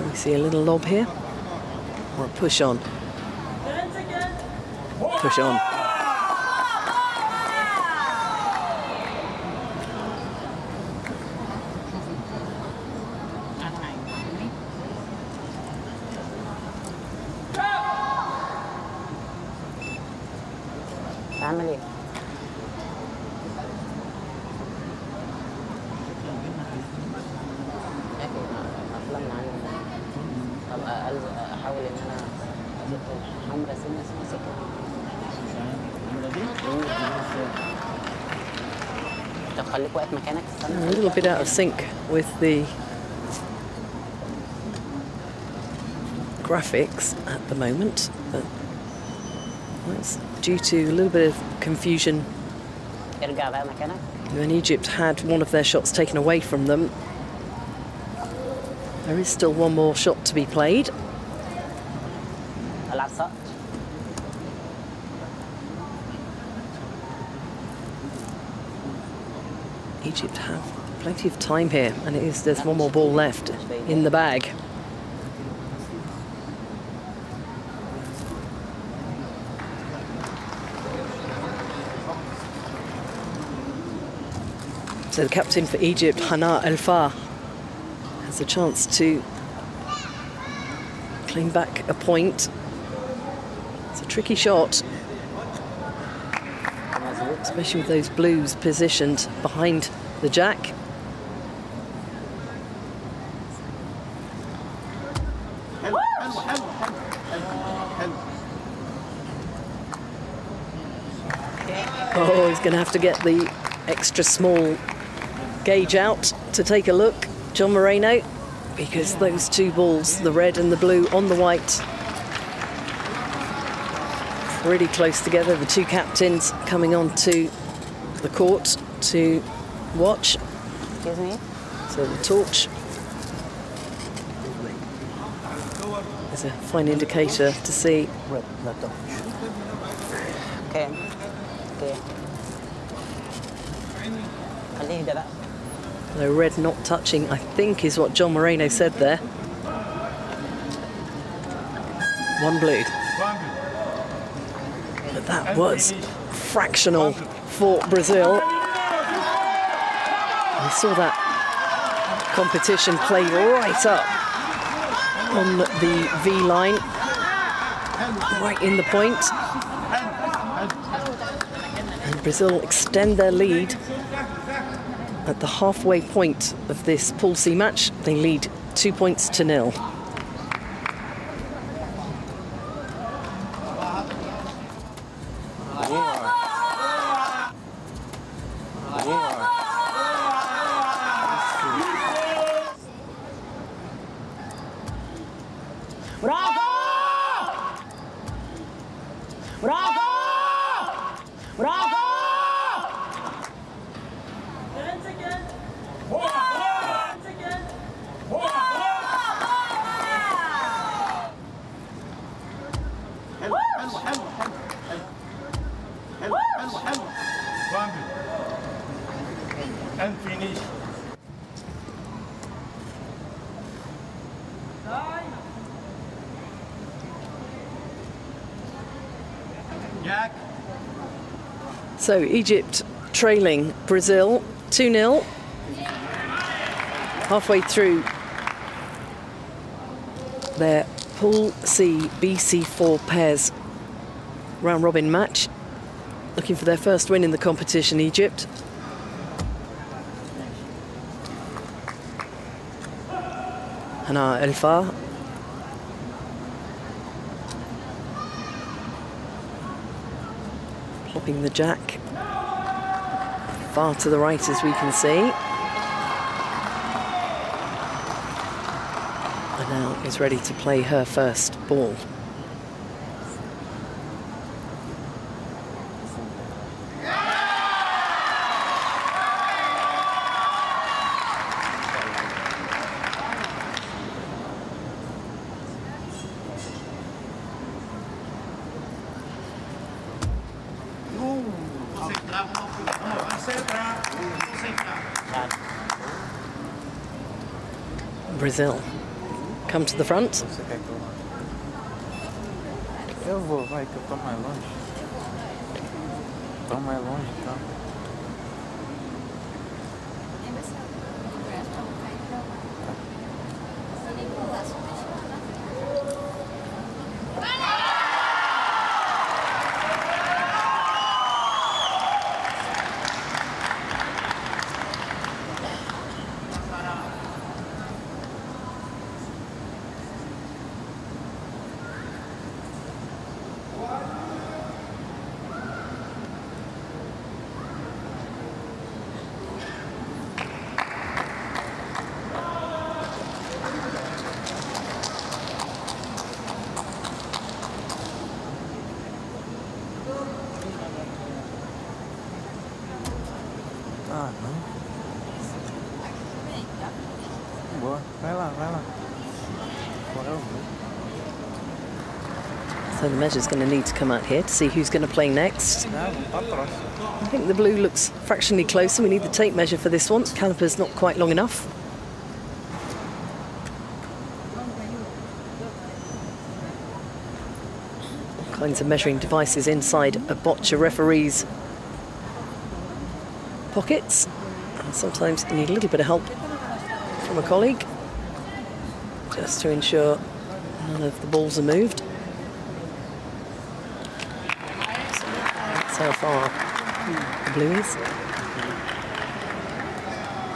We see a little lob here, or a push on. Push on. عامل ايه؟ افلام معانا. طب احاول ان انا حمرا سنه سكه. طب خليك واقف مكانك. A little bit out of sync with the graphics at the moment, but that's due to a little bit of confusion ارجع بقى مكانك. when Egypt had one of their shots taken away from them There is still one more shot to be played. A last shot. Egypt have plenty of time here, and there's one more ball left in the bag. So the captain for Egypt, Hana El-Far, has a chance to claim back a point. It's a tricky shot, especially with those blues positioned behind the jack. Oh, he's going to have to get the extra small gauge out to take a look, John Moreno, because those two balls, the red and the blue on the white, pretty close together. The two captains coming onto the court to watch. Excuse me? So the torch is a fine indicator to see. Okay. Okay. No, red not touching, I think, is what John Moreno said there. One blue. But that was fractional for Brazil. We saw that competition play right up on the V line, right in the point. And Brazil extend their lead at the halfway point of this Pool C match. They lead 2 points to 0. And finish. Jack. So Egypt trailing Brazil 2-0. Halfway through their Pool C BC4 pairs round robin match. Looking for their first win in the competition, Egypt. Hana El-Far. Plopping the jack far to the right, as we can see. And now is ready to play her first ball. Brazil come to the front. Você quer que eu vou, vai, que eu tô mais longe. Tô mais longe, então. Ah, não. Boa, vai lá, vai lá. So the measure's going to need to come out here to see who's going to play next. I think the blue looks fractionally closer. We need the tape measure for this one. Caliper's not quite long enough. All kinds of measuring devices inside a boccia referee's pockets. And sometimes you need a little bit of help from a colleague just to ensure none of the balls are moved. How far the blue is.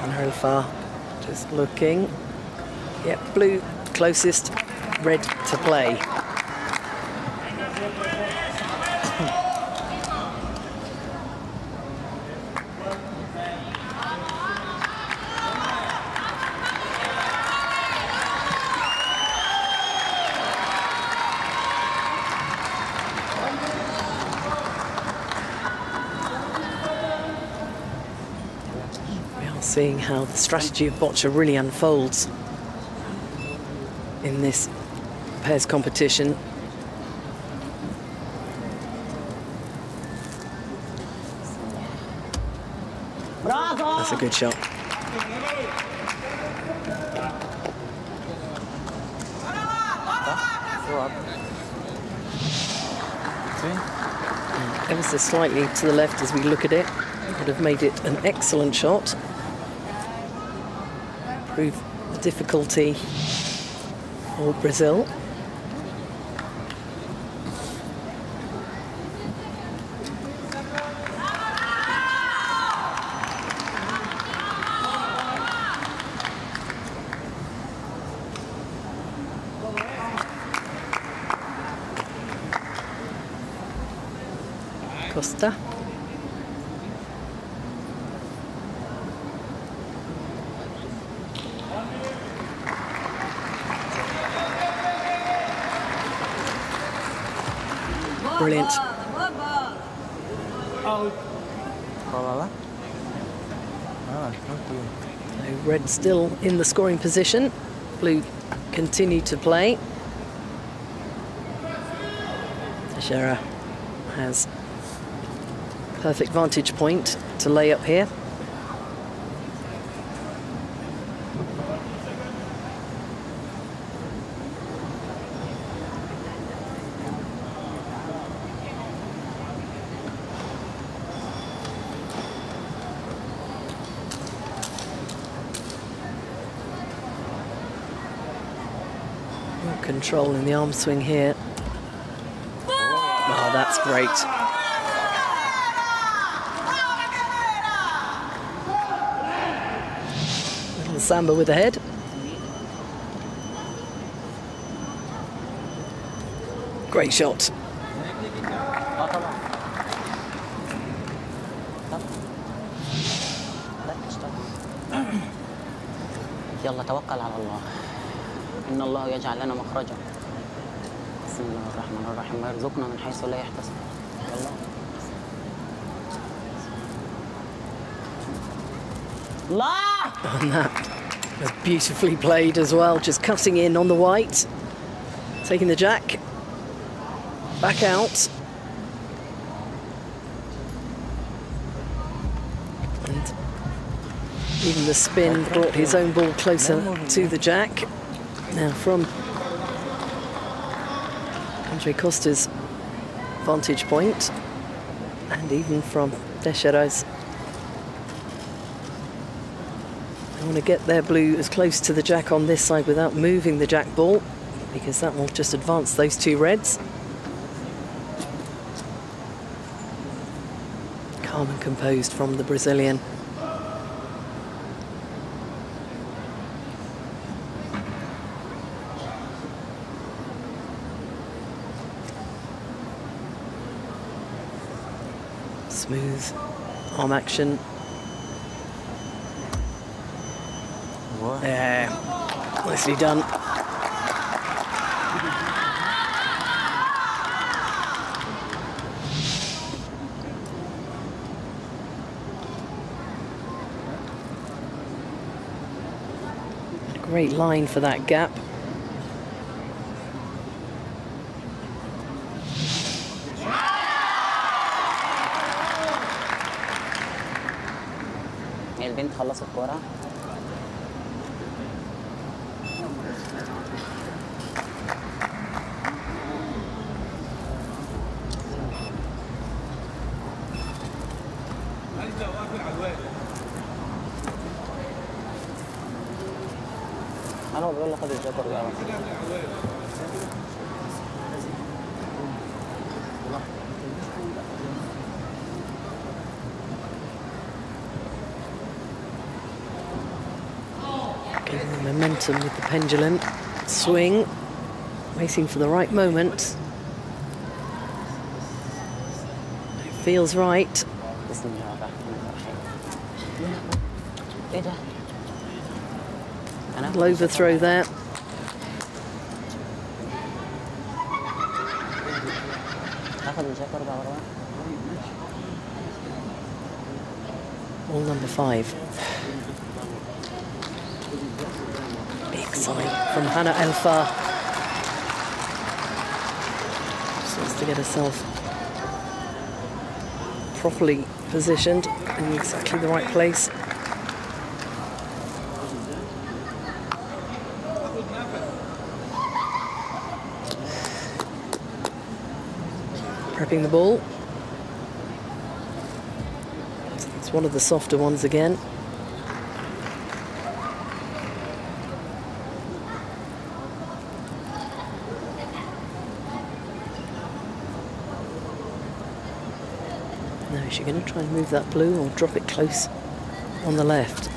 And how far, just looking. Yep, blue closest, red to play. Seeing how the strategy of boccia really unfolds in this pairs competition. Bravo! That's a good shot. Ever so slightly to the left as we look at it. Would have made it an excellent shot. Prove the difficulty for Brazil. Costa. Brilliant. So red still in the scoring position. Blue continue to play. Teixeira has perfect vantage point to lay up here. Control in the arm swing here. Oh, that's great. Little samba with the head. Great shot. يلا توكل على الله إن الله يجعل لنا مخرجا بسم الله الرحمن الرحيم ويرزقنا من حيث لا يحتسب يلا And that was beautifully played as well, just cutting in on the white, taking the jack back out. And even the spin brought his own ball closer to the jack. Now from Andre Costa's vantage point, and even from Teixeira's, they want to get their blue as close to the jack on this side without moving the jack ball, because that will just advance those two reds. Calm and composed from the Brazilian. Smooth arm action. Yeah, nicely done. Great line for that gap. البنت خلصت كورة. أنا بقول له خد الجاكور ده. Giving the momentum with the pendulum swing, waiting for the right moment. It feels right. بسم الله الرحمن الرحيم. إيه ده؟ Overthrow there. هاخد الجاكور ده ورا. Ball number 5. Big sign from Hannah El-Far. Just wants to get herself properly positioned in exactly the right place. Prepping the ball. It's one of the softer ones again. Now, is she going to try and move that blue or drop it close on the left?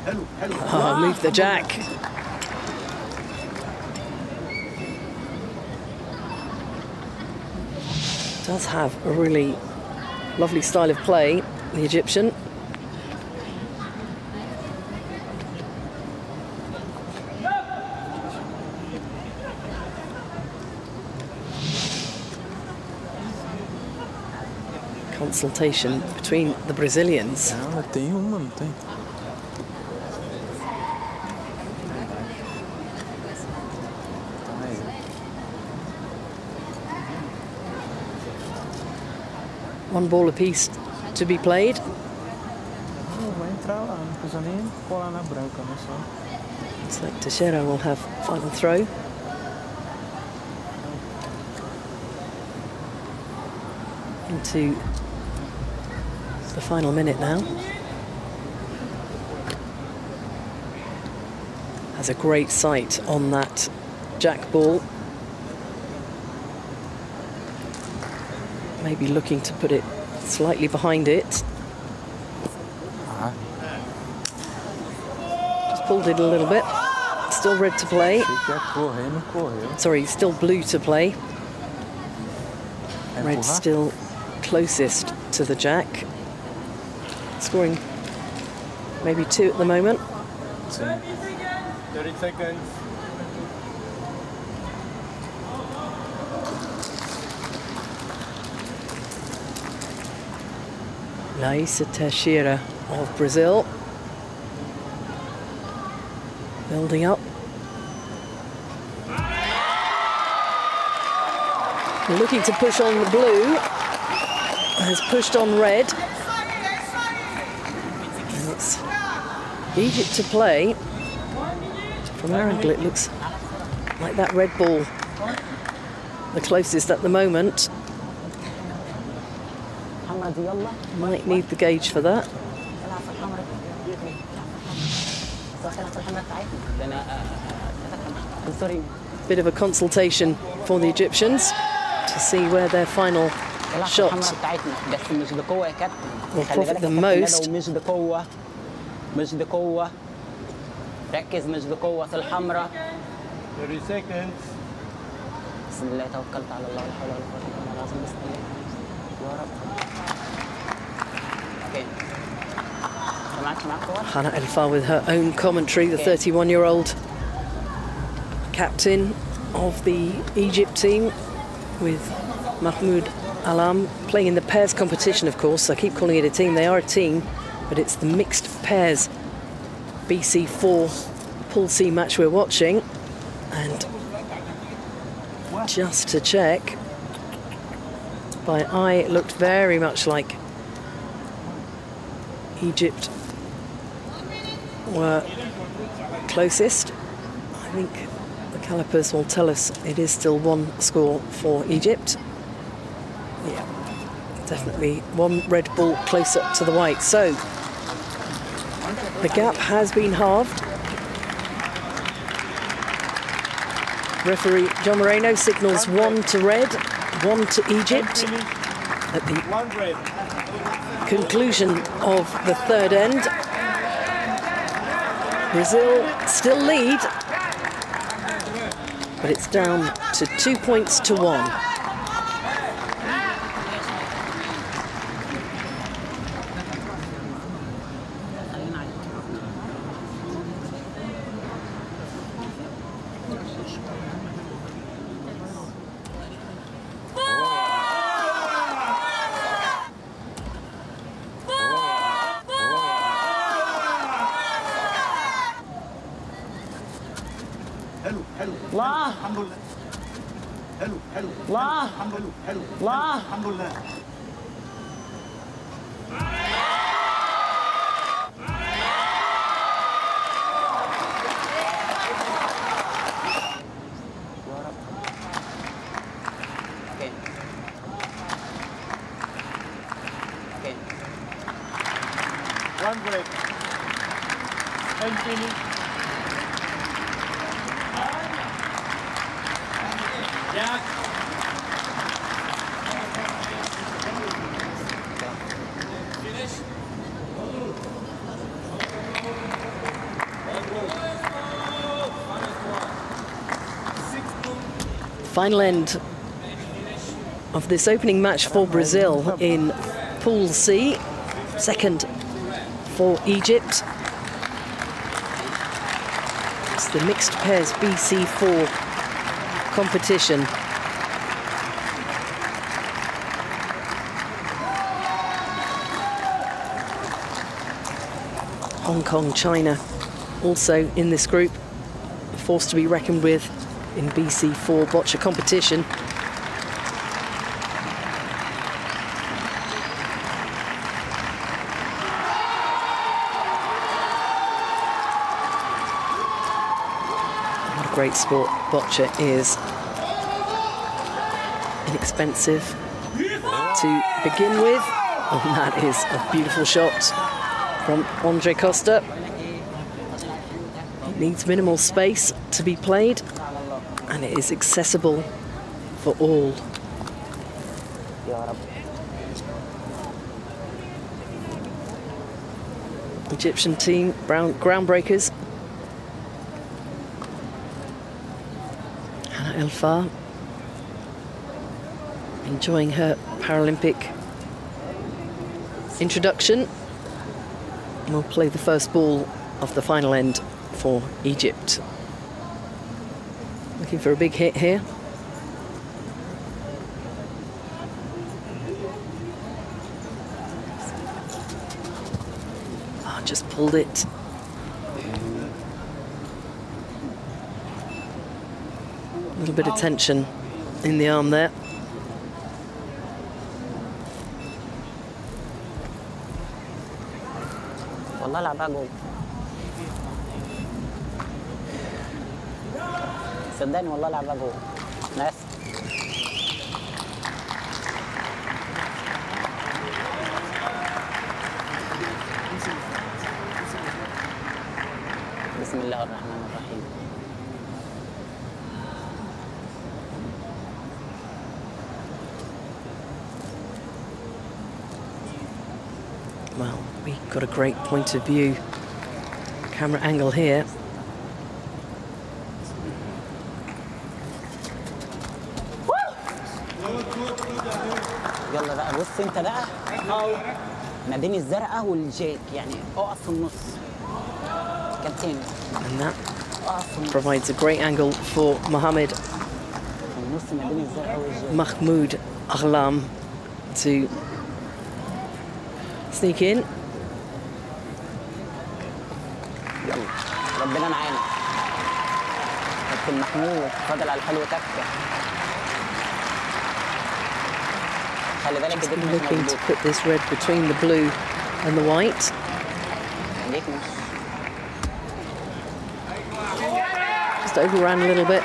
Oh, move the jack. Does have a really lovely style of play, the Egyptian. Consultation between the Brazilians. Ela tem uma, não tem? One ball apiece to be played. Vai entrar lá, não precisa nem colar na branca, né? Só. So Teixeira will have final throw. Into the final minute now. Has a great sight on that jack ball. Maybe looking to put it slightly behind it. Just pulled it a little bit. Still red to play. Sorry, still blue to play. Red still closest to the jack. Scoring maybe 2 at the moment. 30 seconds. Laísa Teixeira of Brazil. Building up. Looking to push on the blue. Has pushed on red. And it's Egypt to play. From our angle it looks like that red ball the closest at the moment. Might need the gauge for that. Bit of a consultation for the Egyptians to see where their final shot will profit them most. مش بقوة ركز مش بقوة في الحمراء 30 seconds. بسم الله توكلت على الله ولا حول ولا قوة إلا بالله العظيم بسم الله يا رب Hannah El-Far with her own commentary, the 31-year-old captain of the Egypt team, with Mahmoud Alam playing in the pairs competition, of course. I keep calling it a team. They are a team, but it's the mixed pairs BC4 Pool C match we're watching. And just to check, by eye, it looked very much like Egypt were closest. I think the calipers will tell us it is still one score for Egypt. Yeah, definitely one red ball closer to the white. So the gap has been halved. Referee John Moreno signals 1 to red, 1 to Egypt. At the conclusion of the third end, Brazil still lead, but it's down to 2 points to 1. الله الحمد لله. حلو حلو الله الحمد لله. حلو الله الحمد لله. اوكي اوكي One break. And finish. Yeah. Final end of this opening match for Brazil in Pool C. Second for Egypt. It's the mixed pairs BC4 competition. Hong Kong, China also in this group, a force to be reckoned with in BC4 boccia competition. What a great sport boccia is. Inexpensive to begin with, and that is a beautiful shot from Andre Costa. It needs minimal space to be played, and it is accessible for all. Egyptian team, groundbreakers. Hannah El-Far enjoying her Paralympic introduction. We'll play the first ball of the final end for Egypt. Looking for a big hit here. Oh, just pulled it. A little bit of tension in the arm there. والله لعبها جول صدقني والله لعبها جول ناس بسم الله الرحمن الرحيم Well, we got a great point of view, camera angle here. يلا بقى بص انت بقى ما بين الزرقاء والجاك يعني اقف في النص كابتن And that provides a great angle for Mohammed في النص ما بين الزرقاء والجاك Mahmoud Aghlam to sneak in. يلا ربنا معانا كابتن محمود فاضل على الحلو تكه خلي بالك Just ايديك مش looking to مظبوط put this red between the blue and the white. ايديك مش just overran a little bit.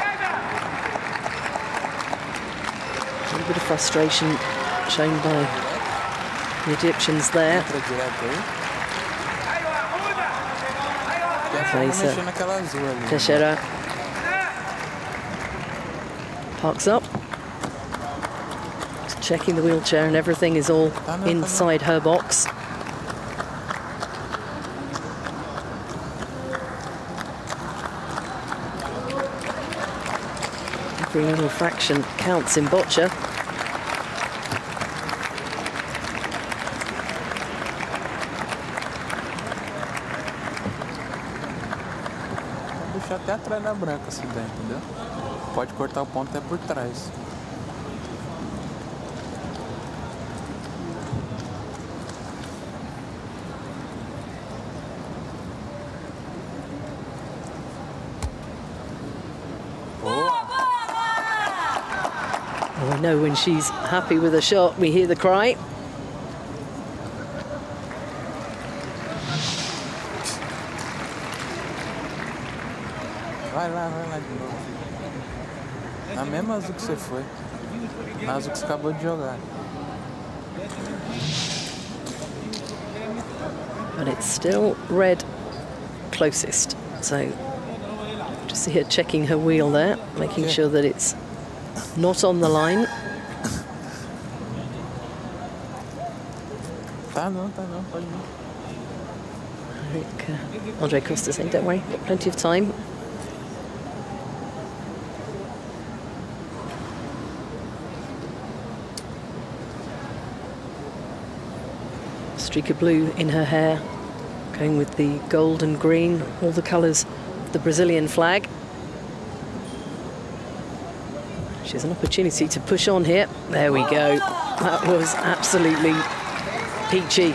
A little bit of frustration shown by the Egyptians there. Teixeira parks up, just checking the wheelchair, and everything is all inside her box. Every little fraction counts in boccia. Deixar até atrás da branca se der, entendeu? Pode cortar o ponto até por trás. Well, I know when she's happy with a shot, we hear the cry. Vai lá de novo. Na mesma azul que você foi. Na azul que você acabou de jogar. But it's still red closest. So just see her checking her wheel there, making sure that it's not on the line. Tá não, pode ir. I think Andre Costa saying, don't worry, got plenty of time. Streak of blue in her hair, going with the gold and green, all the colours of the Brazilian flag. She has an opportunity to push on here. There we go. That was absolutely peachy.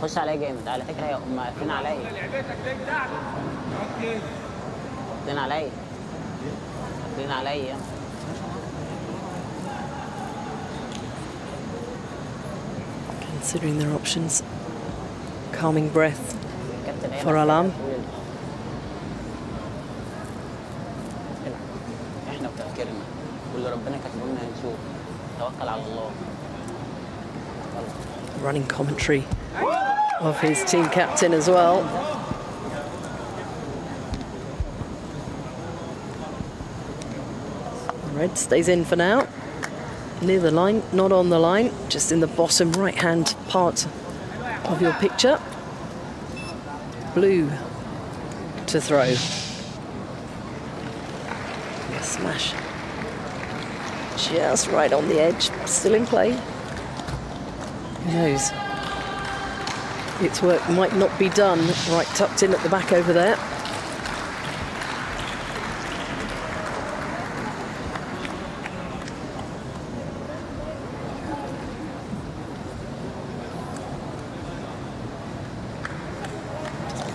خش عليا جامد على فكره، هم قافلين عليا. قافلين عليا. Considering their options, calming breath for Alam. احنا بتفكيرنا واللي ربنا كاتبه لنا هنشوف. توكل على الله. Running commentary of his team captain as well. Red stays in for now. Near the line, not on the line, just in the bottom right-hand part of your picture. Blue to throw. A smash. Just right on the edge, still in play. Who knows? Its work might not be done. Right tucked in at the back over there.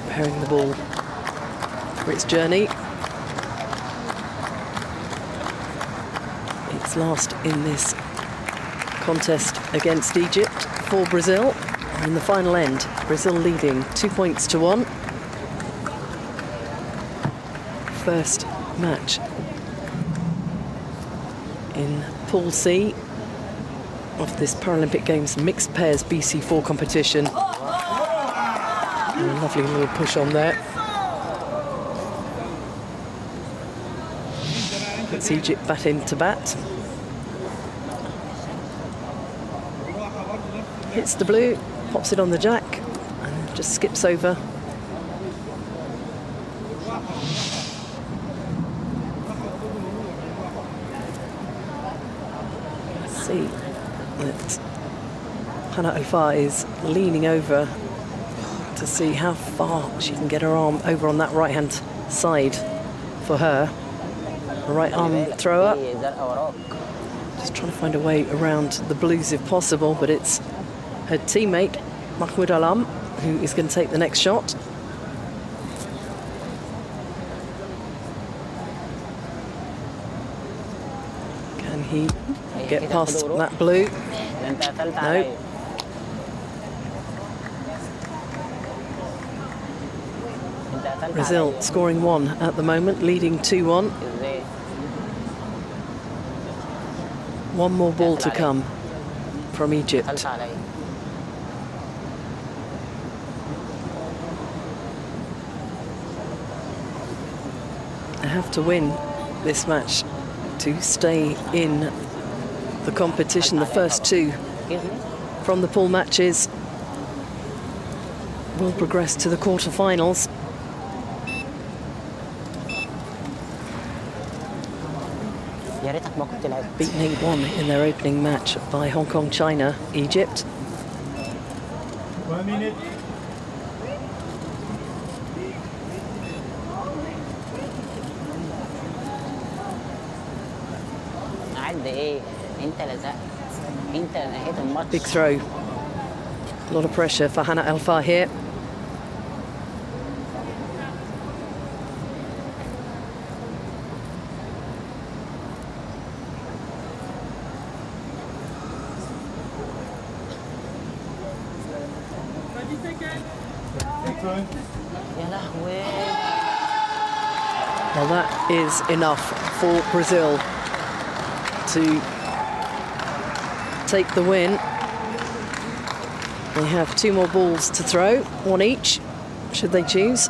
Preparing the ball for its journey. It's last in this contest against Egypt for Brazil. In the final end, Brazil leading 2-1. First match in Pool C of this Paralympic Games mixed pairs BC4 competition. And a lovely little push on there. Puts Egypt back into bat. Hits the blue, pops it on the jack, and just skips over. See that Hannah Alfar is leaning over to see how far she can get her arm over on that right-hand side for her. The right arm throw up. Just trying to find a way around the blues if possible, but it's her teammate, Mahmoud Alam, who is going to take the next shot. he get past that blue? No. Brazil scoring 1 at the moment, leading 2-1. One more ball to come from Egypt. They have to win this match to stay in the competition. The first 2 from the pool matches will progress to the quarterfinals. Beaten 8-1 in their opening match by Hong Kong, China, Egypt. 1 minute. Big throw. A lot of pressure for Hannah El-Far here. Well, that is enough for Brazil to take the win. They have 2 more balls to throw, 1 each, should they choose.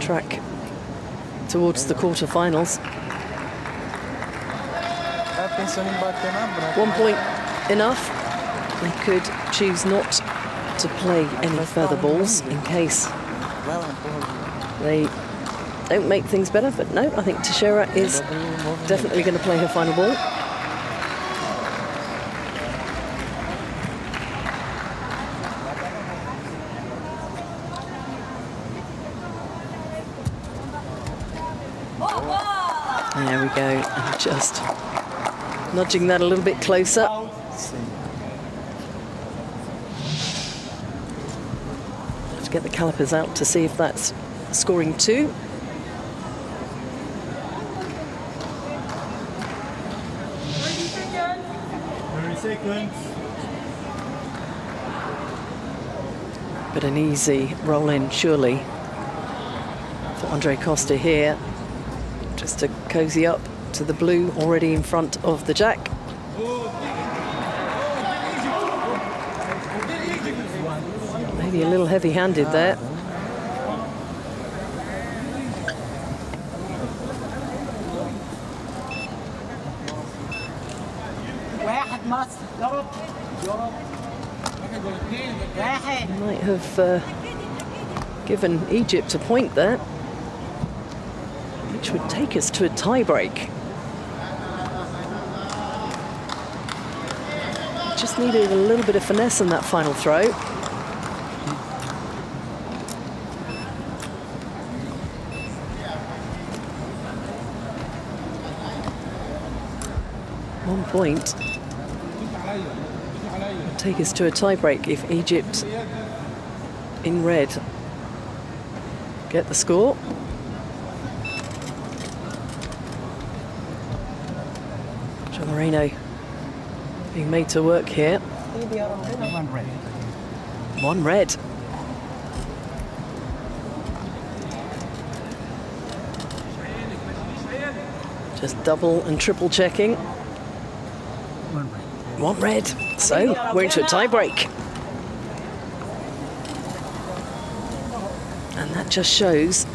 Track towards the quarterfinals. 1 point enough. They could choose not to play any further balls in case they don't make things better, but no, I think Teixeira is definitely going to play her final ball. There we go, and just nudging that a little bit closer. Let's get the calipers out to see if that's scoring 2. 30 seconds. But an easy roll in, surely, for Andre Costa here, just to cozy up to the blue already in front of the jack. Maybe a little heavy-handed there. Might have given Egypt a point there, which would take us to a tie-break. Just needed a little bit of finesse in that final throw. One point would take us to a tie-break if Egypt in red get the score. John Moreno being made to work here. 1 red. 1 red. Just double and triple checking. 1 red. 1 red. So we're into a tie-break. And that just shows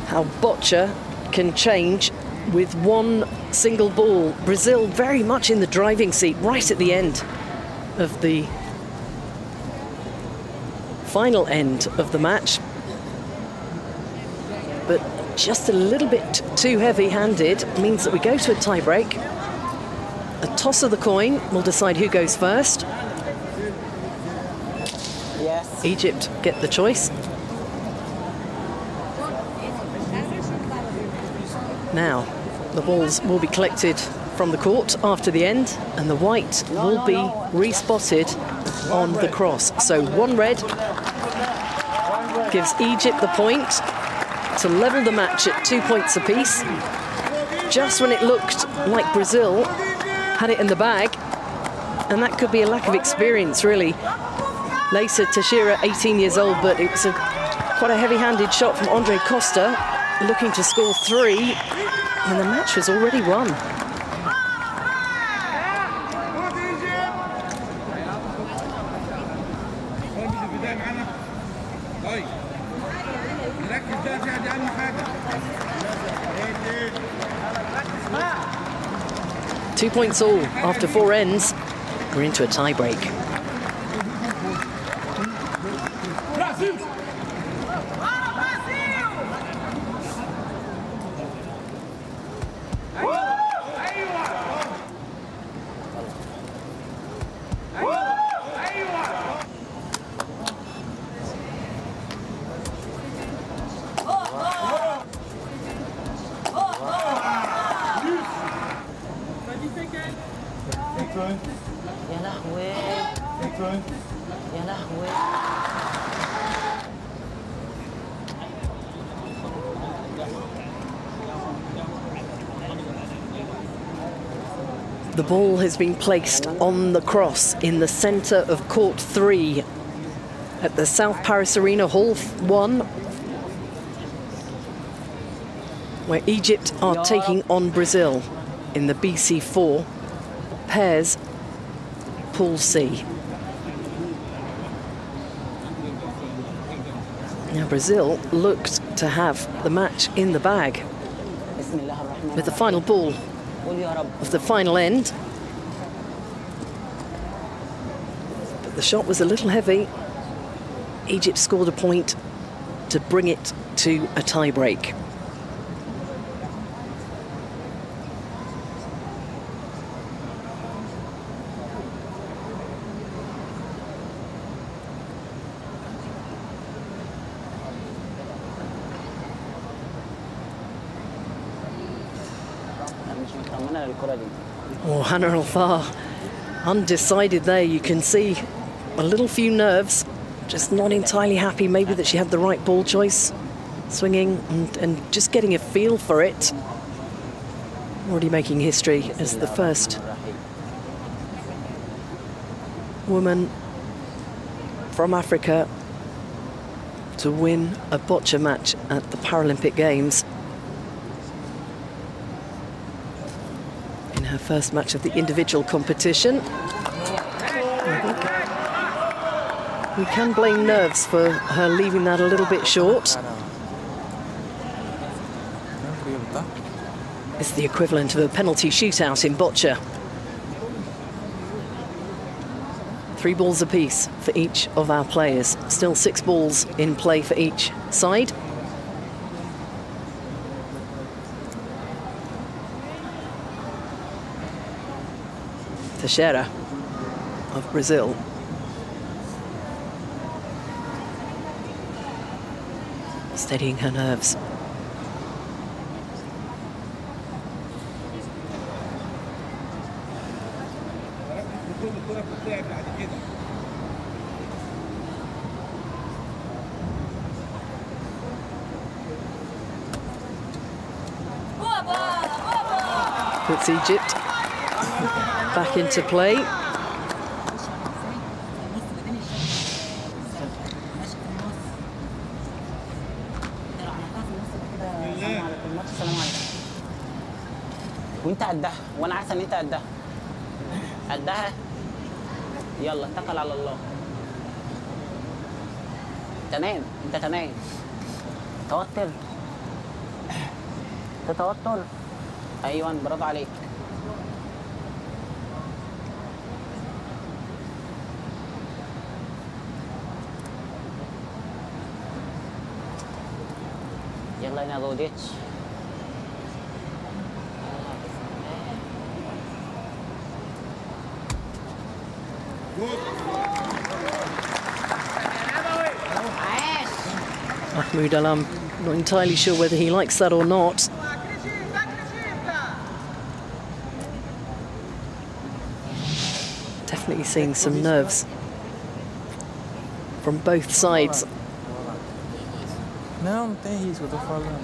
how boccia can change with 1 single ball. Brazil very much in the driving seat right at the end of the final end of the match. But just a little bit too heavy-handed means that we go to a tie-break. A toss of the coin will decide who goes first. Yes. Egypt get the choice. Now, the balls will be collected from the court after the end, and the white will be respotted on the cross. So 1 red gives Egypt the point. to level the match at 2 points apiece. Just when it looked like Brazil had it in the bag. And that could be a lack of experience, really. Leysa Teixeira, 18 years old, but it was quite a heavy-handed shot from Andre Costa, looking to score 3, and the match was already won. Two points all after 4 ends. We're into a tie-break. The ball has been placed on the cross in the centre of court 3 at the South Paris Arena, Hall 1, where Egypt are taking on Brazil in the BC4 pairs Pool C. Now Brazil looked to have the match in the bag with the final ball of the final end. But the shot was a little heavy. Egypt scored a point to bring it to a tie-break. Oh, Hannah Al-Far, undecided there. You can see a little few nerves, just not entirely happy maybe that she had the right ball choice, swinging and just getting a feel for it. Already making history as the first woman from Africa to win a boccia match at the Paralympic Games. Her first match of the individual competition. I think we can blame nerves for her leaving that a little bit short. It's the equivalent of a penalty shootout in boccia. 3 balls apiece for each of our players. Still 6 balls in play for each side. Teixeira of Brazil. Steadying her nerves. Puts Egypt back into play. وانت قدها وانا عارفه ان انت قدها قدها يلا اتكل على الله تمام انت تمام توتر تتوتر ايوه برافو عليك يلا يا غوديتش Mahmoud Alam, not entirely sure whether he likes that or not. Definitely seeing some nerves from both sides. Não, não tem risco, eu tô falando.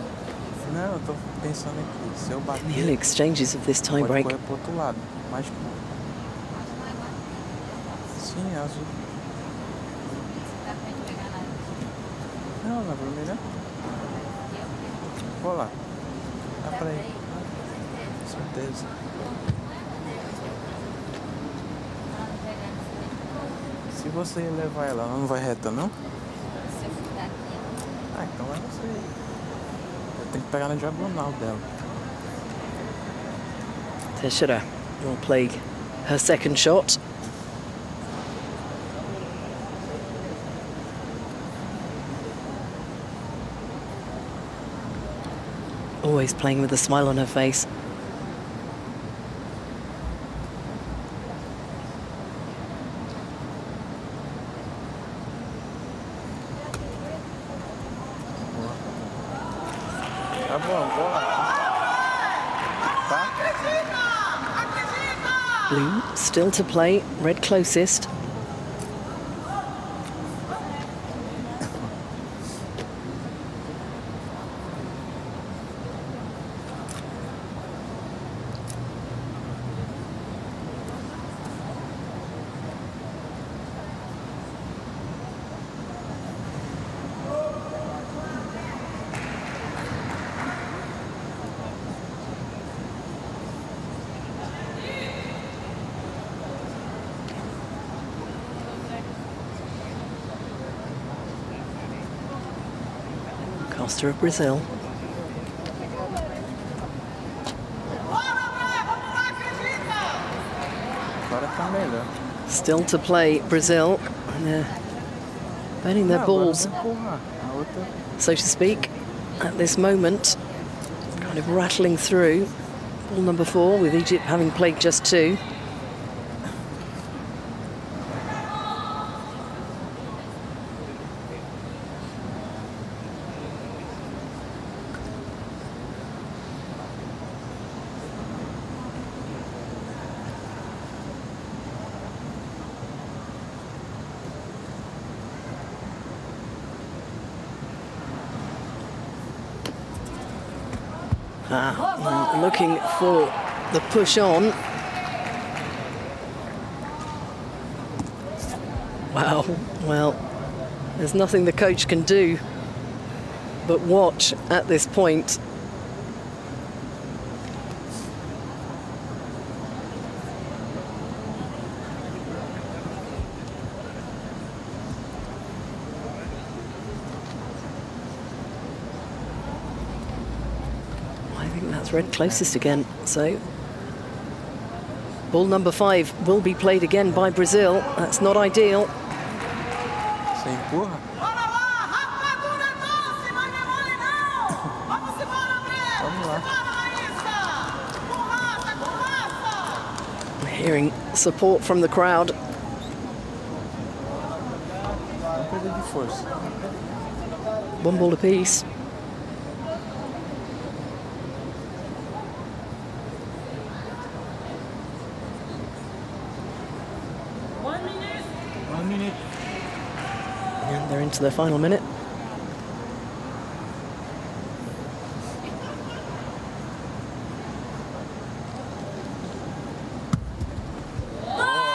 Não, eu tô pensando aqui. Se eu bater, The exchanges of this tie pode break. correr pro outro lado. Mas... Sim, é azul. Não, na vermelha. Vou lá. Dá pra ir. Certeza. Se você levar ela não vai reta, não? Ah, então é você. Eu tenho que pegar na diagonal dela. Teixeira will play her second shot. Always playing with a smile on her face. Tá bom, vou lá. Tá? Blue still to play, red closest. Costa of Brazil. Agora tá melhor. Still to play, Brazil. And they're burning their balls, so to speak, at this moment. Kind of rattling through. Ball number 4, with Egypt having played just 2. Looking for the push on. Wow, well, there's nothing the coach can do but watch at this point. That's red closest again, so ball number 5 will be played again by Brazil. That's not ideal. Você empurra? Vamos lá. Hearing support from the crowd. Não perder de força. 1 ball apiece. And they're into their final minute.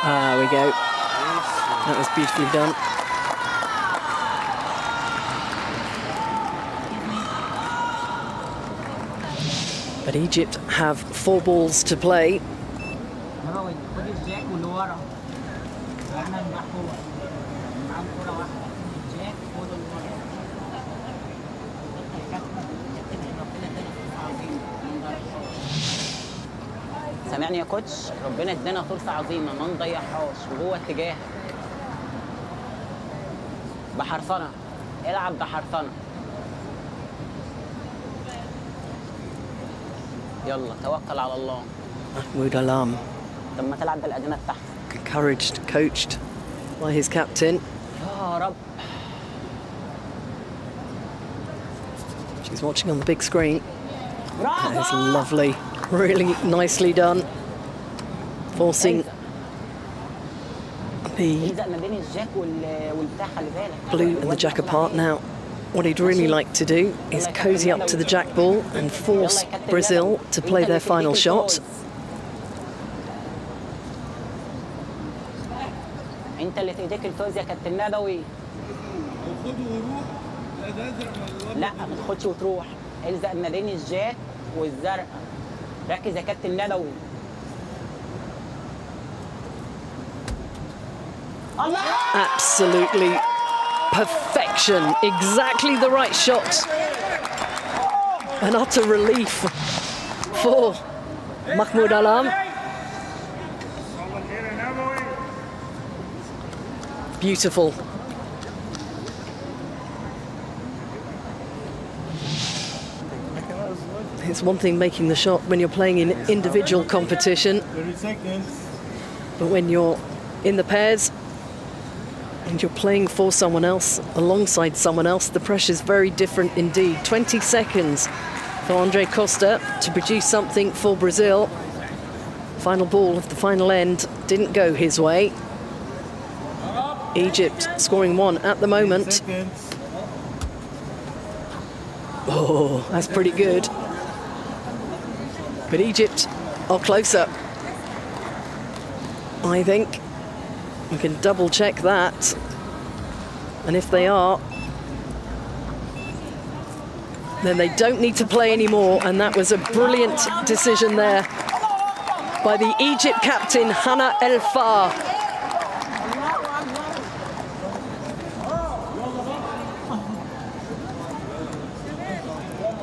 Ah, we go. That was beautifully done. But Egypt have 4 balls to play. سامعني يا كوتش، ربنا ادانا فرصة عظيمة ما نضيعهاش وجوه اتجاهك. بحرفنة، العب بحرفنة. يلا توكل على الله. Mahmoud Alam. طب ما تلعب بالأدنى تحت. Encouraged, coached by his captain. يا رب. She's watching on the big screen. That is lovely. Really nicely done. Forcing the blue and the jack apart now. What he'd really like to do is cozy up to the jack ball and force Brazil to play their final shot. انت اللي في ايديك الفوز يا كابتن ندوي. لا ما تاخدش وتروح، الزق النادين الجاك والزرقاء. ركز يا كابتن ندوي. Absolutely perfection, exactly the right shot. An utter relief for Mahmoud Alam. Beautiful. It's one thing making the shot when you're playing in individual competition, 30 seconds. but when you're in the pairs and you're playing for someone else, alongside someone else, the pressure's very different indeed. 20 seconds for Andre Costa to produce something for Brazil. Final ball of the final end didn't go his way. Egypt scoring one at the moment. Oh, that's pretty good. But Egypt are closer, I think. We can double check that. And if they are, then they don't need to play anymore. And that was a brilliant decision there by the Egypt captain, Hana El Far.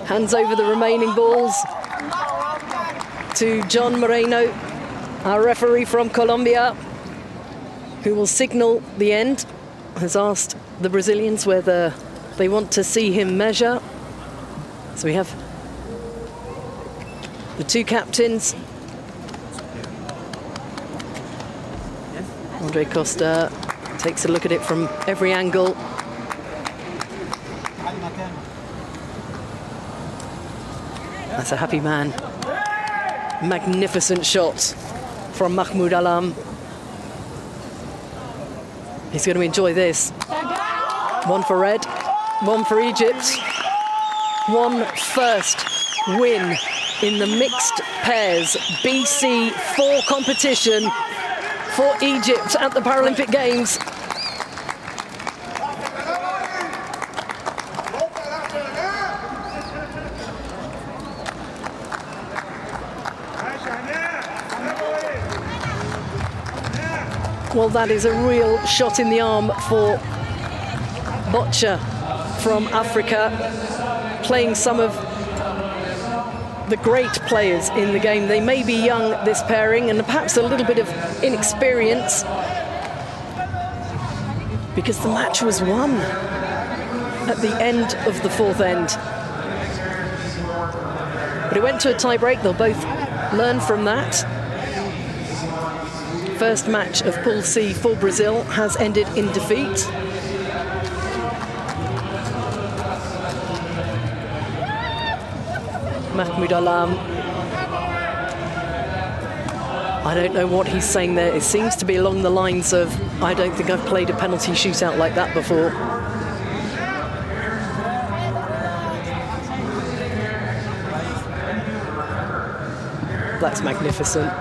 Hands over the remaining balls to John Moreno, our referee from Colombia, who will signal the end. Has asked the Brazilians whether they want to see him measure. So we have the two captains. Andre Costa takes a look at it from every angle. That's a happy man. Magnificent shot from Mahmoud Alam. He's going to enjoy this. One for red, one for Egypt. One first win in the mixed pairs BC4 competition for Egypt at the Paralympic Games. Well, that is a real shot in the arm for Boccia from Africa, playing some of the great players in the game. They may be young, this pairing, and perhaps a little bit of inexperience, because the match was won at the end of the fourth end. But it went to a tie-break. They'll both learn from that. First match of Pool C for Brazil has ended in defeat. Mahmoud Alam, I don't know what he's saying there. It seems to be along the lines of, I don't think I've played a penalty shootout like that before. That's magnificent.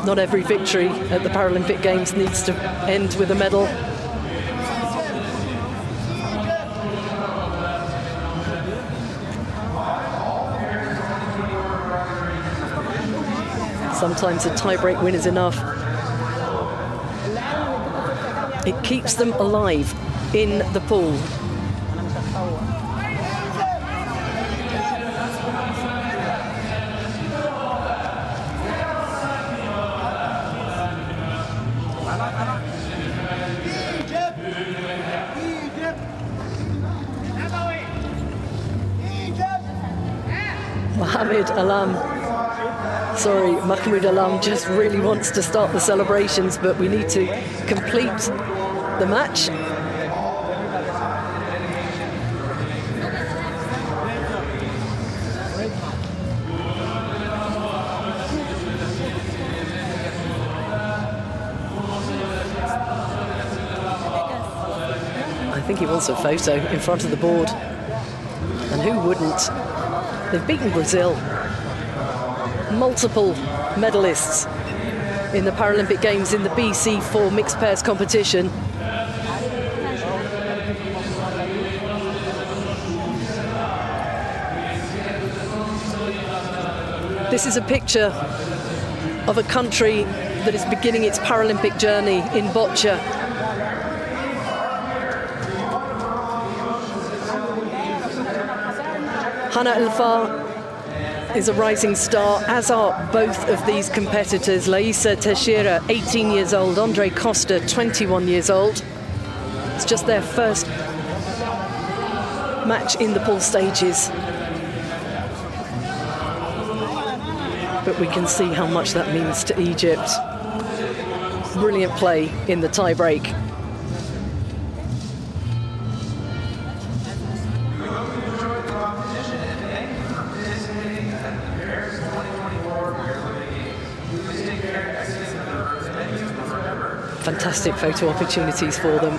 Not every victory at the Paralympic Games needs to end with a medal. Sometimes a tie-break win is enough. It keeps them alive in the pool. Mahmoud Alam just really wants to start the celebrations, but we need to complete the match. I think think he wants a photo in front of the board. And who wouldn't? They've beaten Brazil. Multiple medalists in the Paralympic Games in the BC4 mixed pairs competition. This is a picture of a country that is beginning its Paralympic journey in Boccia. Hannah El-Far is a rising star, as are both of these competitors. Laisa Teixeira, 18 years old, Andre Costa, 21 years old. It's just their first match in the pool stages. But we can see how much that means to Egypt. Brilliant play in the tie-break. Fantastic photo opportunities for them.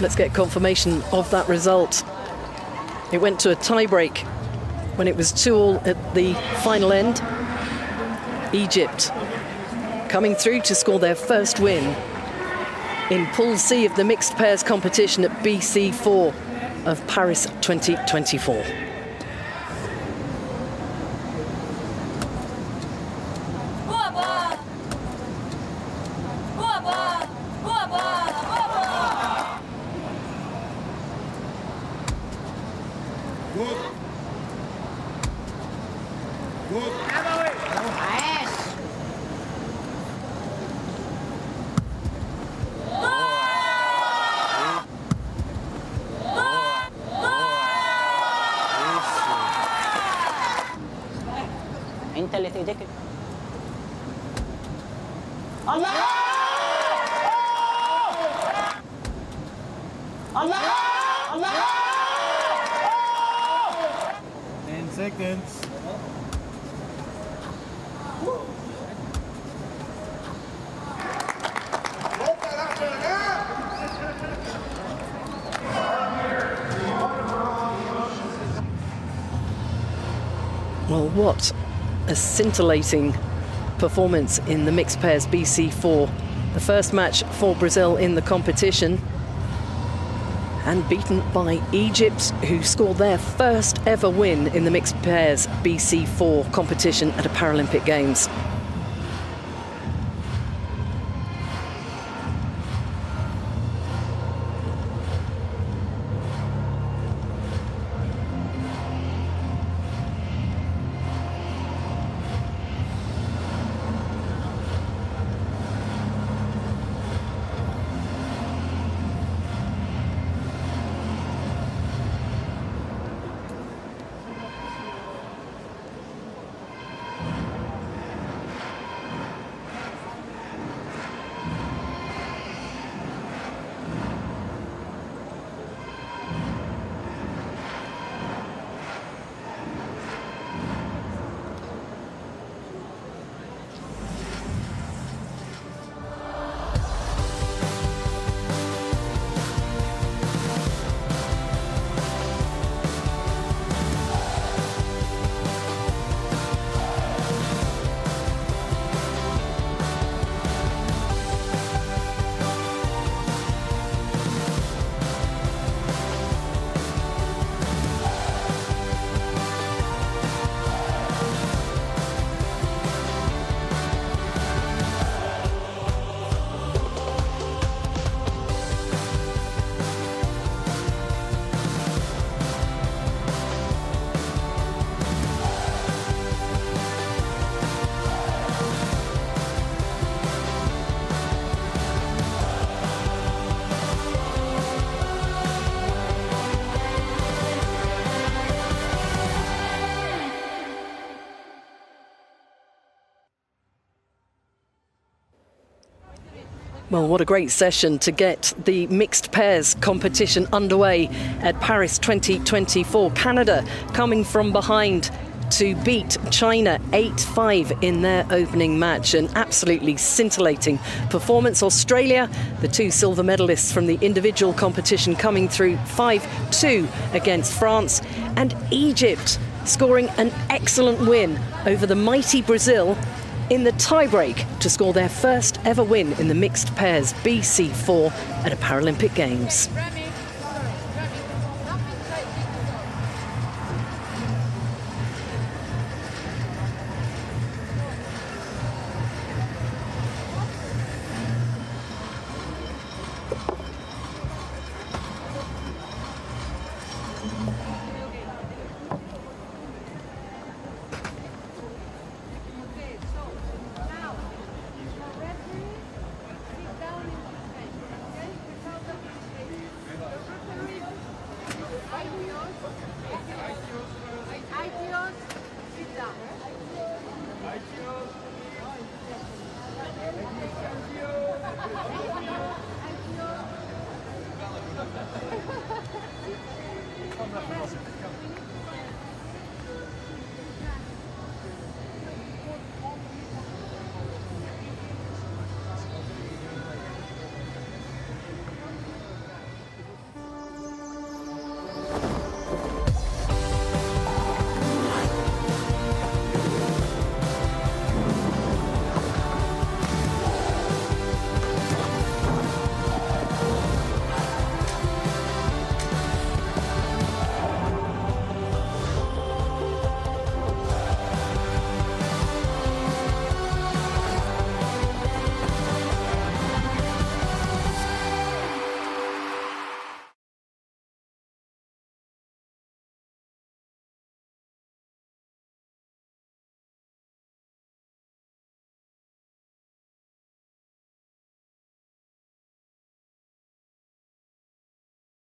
Let's get confirmation of that result. It went to a tie-break when it was 2-2 at the final end. Egypt coming through to score their first win in Pool C of the mixed pairs competition at BC4 of Paris 2024. انت اللي في ايديك الله الله الله 10 seconds. Well, what a scintillating performance in the mixed pairs BC4. The first match for Brazil in the competition, and beaten by Egypt, who scored their first ever win in the mixed pairs BC4 competition at a Paralympic Games. Well, what a great session to get the mixed pairs competition underway at Paris 2024. Canada coming from behind to beat China 8-5 in their opening match. An absolutely scintillating performance. Australia, the two silver medalists from the individual competition, coming through 5-2 against France. And Egypt scoring an excellent win over the mighty Brazil in the tiebreak to score their first ever win in the mixed pairs BC4 at a Paralympic Games.